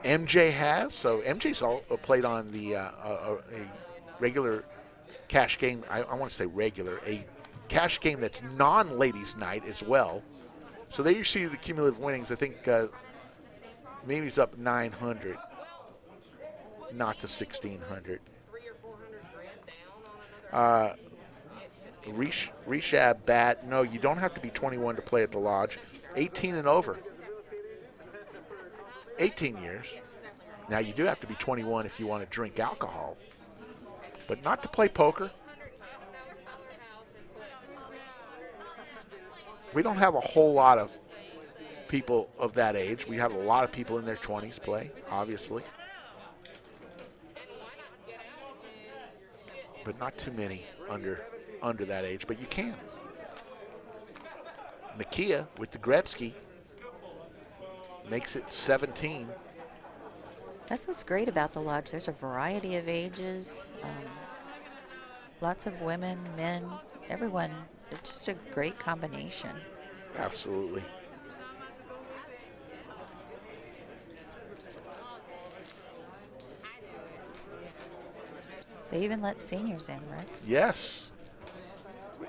MJ has. So MJ's all played on the a regular cash game. I want to say regular. A cash game that's non-Ladies Night as well. So there you see the cumulative winnings. I think Mimi's up 900, not to 1,600. Reshab bat. No, you don't have to be 21 to play at the lodge. 18 and over. 18 years. Now you do have to be 21 if you want to drink alcohol, but not to play poker. We don't have a whole lot of people of that age. We have a lot of people in their 20s play, obviously. But not too many under that age, but you can. Nakia with the Gretzky makes it 17. That's what's great about the lodge. There's a variety of ages, lots of women, men, everyone. It's just a great combination. Absolutely. They even let seniors in, right? Yes,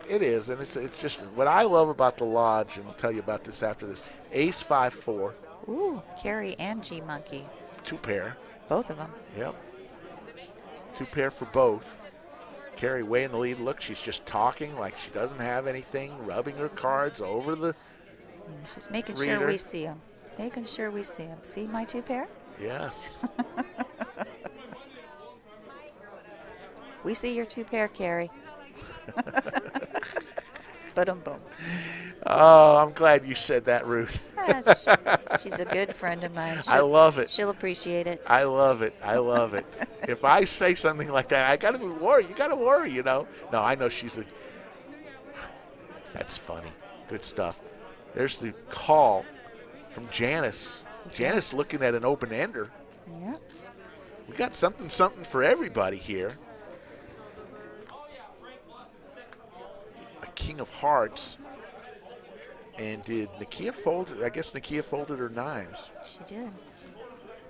it is, and it's just what I love about the lodge, and I'll tell you about this after this. Ace 5-4. Ooh, Carrie and G Monkey. 2 pair. Both of them. Yep. 2 pair for both. Carrie way in the lead. Look, she's just talking like she doesn't have anything, rubbing her cards over the She's making reader. sure we see them. Making sure we see them. See my 2 pair? Yes. We see your 2 pair, Carrie. Boom. Oh, I'm glad you said that, Ruth. She's a good friend of mine. I love it. She'll appreciate it. I love it. I love it. If I say something like that, I got to worry. You got to worry, you know. No, I know she's That's funny. Good stuff. There's the call from Janice. Janice looking at an open ender. Yep. We got something for everybody here. A king of hearts. And did Nakia fold? I guess Nakia folded her nines. She did.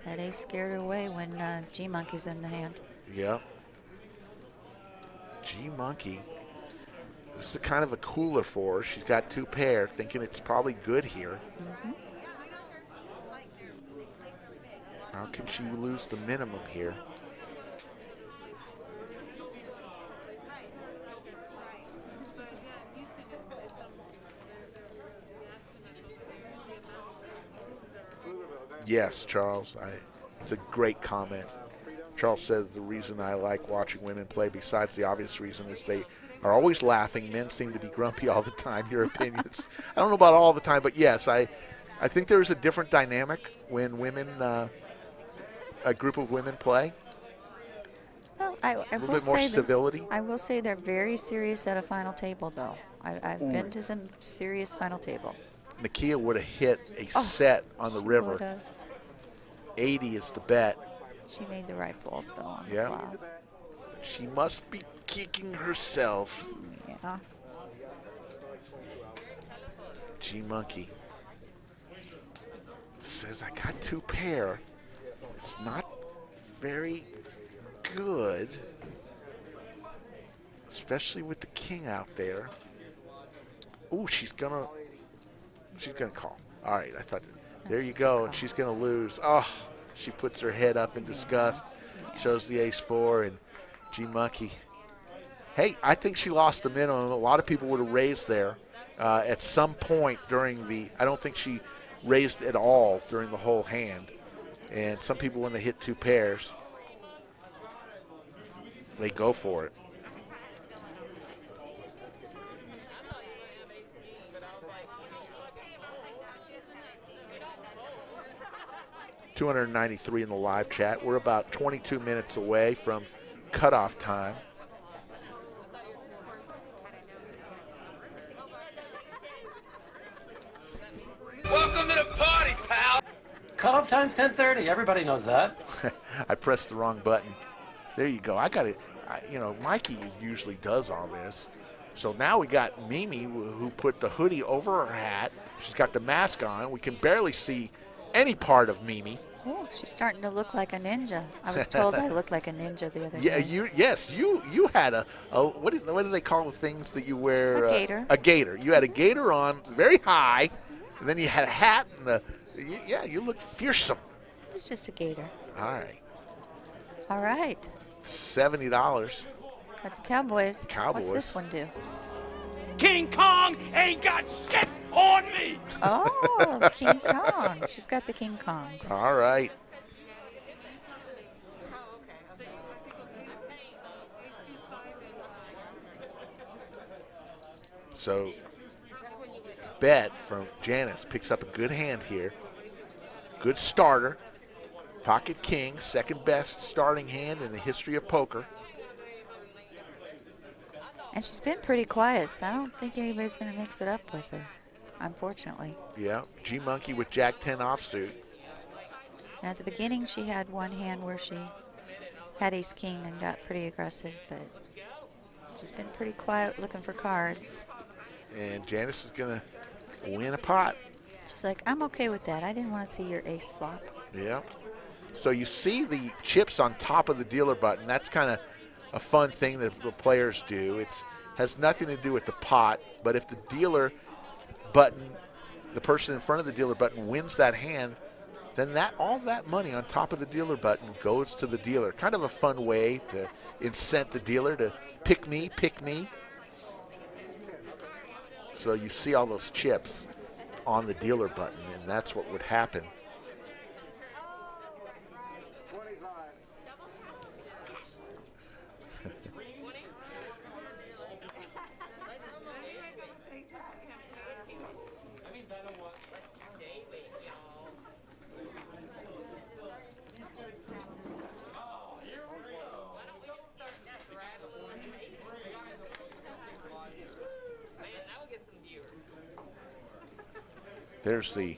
That ace scared her away when G Monkey's in the hand. Yep. G Monkey. This is kind of a cooler for her. She's got 2 pair, thinking it's probably good here. Mm-hmm. How can she lose the minimum here? Yes, Charles. It's a great comment. Charles says the reason I like watching women play, besides the obvious reason, is they are always laughing. Men seem to be grumpy all the time. Your opinions? I don't know about all the time, but yes, I think there's a different dynamic when women, a group of women play. Well, I A little will bit more say civility. I will say they're very serious at a final table, though. I've been to some serious final tables. Nakia would have hit a set on the river. Would've. 80 is the bet. She made the right fold, though, on the Yeah. flop. She must be kicking herself. Yeah. G Monkey says, I got 2 pair. It's not very good, especially with the king out there. Ooh, she's gonna call. All right, I thought, there you go, and she's gonna lose. Oh, she puts her head up in disgust, shows the ace-4, and G Monkey. Hey, I think she lost the minimum. A lot of people would have raised there at some point during the. I don't think she raised at all during the whole hand. And some people, when they hit 2 pairs, they go for it. $293 in the live chat. We're about 22 minutes away from cutoff time. Welcome to the party, pal. Cutoff time's 10:30. Everybody knows that. I pressed the wrong button. There you go. I got it. Mikey usually does all this. So now we got Mimi, who put the hoodie over her hat. She's got the mask on. We can barely see any part of Mimi. Oh, she's starting to look like a ninja. I was told I looked like a ninja the other Yeah, day. you had a what do they call the things that you wear? A gator. A gator. You had a gator on, very high, and then you had a hat and you looked fearsome. It's just a gator. All right, All right. $70. Got the Cowboys. Cowboys. What's this one do? King Kong ain't got shit on me. Oh, King Kong. She's got the King Kongs. All right. So, bet from Janice picks up a good hand here. Good starter. Pocket king, second best starting hand in the history of poker. And she's been pretty quiet, so I don't think anybody's going to mix it up with her, unfortunately. Yeah, G Monkey with Jack 10 offsuit. And at the beginning, she had one hand where she had ace king and got pretty aggressive, but she's been pretty quiet looking for cards. And Janice is going to win a pot. She's like, I'm okay with that. I didn't want to see your ace flop. Yeah. So you see the chips on top of the dealer button. That's kind of a fun thing that the players do. It has nothing to do with the pot, but if the dealer button, the person in front of the dealer button wins that hand, then all that money on top of the dealer button goes to the dealer. Kind of a fun way to incent the dealer to pick me, pick me. So you see all those chips on the dealer button, and that's what would happen. There's the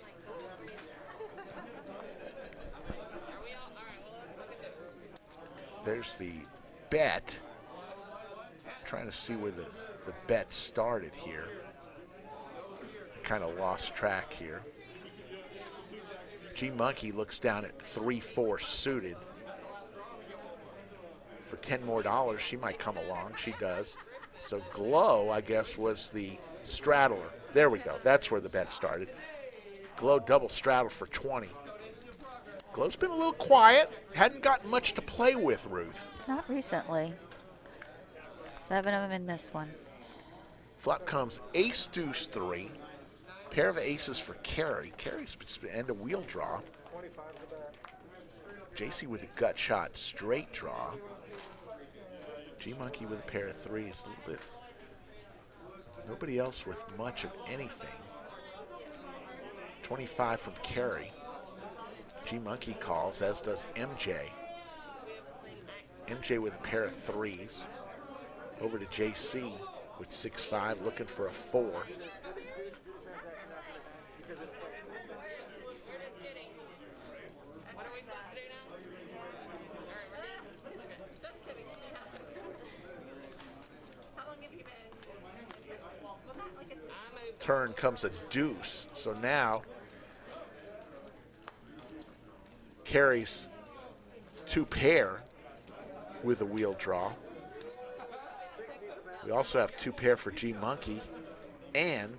bet. Trying to see where the bet started here. Kind of lost track here. G Monkey looks down at 3-4 suited. For $10 more, she might come along. She does. So Glow, I guess, was the straddler. There we go. That's where the bet started. Glow double straddle for 20. Glow's been a little quiet. Hadn't gotten much to play with, Ruth. Not recently. 7 of them in this one. Flop comes ace, deuce, 3. Pair of aces for Carrie. Carrie's end of wheel draw. JC with a gut shot, straight draw. G Monkey with a pair of threes, a little bit. Nobody else with much of anything. 25 from Carrie. G Monkey calls, as does MJ. MJ with a pair of threes. Over to JC with 6-5, looking for a 4. Turn comes a deuce. So now Carries 2 pair with a wheel draw. We also have 2 pair for G Monkey and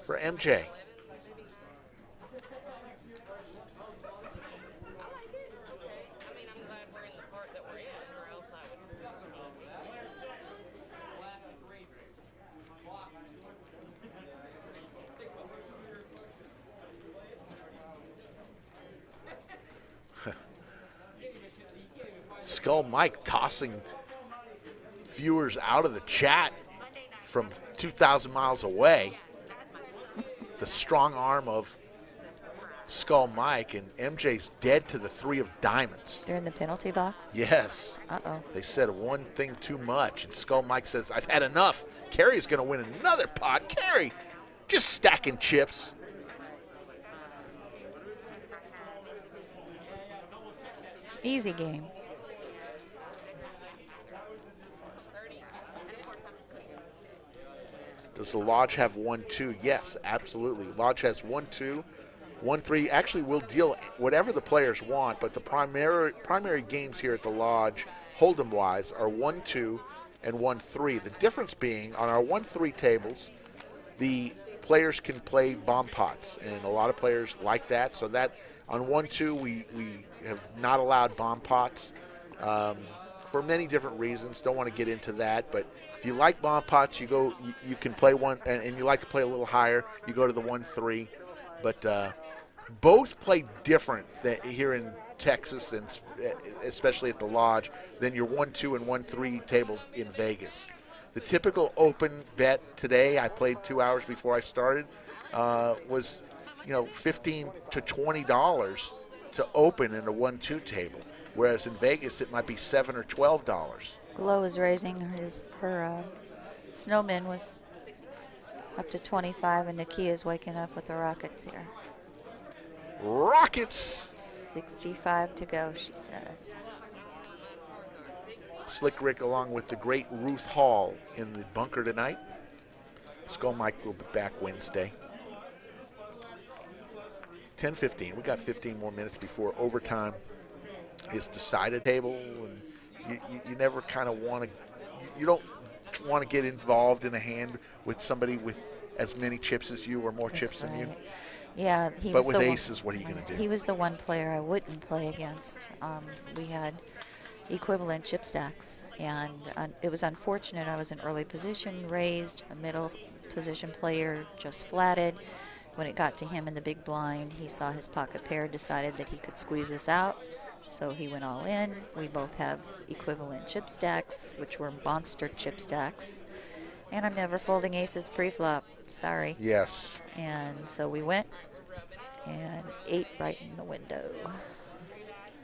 for MJ. Skull Mike tossing viewers out of the chat from 2,000 miles away. The strong arm of Skull Mike, and MJ's dead to the 3 of diamonds. They're in the penalty box? Yes. Uh-oh. They said one thing too much, and Skull Mike says, I've had enough. Carrie's going to win another pot. Carrie, just stacking chips. Easy game. Does the Lodge have 1-2? Yes, absolutely. Lodge has 1-2, 1-3. Actually, we'll deal whatever the players want, but the primary games here at the Lodge, Hold'em-wise, are 1-2 and 1-3. The difference being, on our 1-3 tables, the players can play bomb pots, and a lot of players like that. So that on 1-2, we have not allowed bomb pots for many different reasons. Don't want to get into that, but if you like bomb pots, you can play one, and you like to play a little higher, you go to the 1-3. But both play different here in Texas, and especially at the Lodge, than your 1-2 and 1-3 tables in Vegas. The typical open bet today, I played 2 hours before I started, was $15 to $20 to open in a 1-2 table, whereas in Vegas it might be $7 or $12. Glow is raising her snowman with up to 25, and Nakia's waking up with the Rockets here. Rockets! 65 to go, she says. Slick Rick along with the great Ruth Hall in the bunker tonight. Skull Mike will be back Wednesday. 10:15. We got 15 more minutes before overtime is decided. Table, and you never kind of want to. You don't want to get involved in a hand with somebody with as many chips as you or more chips than you. Yeah, but with aces, what are you going to do? He was the one player I wouldn't play against. We had equivalent chip stacks, and it was unfortunate. I was in early position, raised, a middle position player just flatted. When it got to him in the big blind, he saw his pocket pair, decided that he could squeeze us out, so he went all in. We both have equivalent chip stacks, which were monster chip stacks, and I'm never folding aces pre-flop. Sorry. Yes. And so we went and ate right in the window.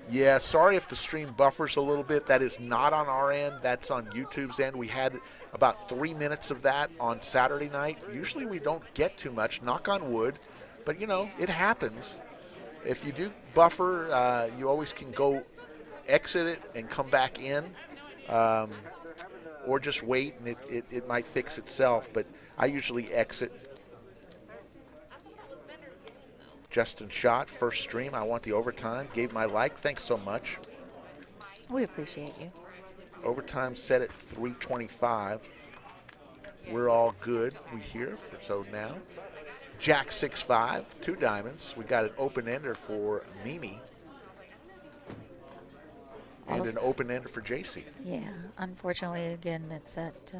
Yeah, sorry if the stream buffers a little bit. That is not on our end. That's on YouTube's end. We had about 3 minutes of that on Saturday night. Usually we don't get too much, knock on wood. But, it happens. If you do buffer, you always can go exit it and come back in, or just wait, and it might fix itself. But I usually exit. Justin Schott, first stream. I want the overtime. Gave my like. Thanks so much. We appreciate you. Overtime set at 325. We're all good. We here. So now, Jack 6-5, 2 diamonds. We got an open ender for Mimi. And an open ender for JC. Yeah, unfortunately, again, that's that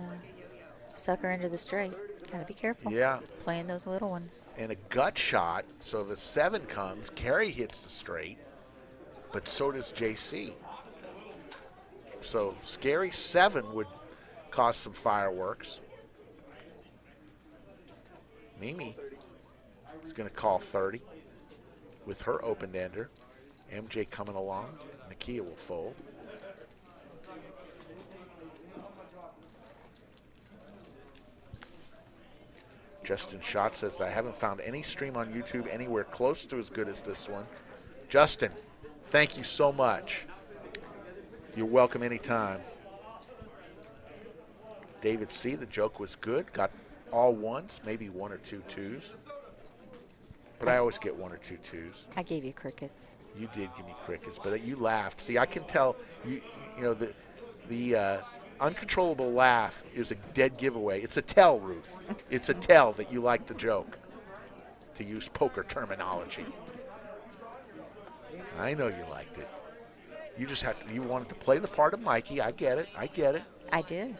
sucker into the straight. Got to be careful. Yeah. Playing those little ones. And a gut shot. So the 7 comes. Carrie hits the straight, but so does JC. So scary 7 would cause some fireworks. Mimi is going to call 30 with her open ender. MJ coming along. Nakia will fold. Justin Schott says, I haven't found any stream on YouTube anywhere close to as good as this one. Justin, thank you so much. You're welcome anytime. David C., the joke was good. Got all ones, maybe 1 or 2 twos. But I always get 1 or 2 twos. I gave you crickets. You did give me crickets, but you laughed. See, I can tell, the uncontrollable laugh is a dead giveaway. It's a tell, Ruth. It's a tell that you like the joke, to use poker terminology. I know you liked it. You wanted to play the part of Mikey. I get it. I did.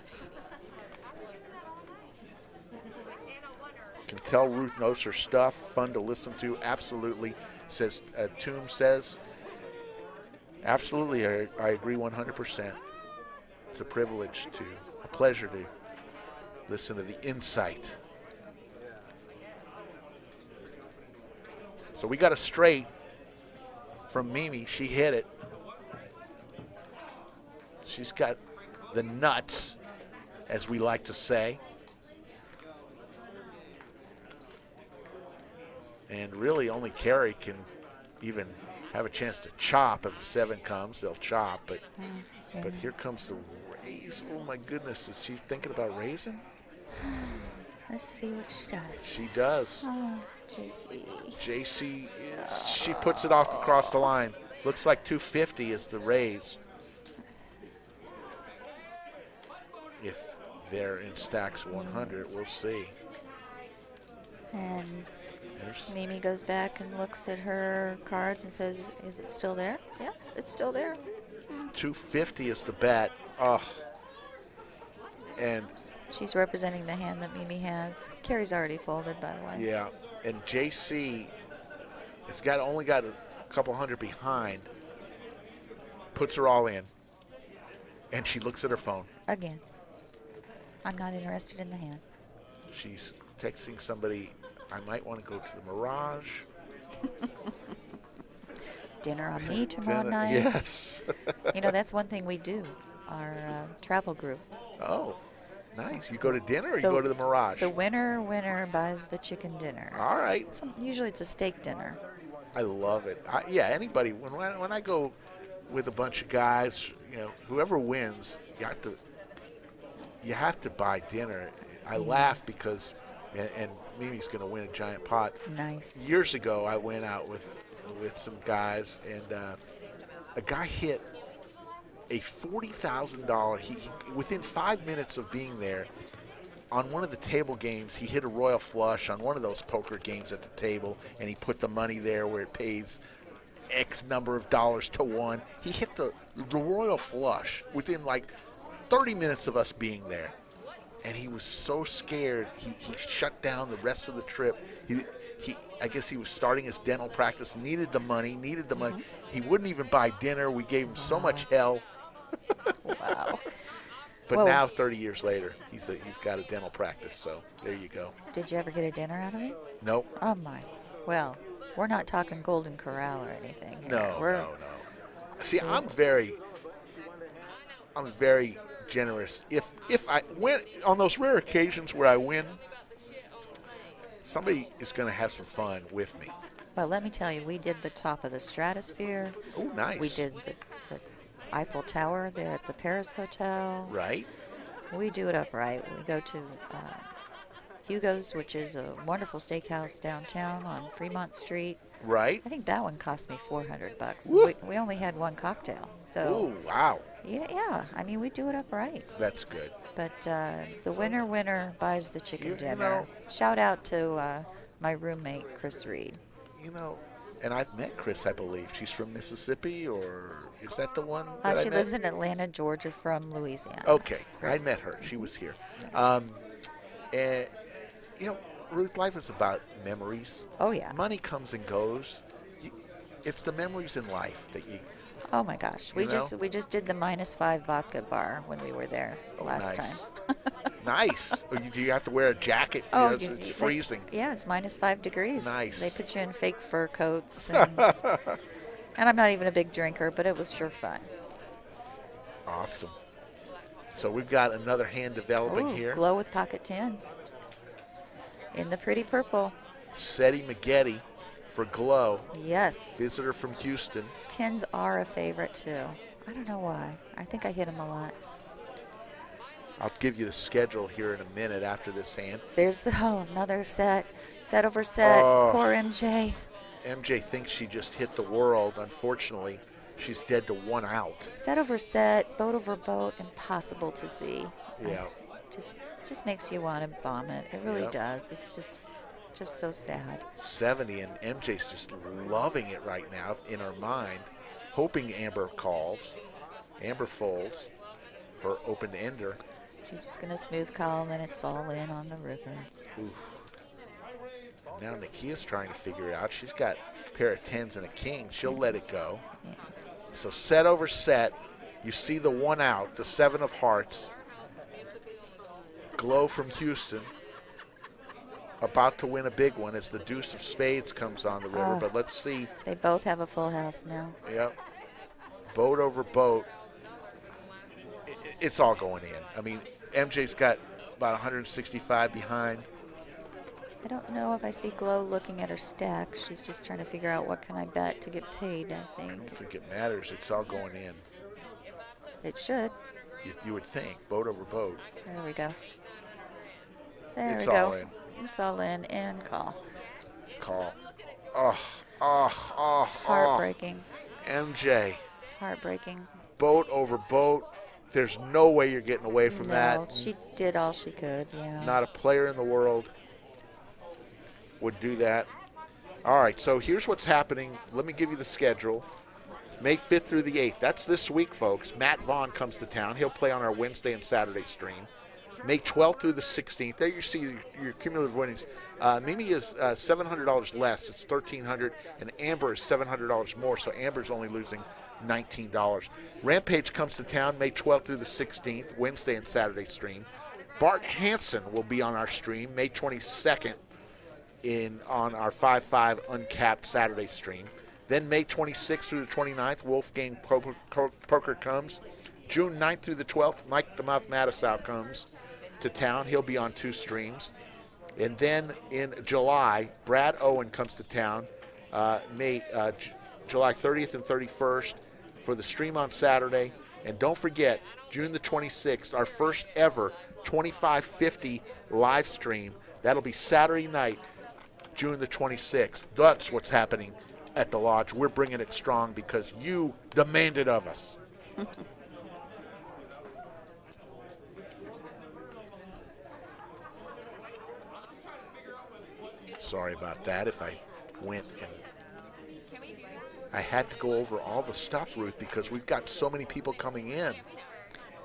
Can tell Ruth knows her stuff. Fun to listen to. Absolutely. Says Toom says. Absolutely, I agree 100%. It's a privilege a pleasure to listen to the insight. So we got a straight from Mimi. She hit it. She's got the nuts, as we like to say. And really only Carrie can even have a chance to chop. If a 7 comes, they'll chop. But here comes the raise. Oh, my goodness. Is she thinking about raising? Let's see what she does. She does. Oh, JC. JC, she puts it off across the line. Looks like 250 is the raise. If they're in stacks 100, we'll see. And Mimi goes back and looks at her cards and says, is it still there? Yeah, it's still there. 250 is the bet. Ugh. And she's representing the hand that Mimi has. Carrie's already folded, by the way. Yeah, and JC has only got a couple hundred behind. Puts her all in. And she looks at her phone. Again. I'm not interested in the hand. She's texting somebody, I might want to go to the Mirage. Dinner on me tomorrow night. Yes. That's one thing we do, our travel group. Oh, nice. You go to dinner or you go to the Mirage? The winner buys the chicken dinner. All right. Usually it's a steak dinner. I love it. Anybody, when I go with a bunch of guys, whoever wins, you have to buy dinner. I laugh because, and Mimi's going to win a giant pot. Nice. Years ago, I went out with some guys, and a guy hit a $40,000. He within 5 minutes of being there, on one of the table games, he hit a royal flush on one of those poker games at the table, and he put the money there where it pays X number of dollars to 1. He hit the royal flush within like 30 minutes of us being there. And he was so scared, he shut down the rest of the trip. I guess he was starting his dental practice, needed the money. Mm-hmm. He wouldn't even buy dinner. We gave him so much hell. Wow. But now, 30 years later, he's got a dental practice, so there you go. Did you ever get a dinner out of it? Nope. Oh, my. Well, we're not talking Golden Corral or anything here. No. See, I'm very generous. If I win, on those rare occasions where I win somebody is going to have some fun with me. Well, let me tell you, we did the top of the Stratosphere. Oh, nice. We did the Eiffel Tower there at the Paris Hotel. Right. We do it up right. We go to Hugo's, which is a wonderful steakhouse downtown on Fremont Street. Right. I think that one cost me $400. Woo. We only had one cocktail. So, Oh, wow. yeah, I mean, we do it up right. That's good. But the winner buys the chicken You dinner. know- Shout out to my roommate, Chris Reed. You know, and I've met Chris, I believe. She's from Mississippi, or is that the one that I She met? lives in Atlanta, Georgia, from Louisiana. Okay, I Right. met her. She was here. And, you know, Ruth, life is about memories. Oh, yeah. Money comes and goes. It's the memories in life that you. Oh my gosh, You know? we just did the -5 vodka bar when we were there last nice. time. Nice. Do you have to wear a jacket? You know, it's freezing. Yeah, it's -5 degrees. Nice. They put you in fake fur coats, and, and I'm not even a big drinker, but it was sure fun. Awesome. So we've got another hand developing Ooh, here. glow with pocket tins in the pretty purple. Seti Maggette for Glow. Yes, Visitor from Houston. tins are a favorite too. I don't know why. I think I hit them a lot. I'll give you the schedule here in a minute after this hand. There's another set over set. Oh. Poor MJ. MJ thinks she just hit the world. Unfortunately, she's dead to 1 out. Set over set, boat over boat, impossible to see. Yeah. Just makes you want to vomit. It really Yep. does. It's just so sad. 70, and MJ's just loving it right now in her mind, hoping Amber calls. Amber folds her open ender. She's just gonna smooth call, and then it's all in on the river. Now Nakia's trying to figure it out. She's got a pair of 10s and a king. She'll let it go. Yeah. So set over set. You see the 1 out, the 7 of hearts. Glow from Houston. About to win a big one as the deuce of spades comes on the river. Oh. But let's see. They both have a full house now. Yep. Boat over boat. It's all going in. I mean, MJ's got about 165 behind. I don't know if I see Glow looking at her stack. She's just trying to figure out what can I bet to get paid, I I don't think. think it matters. It's all going in. It should. You would think. Boat over boat. There we go. There It's we go. all in. It's all in and call. Call. Oh. Heartbreaking. MJ. Heartbreaking. Boat over boat. There's no way you're getting away from No, that. she did all she could, yeah. Not a player in the world would do that. All right, so here's what's happening. Let me give you the schedule. May 5th through the 8th. That's this week, folks. Matt Vaughn comes to town. He'll play on our Wednesday and Saturday stream. May 12th through the 16th. There you see your cumulative winnings. Mimi is $700 less. It's $1,300, and Amber is $700 more, so Amber's only losing $19. Rampage comes to town May 12th through the 16th, Wednesday and Saturday stream. Bart Hansen will be on our stream May 22nd on our 5-5 uncapped Saturday stream. Then May 26th through the 29th, Wolfgang Poker comes. June 9th through the 12th, Mike the Mouth Matisow comes to town. He'll be on 2 streams. And then in July, Brad Owen comes to town July 30th and 31st for the stream on Saturday. And don't forget, June the 26th, our first ever 2550 live stream. That'll be Saturday night, June the 26th. That's what's happening at the Lodge. We're bringing it strong because you demanded of us. Sorry about that if I went and I had to go over all the stuff, Ruth, because we've got so many people coming in.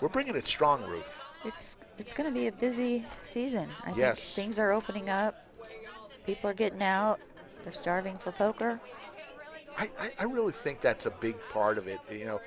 We're bringing it strong, Ruth. It's going to be a busy season. I Yes. think things are opening up. People are getting out. They're starving for poker. I really think that's a big part of it. You know,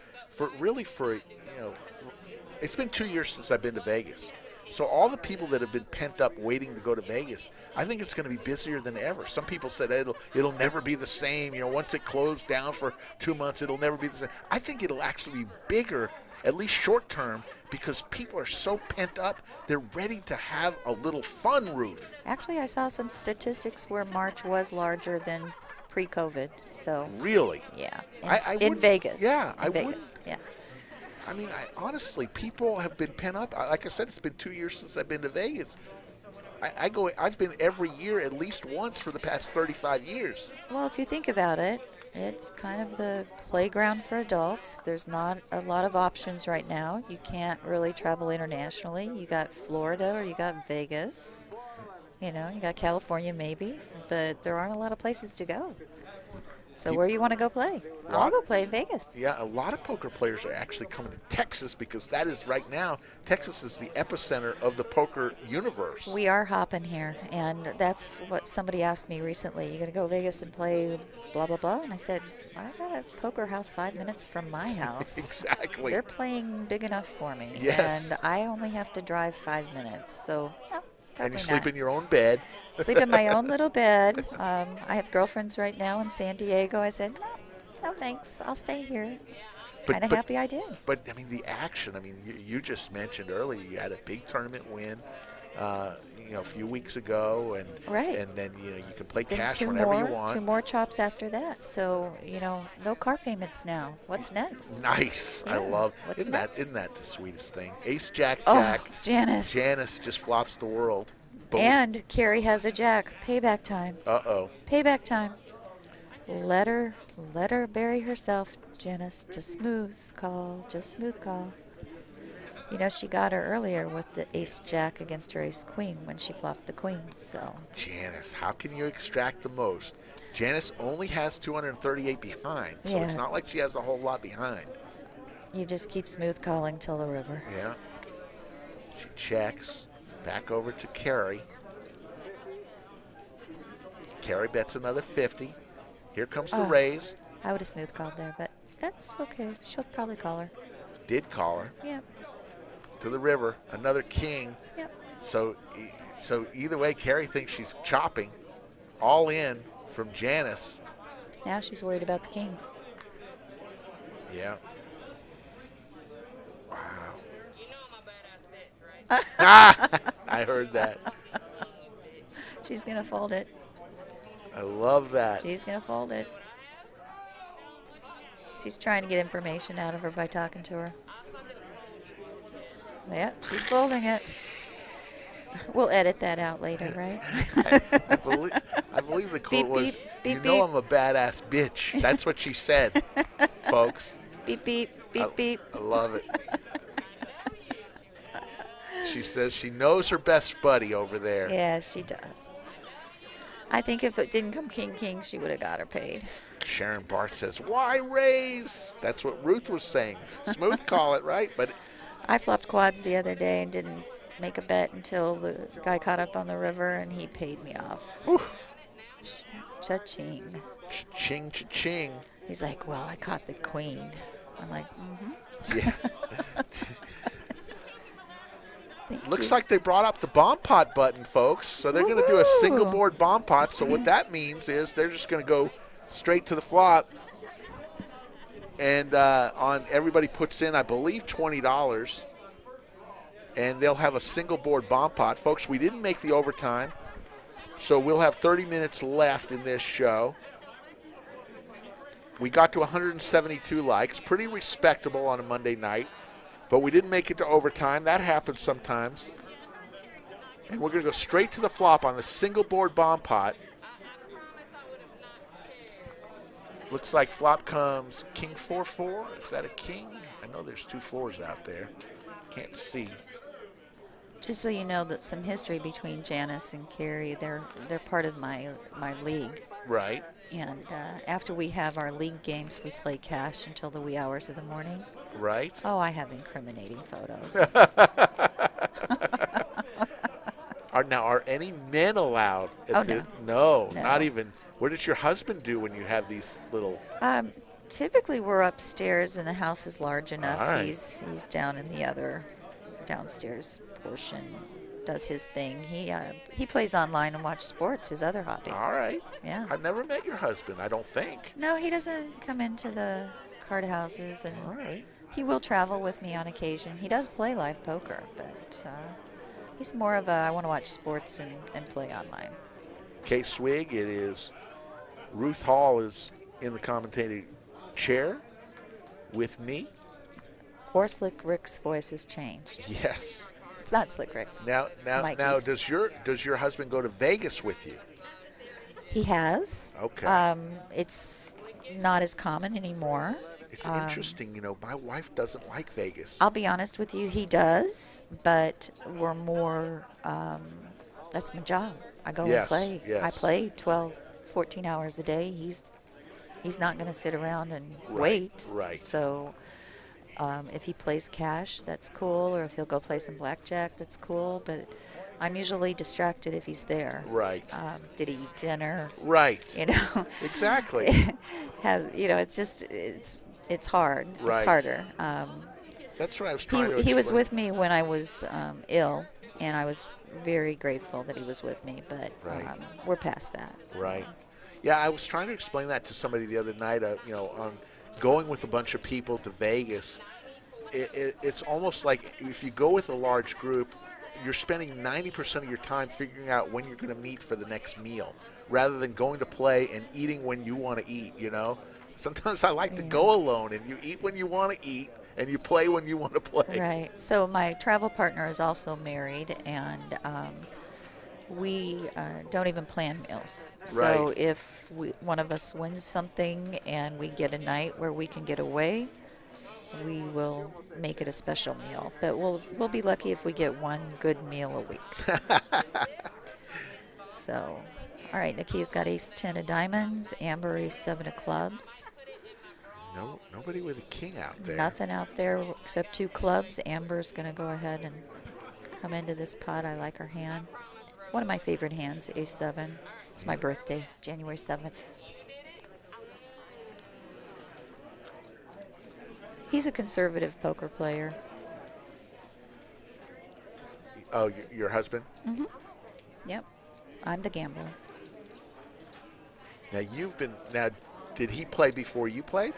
it's been 2 years since I've been to Vegas. So all the people that have been pent up waiting to go to Vegas, I think it's going to be busier than ever. Some people said it'll never be the same. Once it closed down for 2 months, it'll never be the same. I think it'll actually be bigger, at least short term, because people are so pent up. They're ready to have a little fun, Ruth. Actually, I saw some statistics where March was larger than pre-COVID. So Really? yeah, I in wouldn't- Vegas. yeah, in I Vegas. wouldn't- Yeah. I mean, honestly, people have been pent up. Like I said, it's been 2 years since I've been to Vegas. I've been every year at least once for the past 35 years. Well, if you think about it, it's kind of the playground for adults. There's not a lot of options right now. You can't really travel internationally. You got Florida or you got Vegas. You got California maybe, but there aren't a lot of places to go. So where you want to go play? I'll go play in Vegas. Yeah, a lot of poker players are actually coming to Texas because that is right now, Texas is the epicenter of the poker universe. We are hopping here, and that's what somebody asked me recently. You going to go to Vegas and play blah, blah, blah? And I said, I got a poker house 5 minutes from my house. Exactly. They're playing big enough for me. Yes. And I only have to drive 5 minutes, so no, And probably you sleep not. in your own bed. Sleep in my own little bed. I have girlfriends right now in San Diego. I said, no thanks. I'll stay here. Kind of happy I did. But, I mean, the action, you just mentioned earlier you had a big tournament win, a few weeks ago. And, Right. And then, you can play Then cash two whenever more, you want. 2 more chops after that. So, no car payments now. What's next? Nice. I Yeah. love. What's Isn't next? that the sweetest thing? Ace, Jack, Oh, Jack. Janice. Janice just flops the world. Boom. And Carrie has a jack. Payback time. Uh-oh. Payback time. Let her bury herself, Janice. Just smooth call. She got her earlier with the ace jack against her ace queen when she flopped the queen. So Janice, how can you extract the most? Janice only has 238 behind, so it's Yeah. not like she has a whole lot behind. you just keep smooth calling till the river. Yeah. She checks. Back over to Carrie. Carrie bets another 50. Here comes the Oh. raise. I would have smooth called there, but that's okay. She'll probably call her. Did call her. Yep. To the river. Another king. Yep. So either way, Carrie thinks she's chopping. All in from Janice. Now she's worried about the kings. Yeah. Wow. I heard that. She's going to fold it. I love that. She's going to fold it. She's trying to get information out of her by talking to her. Yep, she's folding it. We'll edit that out later, right? I believe the quote Beep, was, beep, beep, you know beep. I'm a badass bitch. That's what she said, folks. Beep, beep, beep, beep. I love it. She says she knows her best buddy over there. Yeah, she does. I think if it didn't come king, king, she would have got her paid. Sharon Barth says, why raise? That's what Ruth was saying. Smooth call it, right? But I flopped quads the other day and didn't make a bet until the guy caught up on the river and he paid me off. Cha-ching. cha-ching, cha-ching. He's like, well, I caught the queen. I'm like, Yeah. thank Looks you. like they brought up the bomb pot button, folks. So they're going to do a Woohoo! single board bomb pot. So what that means is they're just going to go straight to the flop. And everybody puts in, I believe, $20. And they'll have a single board bomb pot. Folks, we didn't make the overtime. So we'll have 30 minutes left in this show. We got to 172 likes. Pretty respectable on a Monday night. But we didn't make it to overtime. That happens sometimes. And we're going to go straight to the flop on the single board bomb pot. Looks like flop comes king 4-4. Is that a king? I know there's 2 4s out there. Can't see. Just so you know that some history between Janice and Carrie, they're part of my league. Right. And after we have our league games, we play cash until the wee hours of the morning. Right. Oh, I have incriminating photos. Are any men allowed? Oh, no. No, No. not even. What does your husband do when you have these little? Typically, we're upstairs and the house is large enough. All right. He's down in the other downstairs portion does his thing. He plays online and watches sports, his other hobby. All right. Yeah. I've never met your husband, I don't think. No, he doesn't come into the card houses, and All right. he will travel with me on occasion. He does play live poker, but he's more of a I want to watch sports and play online. K-Swig, it is Ruth Hall is in the commentating chair with me. Or Slick Rick's voice has changed. Yes. It's not Slick Rick. Now, Mikey's. does your husband go to Vegas with you? He has. Okay. It's not as common anymore. It's interesting, my wife doesn't like Vegas. I'll be honest with you, he does, but we're more, that's my job. I go and play. Yes. I play 12, 14 hours a day. He's not going to sit around and wait. Right. So if he plays cash, that's cool, or if he'll go play some blackjack, that's cool, but I'm usually distracted if he's there. Right. Did he eat dinner? Right. Exactly. It's hard. Right. It's harder. That's what I was trying to He was explain. with me when I was ill, and I was very grateful that he was with me, but Right. We're past that. So. Right. Yeah, I was trying to explain that to somebody the other night, on going with a bunch of people to Vegas. It's almost like if you go with a large group, you're spending 90% of your time figuring out when you're going to meet for the next meal, rather than going to play and eating when you want to eat, Sometimes I like to go alone, and you eat when you want to eat, and you play when you want to play. Right. So my travel partner is also married, and we don't even plan meals. So Right. if one of us wins something and we get a night where we can get away, we will make it a special meal. But we'll be lucky if we get one good meal a week. So, all right, Nakia's got ace 10 of diamonds, Amber ace 7 of clubs. No, nobody with a king out there. Nothing out there except 2 clubs. Amber's going to go ahead and come into this pot. I like her hand. One of my favorite hands, ace 7. It's my birthday, January 7th. He's a conservative poker player. Oh, your husband? Mm-hmm. Yep. I'm the gambler. Now, did he play before you played?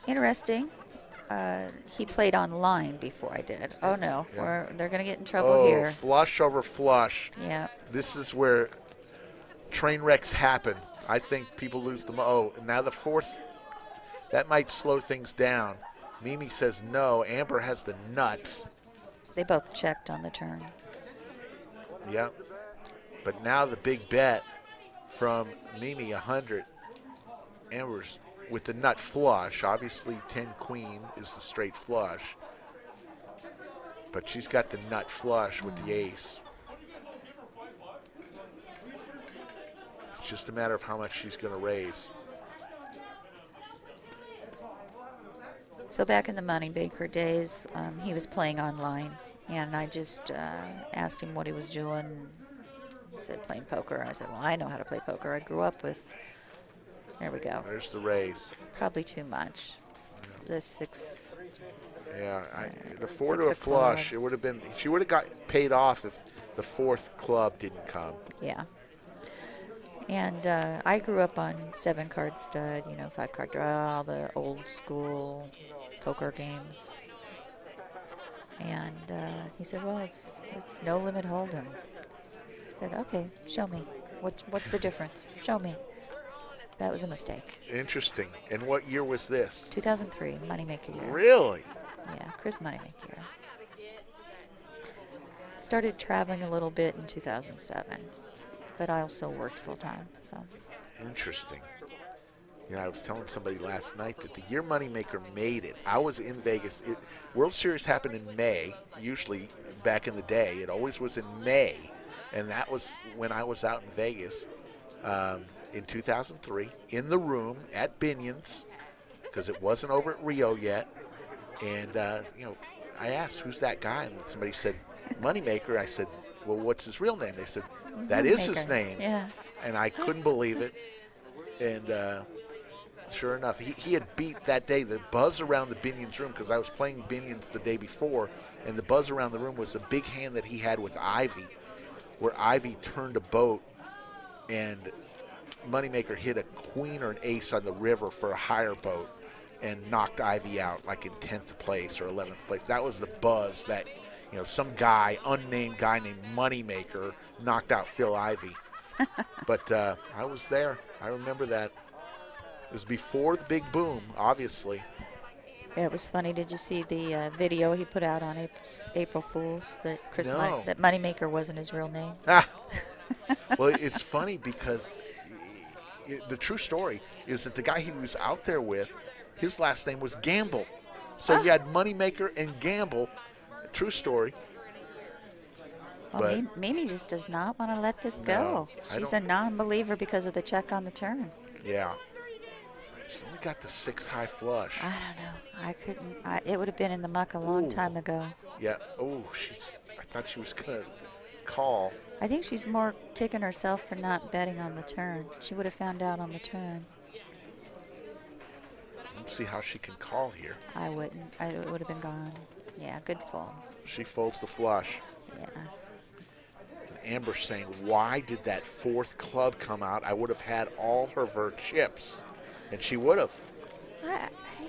Interesting. He played online before I did. Oh, no. Yeah. They're going to get in trouble here. Flush over flush. Yeah. This is where train wrecks happen. I think people lose the now the fourth, that might slow things down. Mimi says no. Amber has the nuts. They both checked on the turn. Yep. But now the big bet from Mimi, 100. Amber's with the nut flush. Obviously, 10 queen is the straight flush. But she's got the nut flush with the ace. It's just a matter of how much she's going to raise. So back in the Moneymaker days, he was playing online, and I just asked him what he was doing. He said, playing poker. I said, well, I know how to play poker. I grew up with, there we go. There's the raise. Probably too much. The 6. Yeah, the 4 to 6 a of flush, clubs. it would have been, she would have got paid off if the 4th club didn't come. Yeah. And I grew up on 7-card stud, 5-card draw, the old school poker games. And he said, well, it's no limit hold'em. I said, okay, show me. What's the difference? Show me. That was a mistake. Interesting. And what year was this? 2003, Moneymaker year. Really? Yeah, Chris Moneymaker year. Started traveling a little bit in 2007, but I also worked full time. So. Interesting. I was telling somebody last night that the year Moneymaker made it, I was in Vegas. World Series happened in May, usually back in the day. It always was in May, and that was when I was out in Vegas in 2003, in the room at Binion's, because it wasn't over at Rio yet. And, I asked, who's that guy? And somebody said, Moneymaker. I said, well, what's his real name? They said, that is his Moneymaker. name. Yeah. And I couldn't believe it. And Sure enough, he had beat that day. The buzz around the Binions room, because I was playing Binions the day before, and the buzz around the room was the big hand that he had with Ivy, where Ivy turned a boat and Moneymaker hit a queen or an ace on the river for a higher boat and knocked Ivy out like in 10th place or 11th place. That was the buzz that, some guy, unnamed guy named Moneymaker, knocked out Phil Ivy. But I was there. I remember that. It was before the big boom, obviously. Yeah, it was funny. Did you see the video he put out on April Fool's that No. that Moneymaker wasn't his real name? Well, it's funny because the true story is that the guy he was out there with, his last name was Gamble. So you had Moneymaker and Gamble. True story. Well, Mimi just does not want to let this go. She's a non-believer because of the check on the turn. Yeah. She's only got the 6 high flush. I don't know. I couldn't. It would have been in the muck a long time ago. Yeah. Oh, I thought she was going to call. I think she's more kicking herself for not betting on the turn. She would have found out on the turn. Let's see how she can call here. I wouldn't. It would have been gone. Yeah, good fold. She folds the flush. Yeah. And Amber's saying, why did that 4th club come out? I would have had all of her chips. And she would have.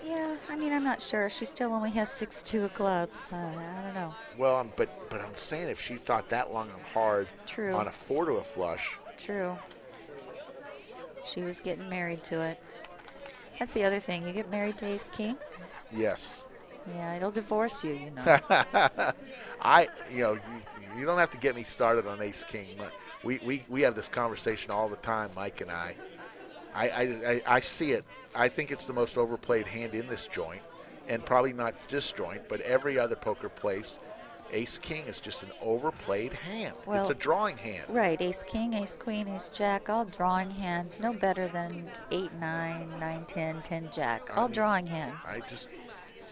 Yeah, I mean, I'm not sure. She still only has 6-2 of clubs. I don't know. Well, but I'm saying if she thought that long and hard True. on a 4 to a flush. True. She was getting married to it. That's the other thing. You get married to Ace King? Yes. Yeah, it'll divorce you, you know. You don't have to get me started on Ace King. We have this conversation all the time, Mike and I. I see it. I think it's the most overplayed hand in this joint, and probably not this joint, but every other poker place. Ace King is just an overplayed hand. Well, it's a drawing hand. Right, Ace King, Ace Queen, Ace Jack, all drawing hands. No better than 8-9, 9-10, 10 Jack. All drawing hands.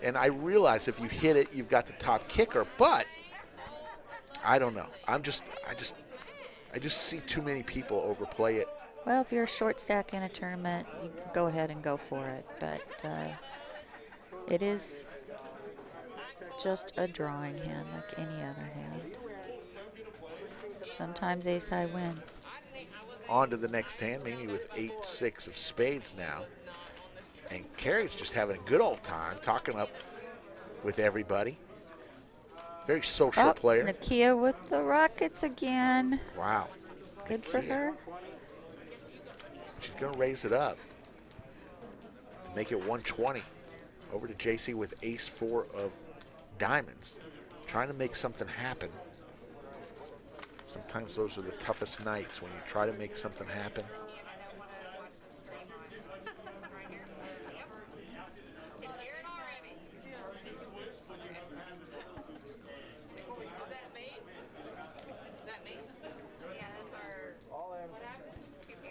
And I realize if you hit it, you've got the top kicker, but I don't know. I just see too many people overplay it. Well, if you're a short stack in a tournament, you go ahead and go for it. But it is just a drawing hand like any other hand. Sometimes ace high wins. On to the next hand, maybe with 8-6 of spades now. And Carrie's just having a good old time talking up with everybody. Very social player. Nakia with the Rockets again. Wow. Good for her. She's going to raise it up. Make it 120. Over to JC with ace-4 of diamonds. Trying to make something happen. Sometimes those are the toughest nights when you try to make something happen.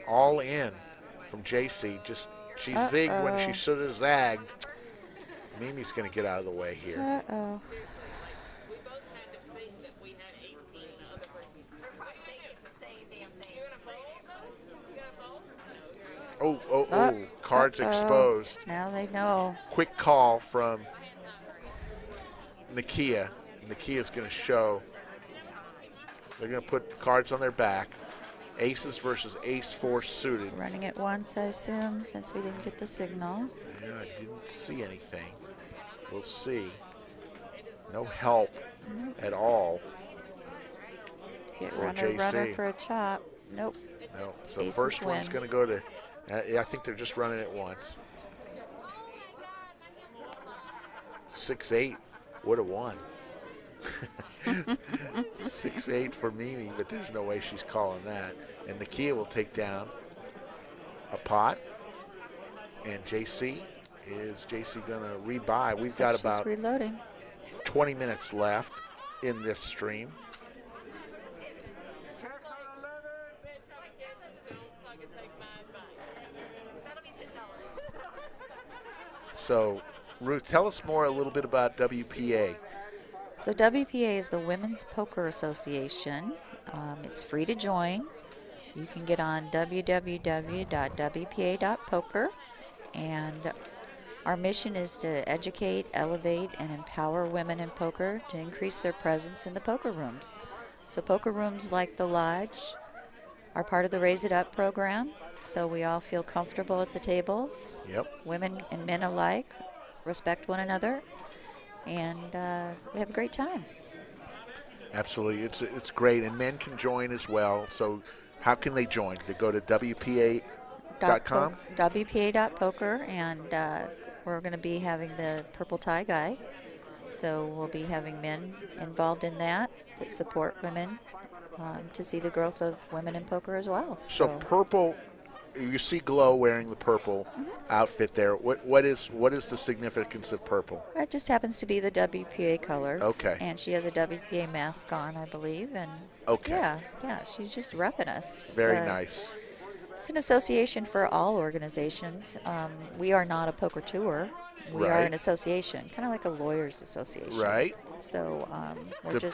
All in from JC. She zigged when she should have zagged. Mimi's going to get out of the way here. Uh-oh. Oh, cards exposed. Now they know. Quick call from Nakia. Nakia's going to show. They're going to put cards on their back. Aces versus ace-4 suited. Running it once, I assume, since we didn't get the signal. Yeah, I didn't see anything. We'll see. No help at all. Get for runner JC. for a chop. Nope. No. So Aces first win. one's going to go to, I think they're just running it once. 6-8 would have won. 6-8 for Mimi, but there's no way she's calling that. And Nakia will take down a pot. And JC going to rebuy? We've got about reloading. 20 minutes left in this stream. So, Ruth, tell us more a little bit about WPA. So WPA is the Women's Poker Association. It's free to join. You can get on www.wpa.poker And our mission is to educate, elevate, and empower women in poker to increase their presence in the poker rooms. So poker rooms like the Lodge are part of the Raise It Up program, so we all feel comfortable at the tables. Yep. Women and men alike respect one another, and we have a great time. Absolutely. It's great, and men can join as well. So how can they join? They go to WPA.com? WPA.poker, and we're going to be having the Purple Tie Guy. So we'll be having men involved in that support women to see the growth of women in poker as well. So purple, you see Glow wearing the purple outfit there. What is the significance of purple? It just happens to be the WPA colors. Okay. And she has a WPA mask on, I believe. And Okay. Yeah, she's just repping us. Very nice. It's an association for all organizations. We are not a poker tour. We are Right. an association, kind of like a lawyers association. Right. So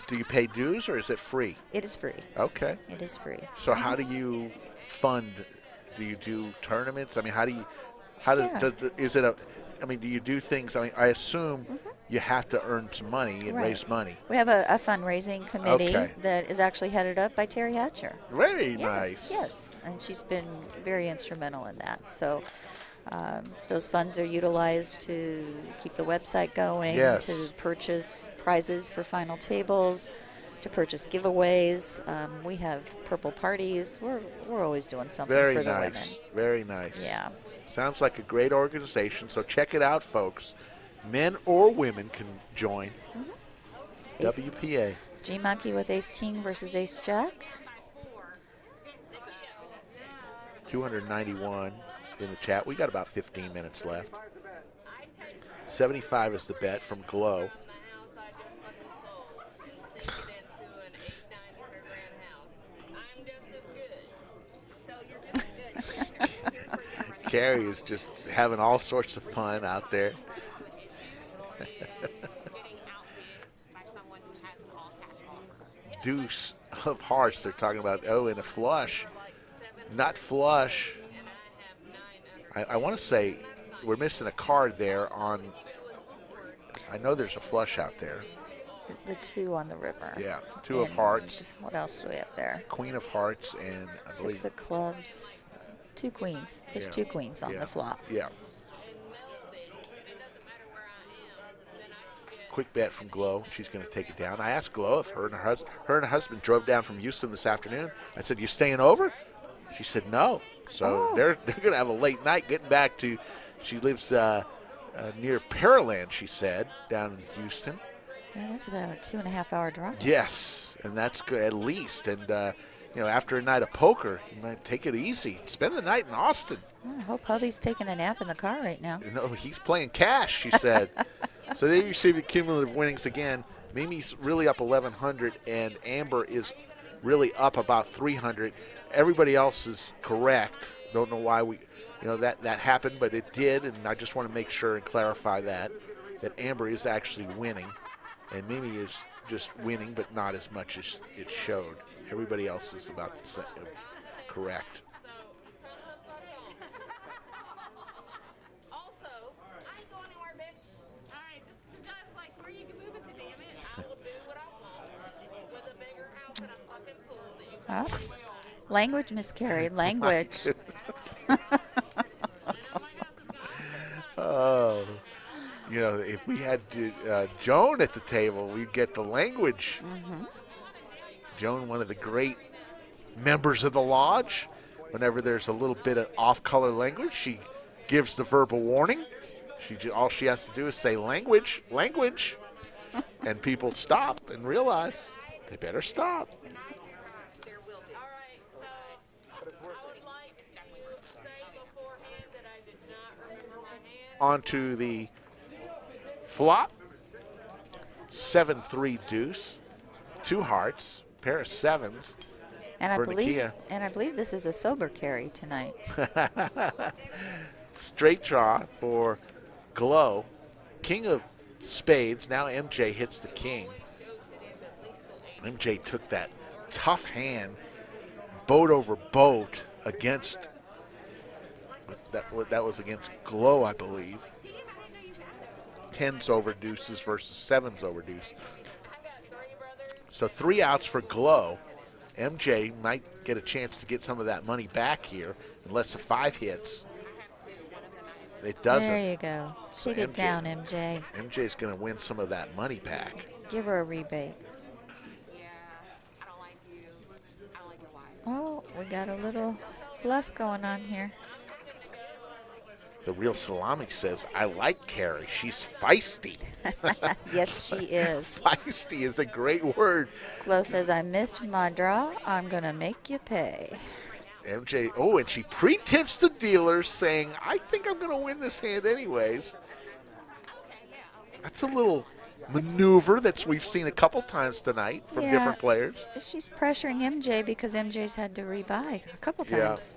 Do you pay dues, or is it free? It is free. Okay. It is free. So how do you fund? Do you do tournaments? I mean, do you do things? I mean, I assume you have to earn some money and Right. raise money. We have a fundraising committee Okay. that is actually headed up by Terry Hatcher. Very Yes, nice. yes, and she's been very instrumental in that. So those funds are utilized to keep the website going, Yes. to purchase prizes for final tables, to purchase giveaways. We have purple parties. We're always doing something Very for the nice. women. Very nice. Yeah. Sounds like a great organization. So check it out, folks. Men or women can join. Ace- WPA. G Monkey with Ace King versus Ace Jack. 291 in the chat. We got about 15 minutes left. 75 is the bet from Glow. Carrie is just having all sorts of fun out there. Deuce of hearts, they're talking about. Oh, and a flush. Not flush. I want to say we're missing a card there on. I know there's a flush out there. The two on the river. Yeah, two of And hearts. What else do we have there? Queen of hearts and I believe. Six of clubs. Two queens. There's Yeah. two queens on the flop. Yeah. Quick bet from Glow. She's going to take it down. I asked Glow if her and her husband drove down from Houston this afternoon. I said, "You staying over?" She said, "No." So they're going to have a late night getting back to. She lives near Pearland, she said, down in Houston. Yeah, that's about a 2.5 hour drive. Yes, and that's good at least. And after a night of poker, you might take it easy. Spend the night in Austin. I hope hubby's taking a nap in the car right now. No, he's playing cash, she said. So they receive the cumulative winnings again. Mimi's really up 1,100, and Amber is really up about 300. Everybody else is correct. Don't know why that happened, but it did, and I just want to make sure and clarify that Amber is actually winning, and Mimi is just winning, but not as much as it showed. Everybody else is about the same, correct. Oh. Language, Miss Carrie, language. Oh, if we had Joan at the table, we'd get the language. Joan, one of the great members of the lodge. Whenever there's a little bit of off-color language, she gives the verbal warning. All she has to do is say language, language, and people stop and realize they better stop. Onto the flop. 7-3 deuce. Two hearts. Pair of sevens. And I for believe Nakia. and I believe this is a sober carry tonight. Straight draw for Glow. King of spades. Now MJ hits the king. MJ took that tough hand, boat over boat, against That was against Glow, I believe. 10s over deuces versus 7s over deuce. So 3 outs for Glow. MJ might get a chance to get some of that money back here unless the 5 hits. It doesn't. There you go. So Take it down, MJ. MJ's going to win some of that money back. Give her a rebate. Oh, we got a little bluff going on here. The real Salami says, I like Carrie. She's feisty. Yes, she is. Feisty is a great word. Glow says, I missed my draw. I'm going to make you pay. MJ, and she pre-tips the dealers saying, I think I'm going to win this hand anyways. That's a little maneuver that we've seen a couple times tonight from different players. She's pressuring MJ because MJ's had to rebuy a couple times.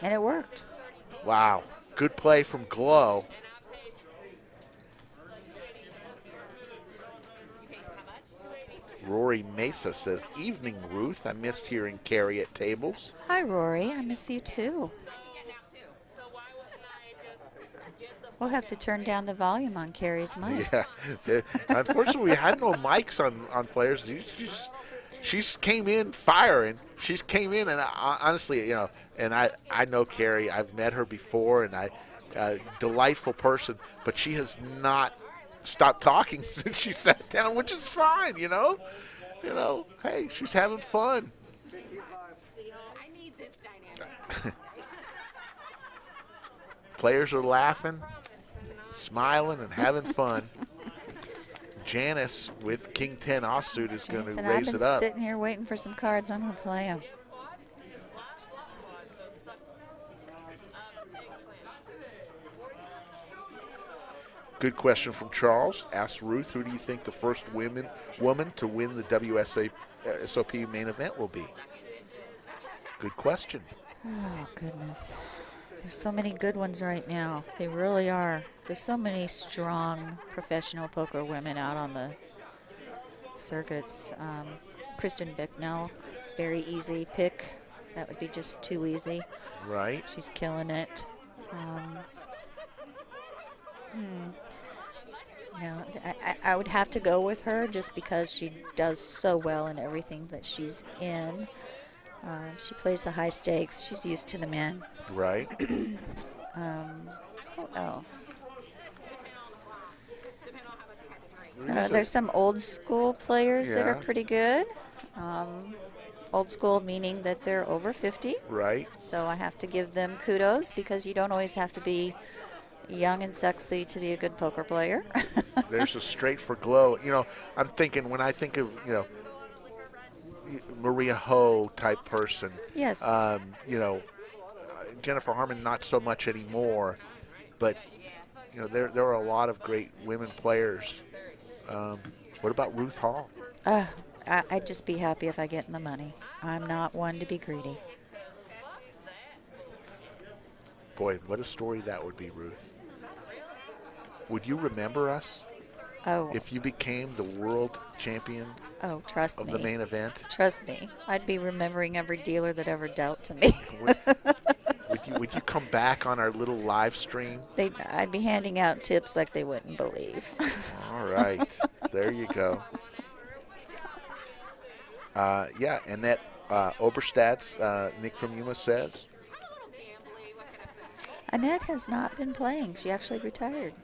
And it worked. Wow. Good play from Glow. Rory Mesa says, evening, Ruth. I missed hearing Carrie at tables. Hi, Rory. I miss you, too. We'll have to turn down the volume on Carrie's mic. Yeah. Unfortunately, we had no mics on players. She's came in firing. She's came in, and honestly, and I know Carrie. I've met her before, and delightful person, but she has not stopped talking since she sat down, which is fine, Hey, she's having fun. Players are laughing, smiling, and having fun. Janice with King 10 offsuit is going to raise it up. I've been sitting here waiting for some cards. I'm going to play them. Good question from Charles. Asks Ruth, who do you think the first woman to win the WSOP main event will be? Good question. Oh, goodness. There's so many good ones right now. They really are. There's so many strong professional poker women out on the circuits. Kristen Bicknell, very easy pick. That would be just too easy. Right. She's killing it. No, I would have to go with her just because she does so well in everything that she's in. She plays the high stakes. She's used to the men. Right. Who else? There's some old school players that are pretty good. Old school meaning that they're over 50. Right. So I have to give them kudos because you don't always have to be young and sexy to be a good poker player. There's a straight for Glow. I'm thinking when I think of, Maria Ho type person. Yes. Jennifer Harmon, not so much anymore, but there are a lot of great women players. What about Ruth Hall? I'd just be happy if I get in the money. I'm not one to be greedy. Boy, what a story that would be, Ruth. Would you remember us? Oh. If you became the world champion trust of me. the main event? Trust me. I'd be remembering every dealer that ever dealt to me. Would you come back on our little live stream? I'd be handing out tips like they wouldn't believe. All right. There you go. Annette Oberstadt's Nick from Yuma says. Annette has not been playing. She actually retired.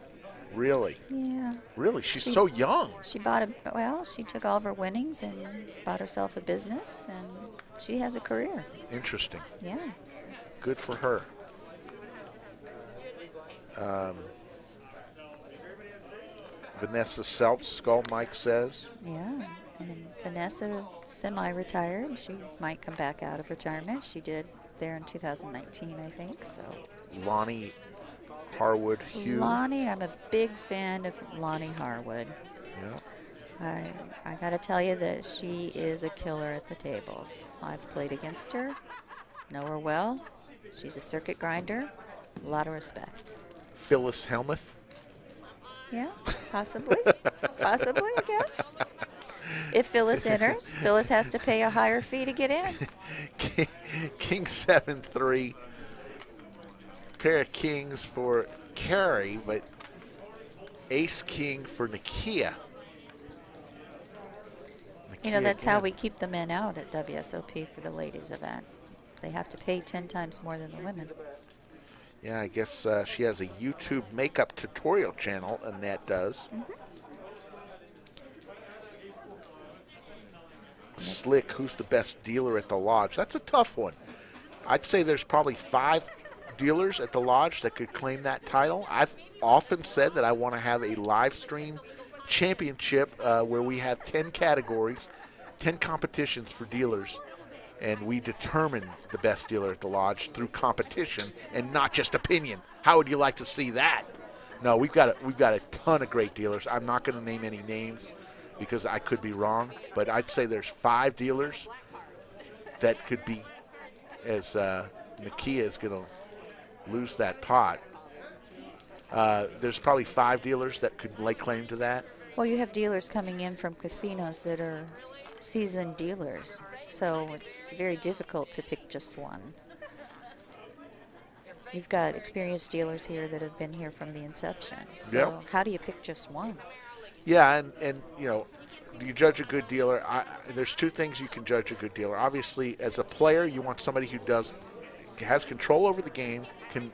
Really? Yeah. Really? She's so young. She took all of her winnings and bought herself a business, and she has a career. Interesting. Yeah. Good for her. Vanessa Selps, Skull Mike says. Yeah. And Vanessa semi-retired. She might come back out of retirement. She did there in 2019, I think. So. Lonnie Harwood Hugh. Lonnie, I'm a big fan of Lonnie Harwood. Yeah. I got to tell you that she is a killer at the tables. I've played against her, know her well. She's a circuit grinder, a lot of respect. Phyllis Helmuth. Yeah, possibly. Possibly, I guess. If Phyllis enters, Phyllis has to pay a higher fee to get in. King 7-3. pair of kings for Carrie, but ace-king for Nakia. You know, that's how again. we keep the men out at WSOP for the ladies event. They have to pay 10 times more than the women. Yeah, I guess she has a YouTube makeup tutorial channel, Annette does. Slick, who's the best dealer at the lodge? That's a tough one. I'd say there's probably 5 dealers at the lodge that could claim that title. I've often said that I want to have a live stream championship where we have 10 categories, 10 competitions for dealers, and we determine the best dealer at the lodge through competition and not just opinion. How would you like to see that? No, we've got a ton of great dealers. I'm not going to name any names because I could be wrong, but I'd say there's 5 dealers that could be, as Nakia is going to lose that pot. There's probably 5 dealers that could lay claim to that. Well, you have dealers coming in from casinos that are seasoned dealers, so it's very difficult to pick just one. You've got experienced dealers here that have been here from the inception. So Yep. how do you pick just one? Yeah, and you know, do you judge a good dealer? There's 2 things you can judge a good dealer. Obviously, as a player, you want somebody who has control over the game, can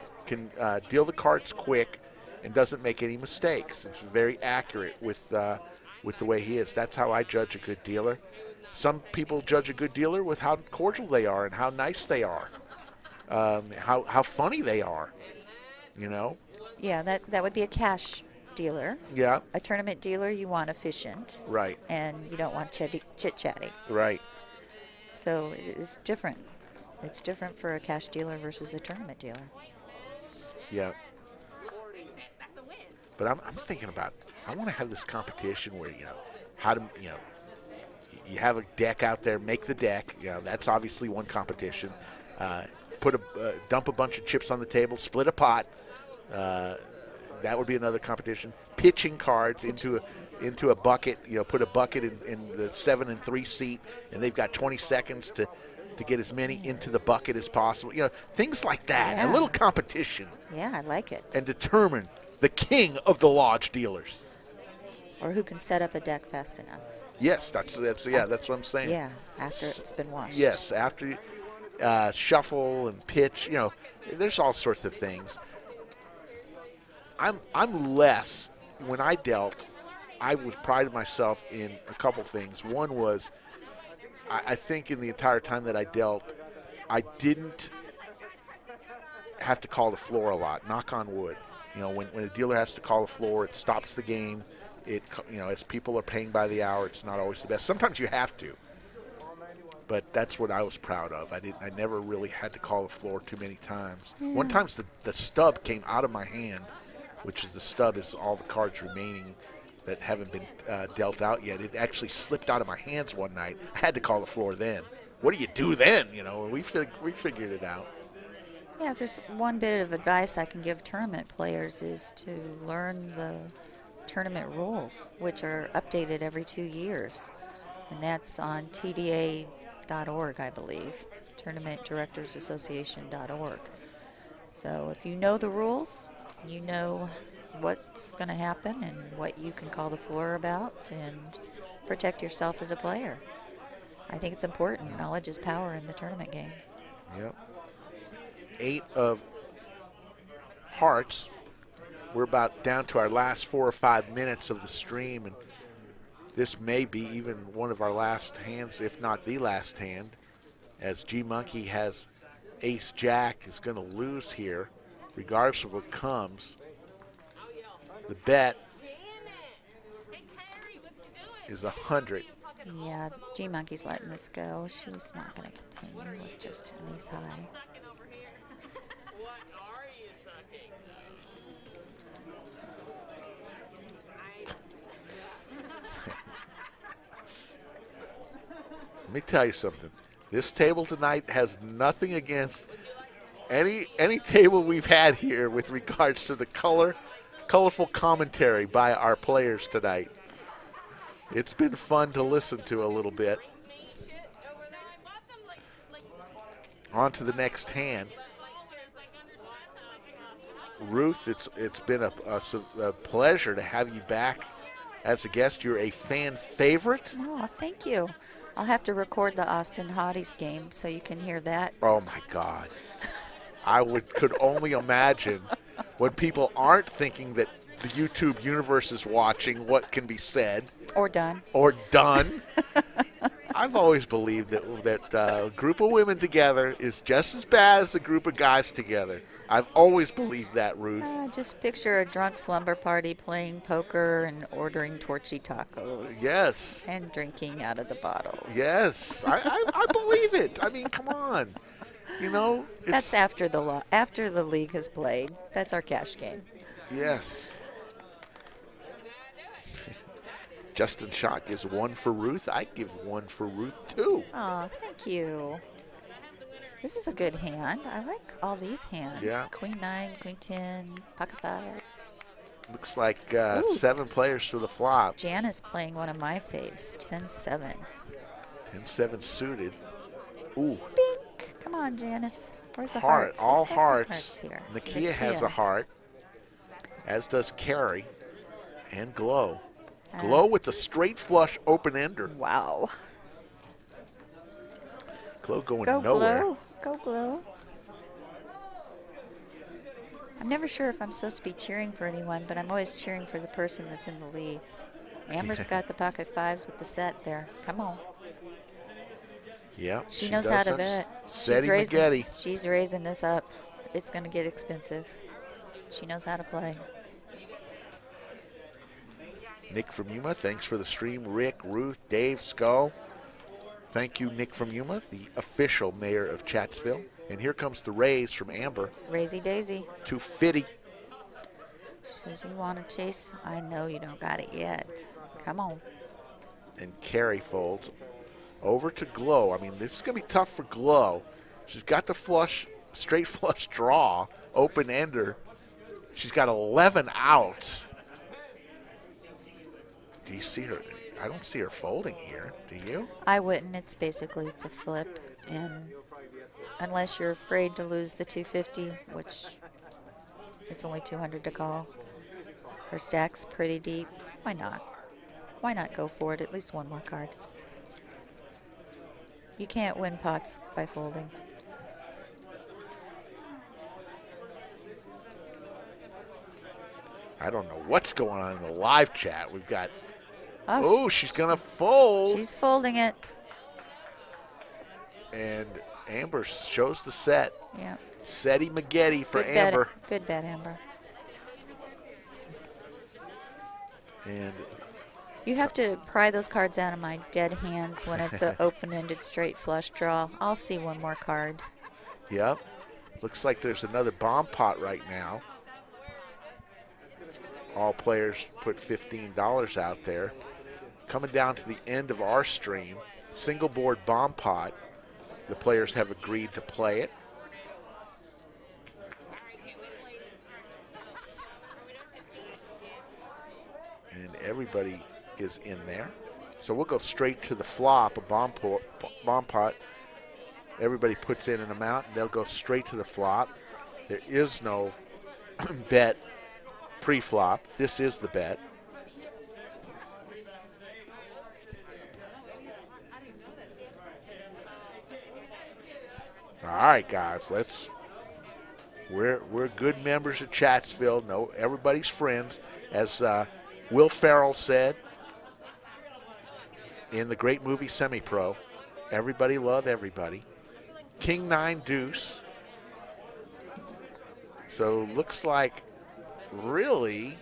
deal the cards quick, and doesn't make any mistakes. It's very accurate with the way he is. That's how I judge a good dealer. Some people judge a good dealer with how cordial they are and how nice they are, how funny they are. You know. Yeah, that would be a cash dealer. Yeah. A tournament dealer, you want efficient. Right. And you don't want chit-chatty. Right. So it's different. It's different for a cash dealer versus a tournament dealer. Yeah. But I'm thinking about, I want to have this competition where, you have a deck out there, make the deck. That's obviously one competition. Dump a bunch of chips on the table, split a pot. That would be another competition. Pitching cards into a bucket. Put a bucket in the 7 and 3 seat, and they've got 20 seconds to get as many into the bucket as possible. Things like that. Yeah. A little competition. Yeah, I like it. And determine the king of the lodge dealers. Or who can set up a deck fast enough. Yes, that's what I'm saying. Yeah, after it's been washed. Yes, after shuffle and pitch. There's all sorts of things. I'm less. When I dealt, I was prided myself in a couple things. One was, I think in the entire time that I dealt, I didn't have to call the floor a lot. Knock on wood. When a dealer has to call the floor, it stops the game. As people are paying by the hour, it's not always the best. Sometimes you have to. But that's what I was proud of. I never really had to call the floor too many times. One time the stub came out of my hand, which is the stub is all the cards remaining that haven't been dealt out yet. It actually slipped out of my hands one night. I had to call the floor then. What do you do then? We figured it out. Yeah, if there's one bit of advice I can give tournament players is to learn the tournament rules, which are updated every 2 years. And that's on TDA.org, I believe, TournamentDirectorsAssociation.org. So if you know the rules, you know what's going to happen and what you can call the floor about and protect yourself as a player. I think it's important. Knowledge is power in the tournament games. Yep. 8 of hearts. We're about down to our last 4 or 5 minutes of the stream, and this may be even one of our last hands, if not the last hand, as G Monkey has Ace Jack is going to lose here, regardless of what comes. The bet is 100. Yeah, G Monkey's letting this go. She's not going to continue with just an ace high. Let me tell you something. This table tonight has nothing against any table we've had here with regards to the colorful commentary by our players tonight. It's been fun to listen to a little bit. On to the next hand. Ruth, it's been a pleasure to have you back as a guest. You're a fan favorite. Oh, thank you. I'll have to record the Austin Hotties game so you can hear that. Oh my God. I could only imagine when people aren't thinking that the YouTube universe is watching what can be said. Or done. Or done. I've always believed that a group of women together is just as bad as a group of guys together. I've always believed that, Ruth. Just picture a drunk slumber party playing poker and ordering torchy tacos. Yes. And drinking out of the bottles. Yes. I believe it. I mean, come on. You know. That's after the league has played. That's our cash game. Yes. Justin Schott gives 1 for Ruth. I'd give 1 for Ruth, too. Oh, thank you. This is a good hand. I like all these hands. Yeah. Queen 9, Queen 10, pocket 5s. Looks like 7 players to the flop. Jan is playing one of my faves, 10-7. 10-7 suited. Ooh. Bink. Come on, Janice. Where's the Heart. hearts? All Who's got the hearts. here? Nakia has a heart, as does Carrie and Glow. Glow with the straight flush open ender. Wow. Glow going Go nowhere. Glow. Go Glow. I'm never sure if I'm supposed to be cheering for anyone, but I'm always cheering for the person that's in the lead. Amber's got the pocket 5s with the set there. Come on. Yeah. She knows how to bet. She's raising this up. It's going to get expensive. She knows how to play. Nick from Yuma, thanks for the stream. Rick, Ruth, Dave, Skull. Thank you, Nick from Yuma, the official mayor of Chatsville. And here comes the raise from Amber. Raisy Daisy. To Fitty. Says you want to chase? I know you don't got it yet. Come on. And Carrie folds over to Glow. I mean, this is going to be tough for Glow. She's got the flush, straight flush draw, open ender. She's got 11 outs. Do you see her? I don't see her folding here. Do you? I wouldn't. It's a flip. And unless you're afraid to lose the 250, which it's only 200 to call. Her stack's pretty deep. Why not? Why not go for it? At least one more card. You can't win pots by folding. I don't know what's going on in the live chat. We've got... Oh, she's going to fold. She's folding it. And Amber shows the set. Yeah. Setty McGetty for Amber. Good bet, Amber. And you have to pry those cards out of my dead hands when it's an open-ended straight flush draw. I'll see one more card. Yep. Looks like there's another bomb pot right now. All players put $15 out there. Coming down to the end of our stream, single board bomb pot. The players have agreed to play it. And everybody is in there. So we'll go straight to the flop, a bomb pot. Everybody puts in an amount, and they'll go straight to the flop. There is no bet pre-flop. This is the bet. All right, guys, we're good members of Chatsville. No, everybody's friends, as Will Ferrell said in the great movie Semi-Pro. Everybody love everybody. King 9 deuce. So looks like really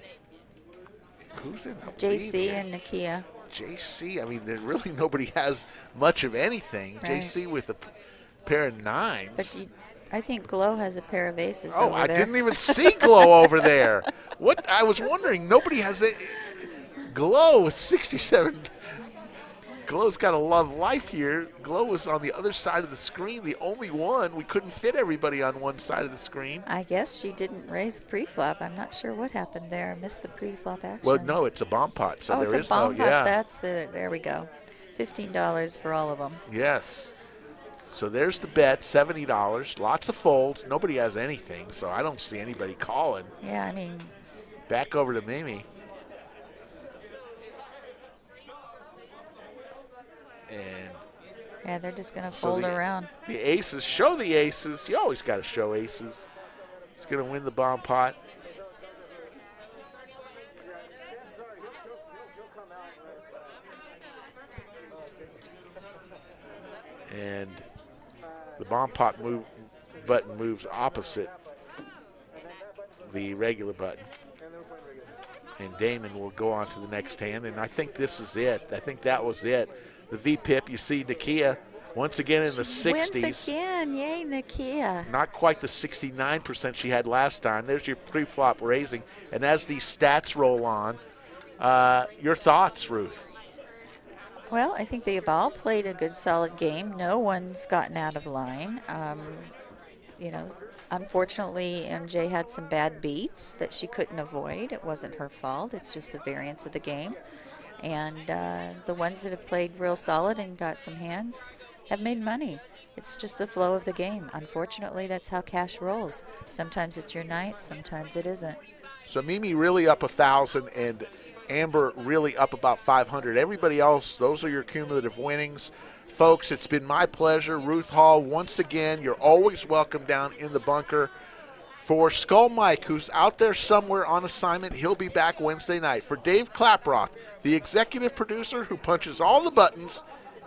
who's in the JC lead and Nakia. JC, I mean, there really nobody has much of anything. Right. JC with a pair of 9s. But I think Glow has a pair of aces Oh, over I there. didn't even see Glow over there. What? I was wondering. Nobody has a Glow with 67. Glow's got a love life here. Glow was on the other side of the screen, the only one. We couldn't fit everybody on one side of the screen. I guess she didn't raise pre-flop. I'm not sure what happened there. I missed the pre-flop action. Well, no, it's a bomb pot, so there it's is a bomb no. pot. Yeah. There we go. $15 for all of them. Yes. So there's the bet, $70. Lots of folds. Nobody has anything, so I don't see anybody calling. Yeah, I mean, Back over to Mimi. And yeah, they're just going to so fold around. The aces, show the aces. You always got to show aces. He's going to win the bomb pot. And the bomb pot button moves opposite the regular button. And Damon will go on to the next hand. And I think this is it. I think that was it. The VPIP, you see Nakia once again in the 60s. Wins again. Yay, Nakia. Not quite the 69% she had last time. There's your pre-flop raising. And as these stats roll on, your thoughts, Ruth? Well, I think they've all played a good, solid game. No one's gotten out of line. You know, unfortunately, MJ had some bad beats that she couldn't avoid. It wasn't her fault. It's just the variance of the game. And the ones that have played real solid and got some hands have made money. It's just the flow of the game. Unfortunately, that's how cash rolls. Sometimes it's your night, sometimes it isn't. So Mimi really up 1,000 and Amber really up about 500. Everybody else, those are your cumulative winnings. Folks, it's been my pleasure. Ruth Hall, once again, you're always welcome down in the bunker. For Skull Mike, who's out there somewhere on assignment, he'll be back Wednesday night. For Dave Klaproth, the executive producer who punches all the buttons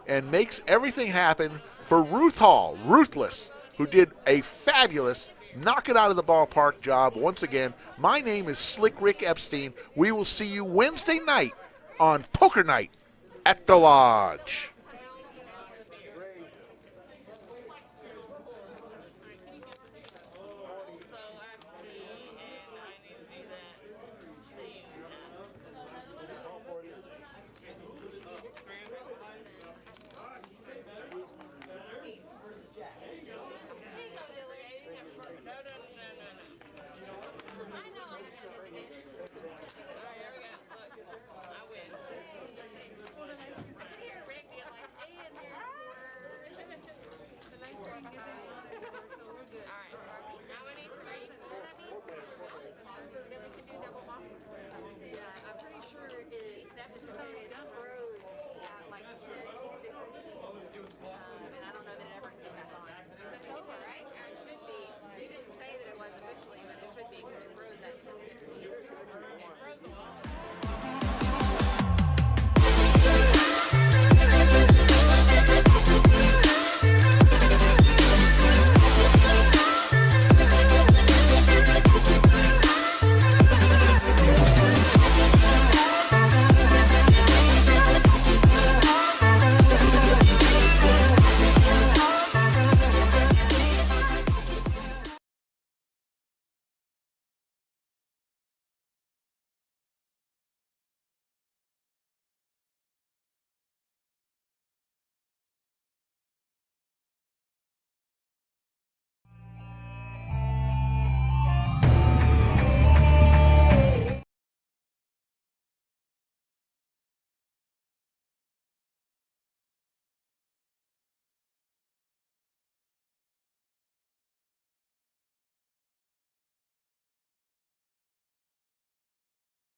and makes everything happen. For Ruth Hall, Ruthless, who did a fabulous knock it out of the ballpark job once again. My name is Slick Rick Epstein. We will see you Wednesday night on Poker Night at the Lodge.